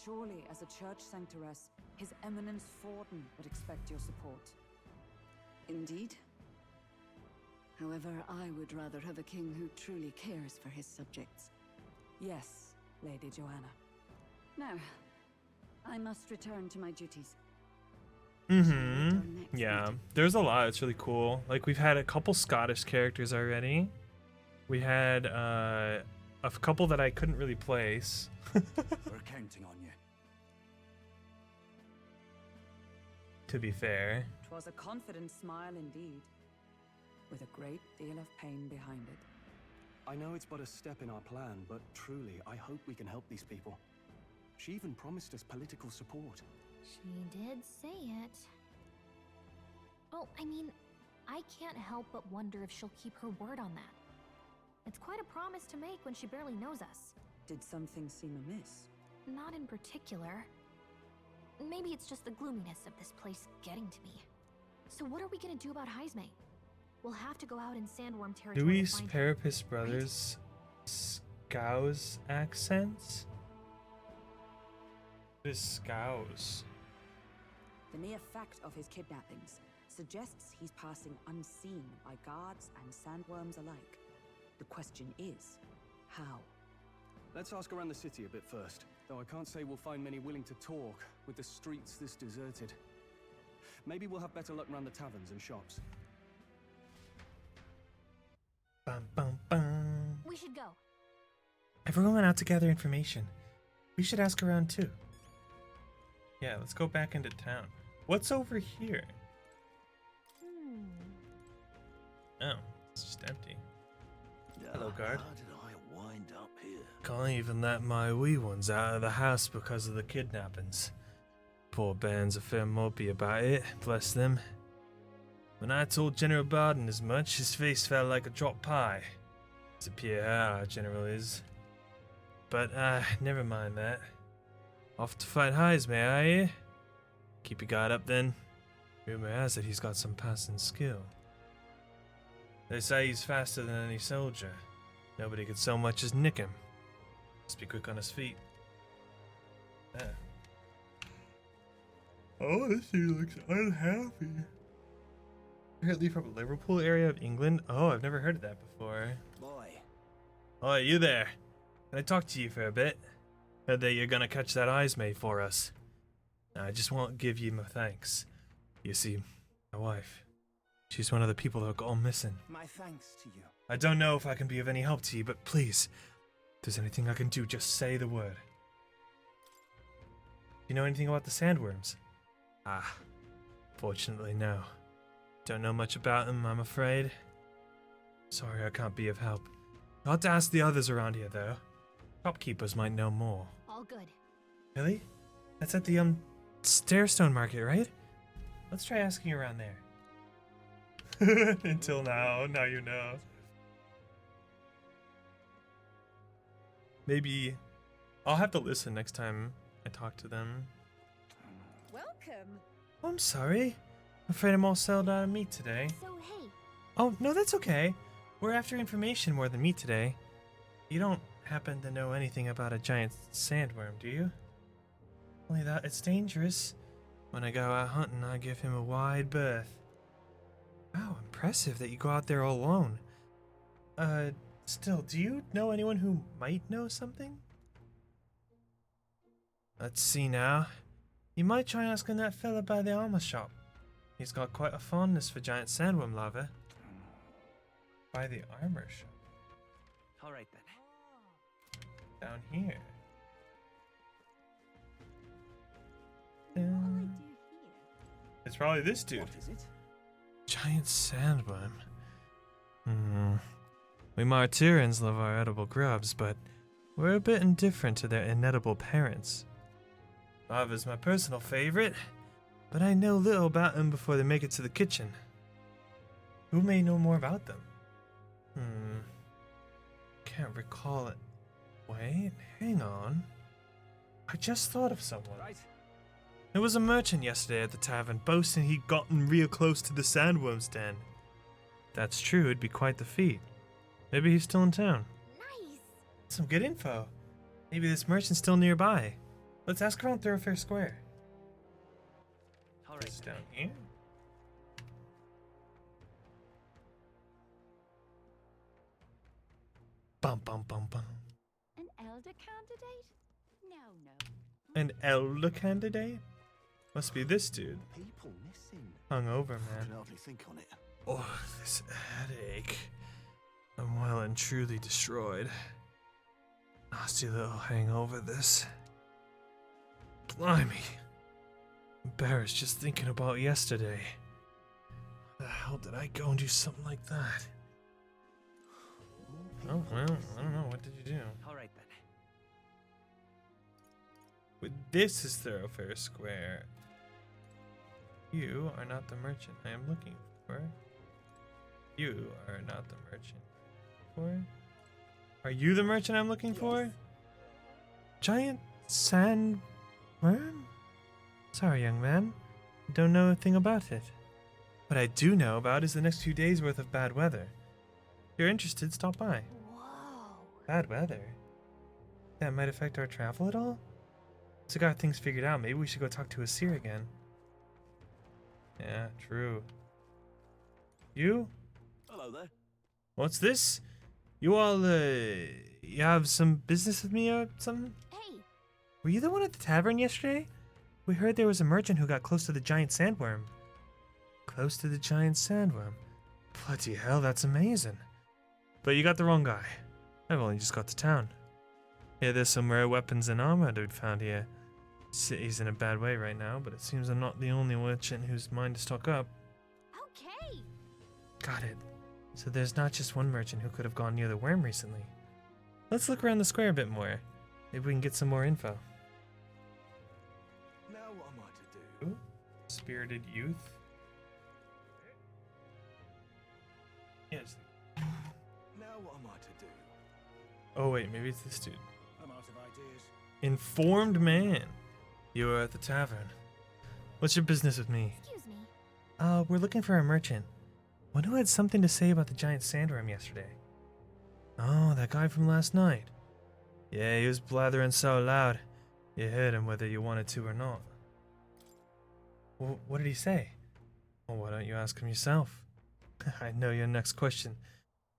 Surely, as a church sanctoress, His Eminence Forden would expect your support. Indeed. However, I would rather have a king who truly cares for his subjects. Yes, Lady Joanna. Now, I must return to my duties. Yeah, there's a lot. It's really cool. Like, we've had a couple Scottish characters already. We had a couple that I couldn't really place. We're counting on you. To be fair. 'Twas a confident smile indeed, with a great deal of pain behind it. I know it's but a step in our plan, but truly, I hope we can help these people. She even promised us political support. She did say it. Oh, I mean, I can't help but wonder if she'll keep her word on that. It's quite a promise to make when she barely knows us. Did something seem amiss? Not in particular. Maybe it's just the gloominess of this place getting to me. So what are we gonna do about Heisme? We'll have to go out in Sandworm territory to Louis find her, Parapis Brothers Scouse accents? What is Scouse? The mere fact of his kidnappings suggests he's passing unseen by guards and sandworms alike. The question is, how? Let's ask around the city a bit first, though I can't say we'll find many willing to talk with the streets this deserted. Maybe we'll have better luck around the taverns and shops. Bum, bum, bum. We should go. Everyone went out to gather information. We should ask around too. Yeah, let's go back into town. What's over here? Oh, it's just empty. Hello, guard. Why wind up here? Can't even let my wee ones out of the house because of the kidnappings. Poor Baron's a fair mopey about it, bless them. When I told General Barden as much, his face fell like a dropped pie. It's a pure how our general is. But, never mind that. Off to fight Heismay, are you? Keep your guard up then. Rumor has it he's got some passing skill. They say he's faster than any soldier. Nobody could so much as nick him. Must be quick on his feet. Yeah. Oh, this dude looks unhappy. Apparently from Liverpool area of England. Oh, I've never heard of that before. Boy. Oh, you there? Can I talk to you for a bit? Heard that you're gonna catch that Heismay for us. I just want to give you my thanks. You see, my wife, she's one of the people that got all missing. My thanks to you. I don't know if I can be of any help to you, but please, if there's anything I can do, just say the word. You know anything about the sandworms? Fortunately, no. Don't know much about them, I'm afraid. Sorry I can't be of help. You'll have to ask the others around here, though. Shopkeepers might know more. All good. Really? That's at the, Stairstone Market, right? Let's try asking around there. Until now you know. Maybe I'll have to listen next time I talk to them. Welcome. Oh, I'm sorry. I'm afraid I'm all sold out of meat today. So, hey. Oh, no, that's okay. We're after information more than meat today. You don't happen to know anything about a giant sandworm, do you? Only that it's dangerous. When I go out hunting, I give him a wide berth. Wow, impressive that you go out there all alone. Still, do you know anyone who might know something? Let's see now. You might try asking that fella by the armor shop. He's got quite a fondness for giant sandworm larvae. By the armor shop? Alright then. Down here. It's probably this dude. What is it? Giant sandworm. We Martyrans love our edible grubs, but we're a bit indifferent to their inedible parents. Larva's my personal favorite, but I know little about them before they make it to the kitchen. Who may know more about them? Can't recall it. Wait, hang on. I just thought of someone. Right. There was a merchant yesterday at the tavern boasting he'd gotten real close to the sandworm's den. If that's true, it'd be quite the feat. Maybe he's still in town. Nice. Some good info. Maybe this merchant's still nearby. Let's ask around Thoroughfare Square. Alright. It's down here. Bum bum bum bum. An elder candidate? No. An elder candidate? Must be this dude. People missing. Hungover, I man. can hardly think on it. Oh, this headache. I'm well and truly destroyed. Nasty little hangover, this. Blimey. Embarrassed just thinking about yesterday. How the hell did I go and do something like that? Oh, well, I don't know. What did you do? Alright then. But this is Thoroughfare Square. You are not the merchant I am looking for. You are not the merchant. Are you the merchant I'm looking for? Giant sandworm? Sorry, young man. I don't know a thing about it. What I do know about is the next few days worth of bad weather. If you're interested, stop by. Whoa. Bad weather? That might affect our travel at all? So got things figured out. Maybe we should go talk to Asir again. Yeah, true. You? Hello there. What's this? You all, you have some business with me or something? Hey. Were you the one at the tavern yesterday? We heard there was a merchant who got close to the giant sandworm. Close to the giant sandworm? Bloody hell, that's amazing. But you got the wrong guy. I've only just got to town. Yeah, there's some rare weapons and armor that we'd found here. City's in a bad way right now, but it seems I'm not the only merchant whose mind to stock up. Okay. Got it. So there's not just one merchant who could have gone near the worm recently. Let's look around the square a bit more. Maybe we can get some more info. Now what am I to do? Ooh, spirited youth. Yes. Now what am I to do? Oh wait, maybe it's this dude. I'm out of ideas. Informed man. You are at the tavern. What's your business with me? Excuse me. We're looking for a merchant. One who had something to say about the giant sandworm yesterday. Oh, that guy from last night. Yeah, he was blathering so loud. You heard him whether you wanted to or not. What did he say? Well, why don't you ask him yourself? I know your next question.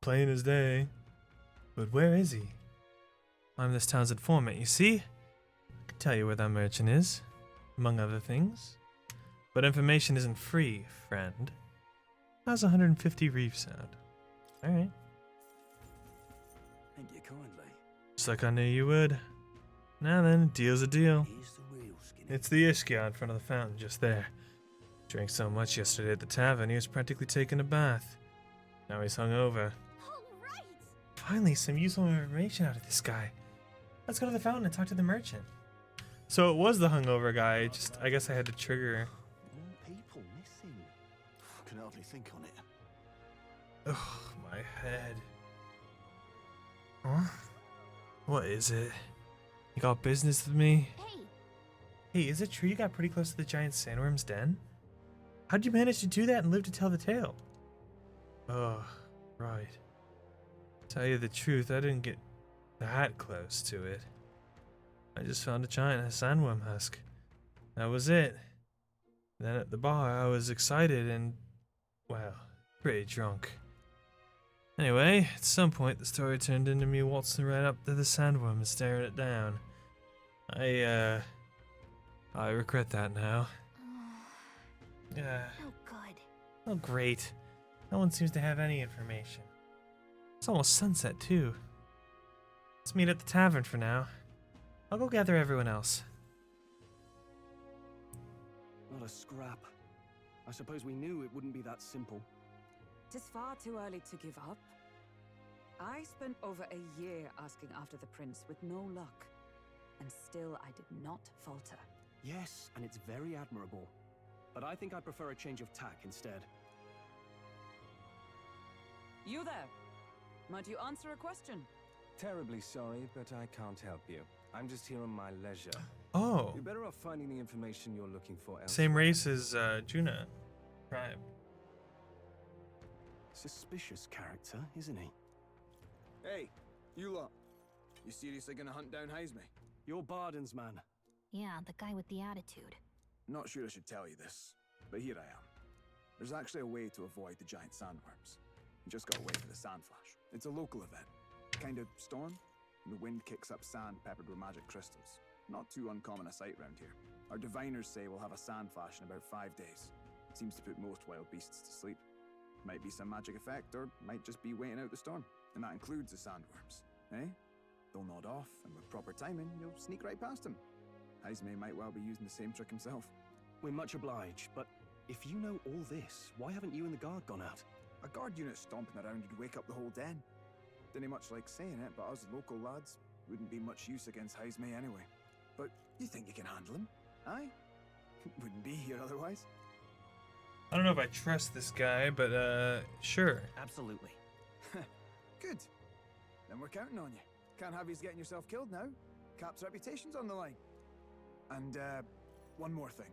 Plain as day. But where is he? I'm this town's informant, you see? I can tell you where that merchant is, among other things. But information isn't free, friend. How's 150 reef sound? Alright. Thank you kindly. Just like I knew you would. Now then, a deal's a deal. Here's the real skinny. It's the Ishkia in front of the fountain, just there. Drank so much yesterday at the tavern, he was practically taking a bath. Now he's hungover. Alright! Finally, some useful information out of this guy. Let's go to the fountain and talk to the merchant. So it was the hungover guy, just I guess I had to trigger. More people missing. I can hardly think on it. Ugh, my head. Huh? What is it? You got business with me? Hey! Hey, is it true you got pretty close to the giant sandworm's den? How'd you manage to do that and live to tell the tale? Oh, right. Tell you the truth, I didn't get that close to it. I just found a giant sandworm husk. That was it. Then at the bar, I was excited and, well, pretty drunk. Anyway, at some point the story turned into me waltzing right up to the sandworm and staring it down. I regret that now. Yeah. No good. Oh, great. No one seems to have any information. It's almost sunset, too. Let's meet at the tavern for now. I'll go gather everyone else. Not a scrap. I suppose we knew it wouldn't be that simple. 'Tis far too early to give up. I spent over a year asking after the prince with no luck. And still I did not falter. Yes, and it's very admirable. But I think I prefer a change of tack instead. You there! Might you answer a question? Terribly sorry, but I can't help you. I'm just here on my leisure. Oh. You're better off finding the information you're looking for elsewhere. Same race as Juna. Tribe. Suspicious character, isn't he? Hey, you lot. You seriously gonna hunt down Heisme? You're Barden's man. Yeah, the guy with the attitude. Not sure I should tell you this, but here I am. There's actually a way to avoid the giant sandworms. You just gotta wait for the sand flash. It's a local event. Kind of storm. The wind kicks up sand peppered with magic crystals. Not too uncommon a sight round here. Our diviners say we'll have a sand flash in about 5 days. Seems to put most wild beasts to sleep. Might be some magic effect, or might just be waiting out the storm. And that includes the sandworms, eh? They'll nod off, and with proper timing, you'll sneak right past them. Heisme might well be using the same trick himself. We're much obliged, but if you know all this, why haven't you and the guard gone out? A guard unit stomping around would wake up the whole den. Didn't much like saying it, but us local lads wouldn't be much use against Heisme anyway. But you think you can handle him? Aye? Wouldn't be here otherwise. I don't know if I trust this guy, but sure. Absolutely. Good. Then we're counting on you. Can't have you getting yourself killed now. Cap's reputation's on the line. And one more thing.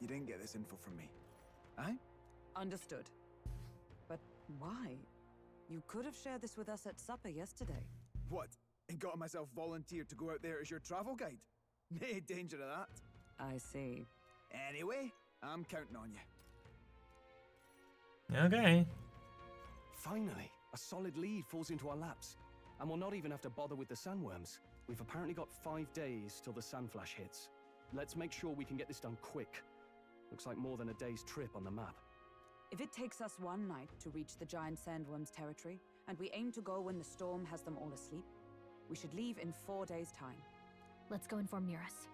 You didn't get this info from me. Aye? Understood. But why? You could have shared this with us at supper yesterday. What? And got myself volunteered to go out there as your travel guide? No danger of that. I see. Anyway, I'm counting on you. Okay. Finally, a solid lead falls into our laps. And we'll not even have to bother with the sandworms. We've apparently got 5 days till the sandflash hits. Let's make sure we can get this done quick. Looks like more than a day's trip on the map. If it takes us one night to reach the giant sandworm's territory, and we aim to go when the storm has them all asleep, we should leave in 4 days' time. Let's go inform Muris.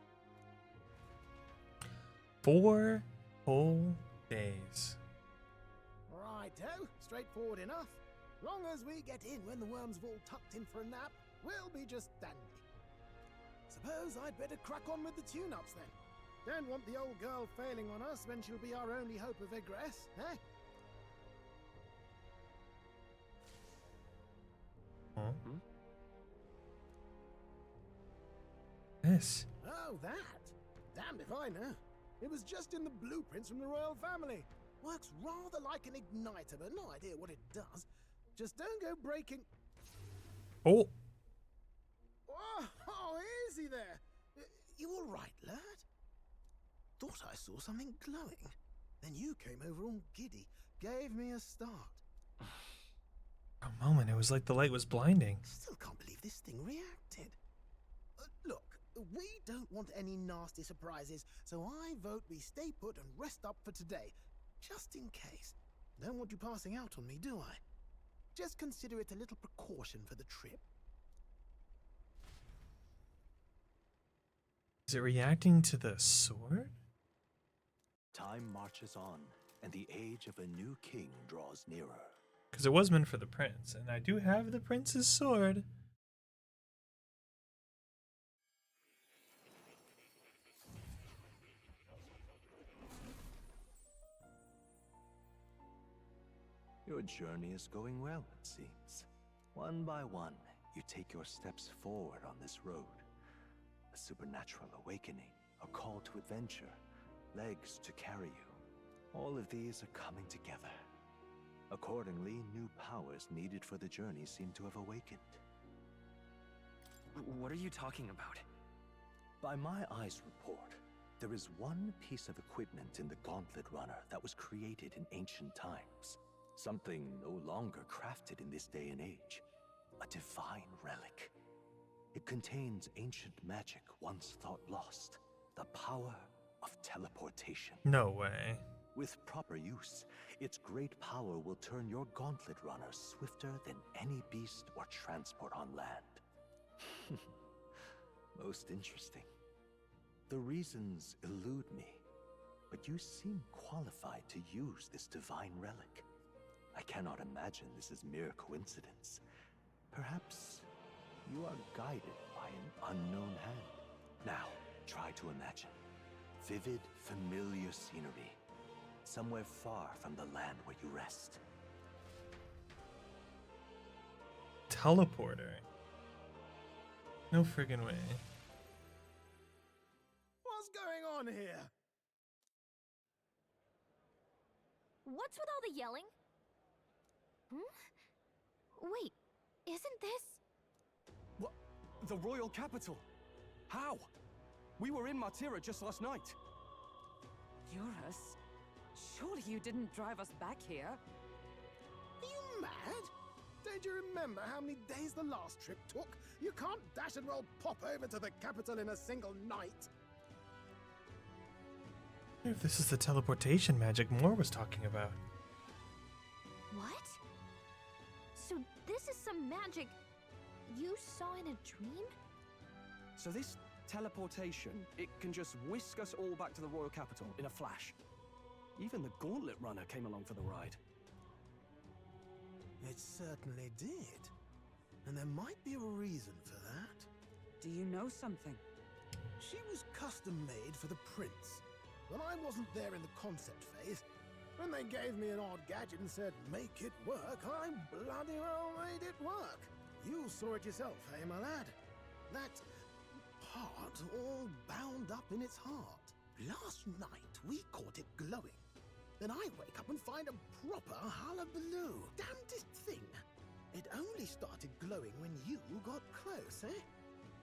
4 whole days. Righto, straightforward enough. Long as we get in when the worms have all tucked in for a nap, We'll be just dandy. Suppose I'd better crack on with the tune-ups then. Don't want the old girl failing on us when she'll be our only hope of egress, eh? Huh? This. Oh, that? Damned if I know. It was just in the blueprints from the royal family. Works rather like an igniter, but no idea what it does. Just don't go breaking... Oh! Oh, easy there. You all right, lad? Thought I saw something glowing. Then you came over all giddy, gave me a start. For a moment, it was like the light was blinding. Still can't believe this thing reacted. Look, we don't want any nasty surprises, so I vote we stay put and rest up for today, just in case. Don't want you passing out on me, do I? Just consider it a little precaution for the trip. Is it reacting to the sword? Time marches on, and the age of a new king draws nearer. Because it was meant for the prince, and I do have the prince's sword. Your journey is going well, it seems. One by one, you take your steps forward on this road. A supernatural awakening, a call to adventure, legs to carry you. All of these are coming together. Accordingly, new powers needed for the journey seem to have awakened. What are you talking about? By my eyes report, there is one piece of equipment in the Gauntlet Runner that was created in ancient times. Something no longer crafted in this day and age. A divine relic. It contains ancient magic once thought lost. The power of teleportation. No way. With proper use, its great power will turn your Gauntlet Runner swifter than any beast or transport on land. Most interesting. The reasons elude me, but you seem qualified to use this divine relic. I cannot imagine this is mere coincidence. Perhaps you are guided by an unknown hand. Now, try to imagine. Vivid, familiar scenery. Somewhere far from the land where you rest. Teleporter. No friggin' way. What's going on here? What's with all the yelling? Wait, isn't this... What? The royal capital? How? We were in Martira just last night. Eurus, surely you didn't drive us back here? Are you mad? Don't you remember how many days the last trip took? You can't dash and roll pop over to the capital in a single night. I wonder if this is the teleportation magic Moore was talking about. What? So this is some magic you saw in a dream? So this teleportation, it can just whisk us all back to the royal capital in a flash. Even the Gauntlet Runner came along for the ride. It certainly did. And there might be a reason for that. Do you know something? She was custom made for the prince. When I wasn't there in the concept phase, when they gave me an odd gadget and said, make it work, I bloody well made it work. You saw it yourself, eh, my lad? That part all bound up in its heart. Last night, we caught it glowing. Then I wake up and find a proper hullabaloo. Damnedest thing. It only started glowing when you got close, eh?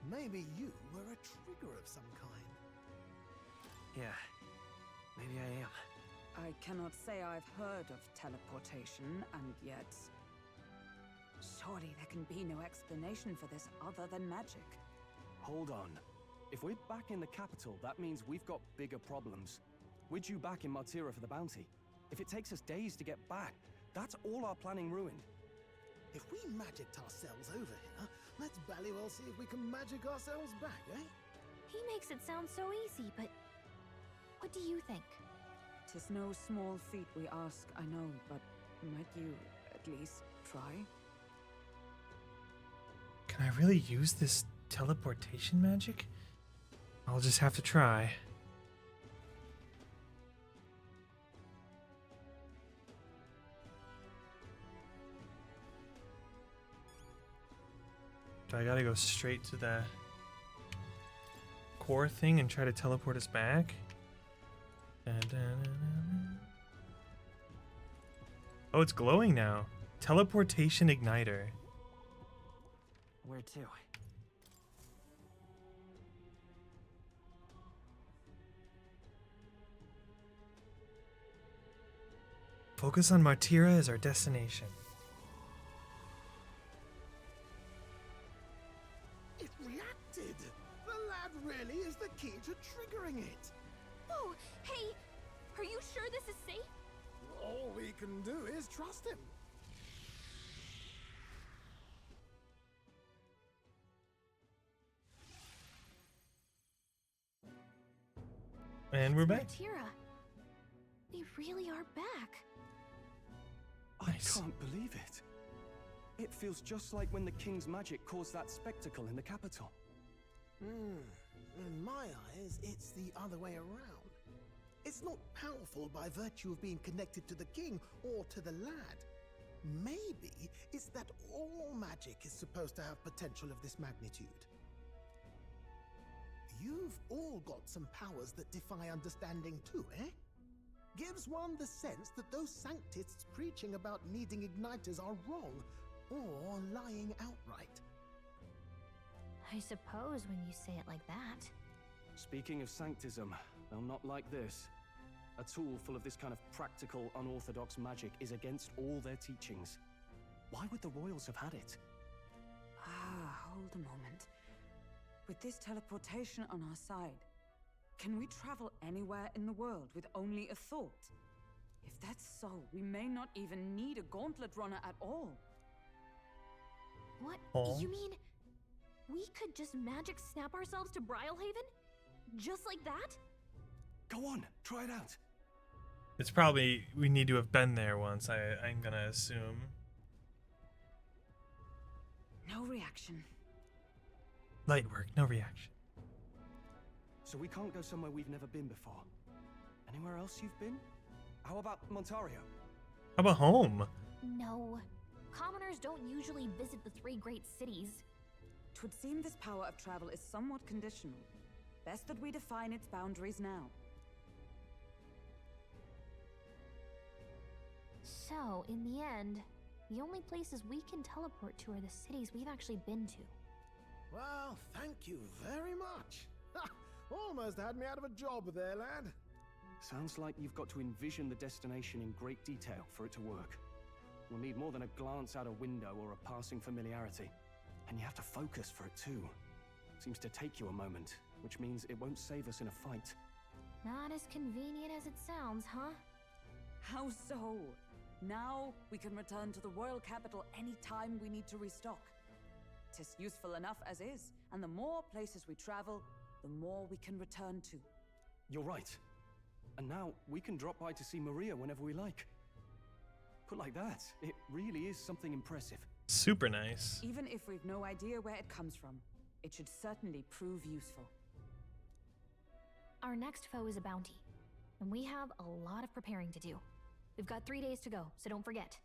Maybe you were a trigger of some kind. Yeah, maybe I am. I cannot say I've heard of teleportation, and yet... surely there can be no explanation for this other than magic. Hold on. If we're back in the capital, that means we've got bigger problems. We're due back in Martira for the bounty. If it takes us days to get back, that's all our planning ruined. If we magicked ourselves over here, let's bally well see if we can magic ourselves back, eh? He makes it sound so easy, but what do you think? 'Tis no small feat we ask, I know, but might you at least try? Can I really use this teleportation magic? I'll just have to try. Do I gotta go straight to the core thing and try to teleport us back? Oh, it's glowing now. Teleportation igniter. Where to? Focus on Martira as our destination. It reacted! The lad really is the key to triggering it! Oh, hey! Are you sure this is safe? All we can do is trust him. And we're back. Martira. They really are back. I can't believe it. It feels just like when the king's magic caused that spectacle in the capital. In my eyes, it's the other way around. It's not powerful by virtue of being connected to the king or to the lad. Maybe it's that all magic is supposed to have potential of this magnitude. You've all got some powers that defy understanding too, eh? Gives one the sense that those sanctists preaching about needing igniters are wrong, or lying outright. I suppose when you say it like that. Speaking of sanctism, they'll not like this. A tool full of this kind of practical, unorthodox magic is against all their teachings. Why would the royals have had it? Hold a moment. With this teleportation on our side, can we travel anywhere in the world with only a thought? If that's so, we may not even need a gauntlet runner at all. What? Oh. You mean we could just magic snap ourselves to Brylehaven? Just like that? Go on, try it out. It's probably, we need to have been there once, I'm gonna assume. No reaction. Light work, no reaction. So we can't go somewhere we've never been before. Anywhere else you've been? How about Montario? How about home? No. Commoners don't usually visit the 3 great cities. 'Twould seem this power of travel is somewhat conditional. Best that we define its boundaries now. So, in the end, the only places we can teleport to are the cities we've actually been to. Well, thank you very much. Almost had me out of a job there, lad. Sounds like you've got to envision the destination in great detail for it to work. You'll need more than a glance out a window or a passing familiarity. And you have to focus for it too. Seems to take you a moment, which means it won't save us in a fight. Not as convenient as it sounds, huh? How so? Now we can return to the royal capital any time we need to restock. 'Tis useful enough as is, and the more places we travel, the more we can return to. You're right. And now we can drop by to see Maria whenever we like. Put like that, it really is something impressive. Super nice. Even if we've no idea where it comes from, it should certainly prove useful. Our next foe is a bounty, and we have a lot of preparing to do. We've got 3 days to go, so don't forget.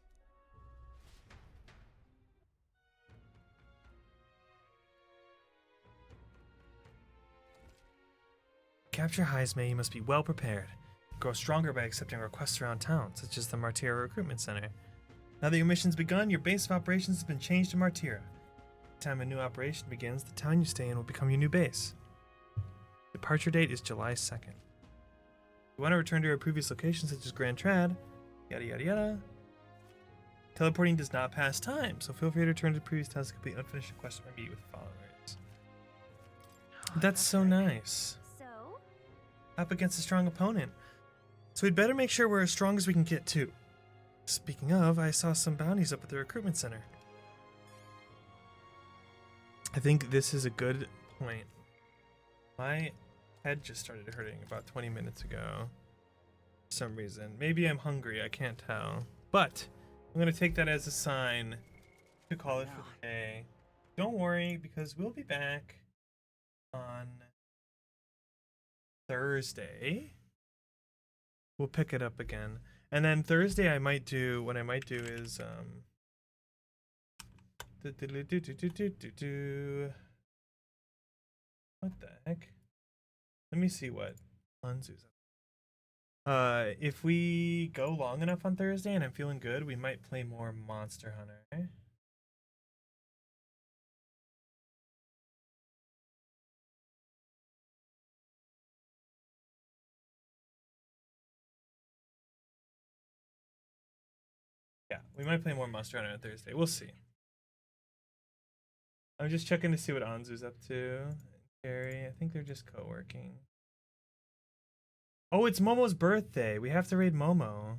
Capture Heismay, you must be well prepared. Grow stronger by accepting requests around town, such as the Martira Recruitment Center. Now that your mission's begun, your base of operations has been changed to Martira. Every time a new operation begins, the town you stay in will become your new base. Departure date is July 2nd. If you want to return to your previous location, such as Grand Trad, yada yada yada. Teleporting does not pass time, so feel free to return to the previous task to complete unfinished quests or meet with followers. That's so nice. So? Up against a strong opponent. So we'd better make sure we're as strong as we can get too. Speaking of, I saw some bounties up at the recruitment center. I think this is a good point. My head just started hurting about 20 minutes ago. For some reason. Maybe I'm hungry, I can't tell. But I'm going to take that as a sign to call it for the day. don't worry, because we'll be back on Thursday. We'll pick it up again. And then Thursday I might do, what I might do is what the heck? Let me see what Anzu's up. If we go long enough on Thursday and I'm feeling good, we might play more Monster Hunter. Yeah, we might play more Monster Hunter on Thursday. We'll see. I'm just checking to see what Anzu's up to. Carrie, I think they're just co-working. Oh, it's Momo's birthday. We have to raid Momo.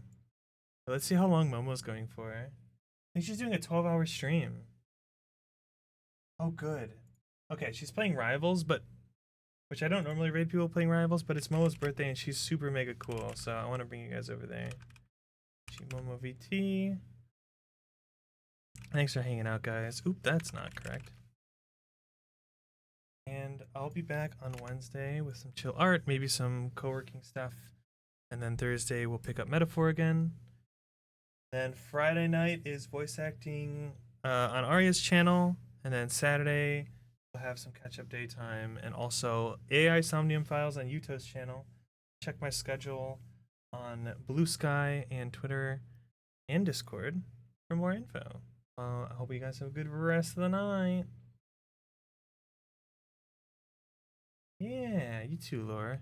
Let's see how long Momo's going for. I think she's doing a 12-hour stream. Oh, good. Okay, she's playing Rivals, but which I don't normally raid people playing Rivals, but it's Momo's birthday and she's super mega cool, so I want to bring you guys over there. Momo VT. Thanks for hanging out, guys. Oop, that's not correct. And I'll be back on Wednesday with some chill art, maybe some co-working stuff. And then Thursday we'll pick up Metaphor again. Then Friday night is voice acting on Arya's channel. And then Saturday we'll have some catch-up daytime and also AI Somnium Files on Yuto's channel. Check my schedule on Blue Sky and Twitter and Discord for more info. I hope you guys have a good rest of the night. Yeah, you too, Laura.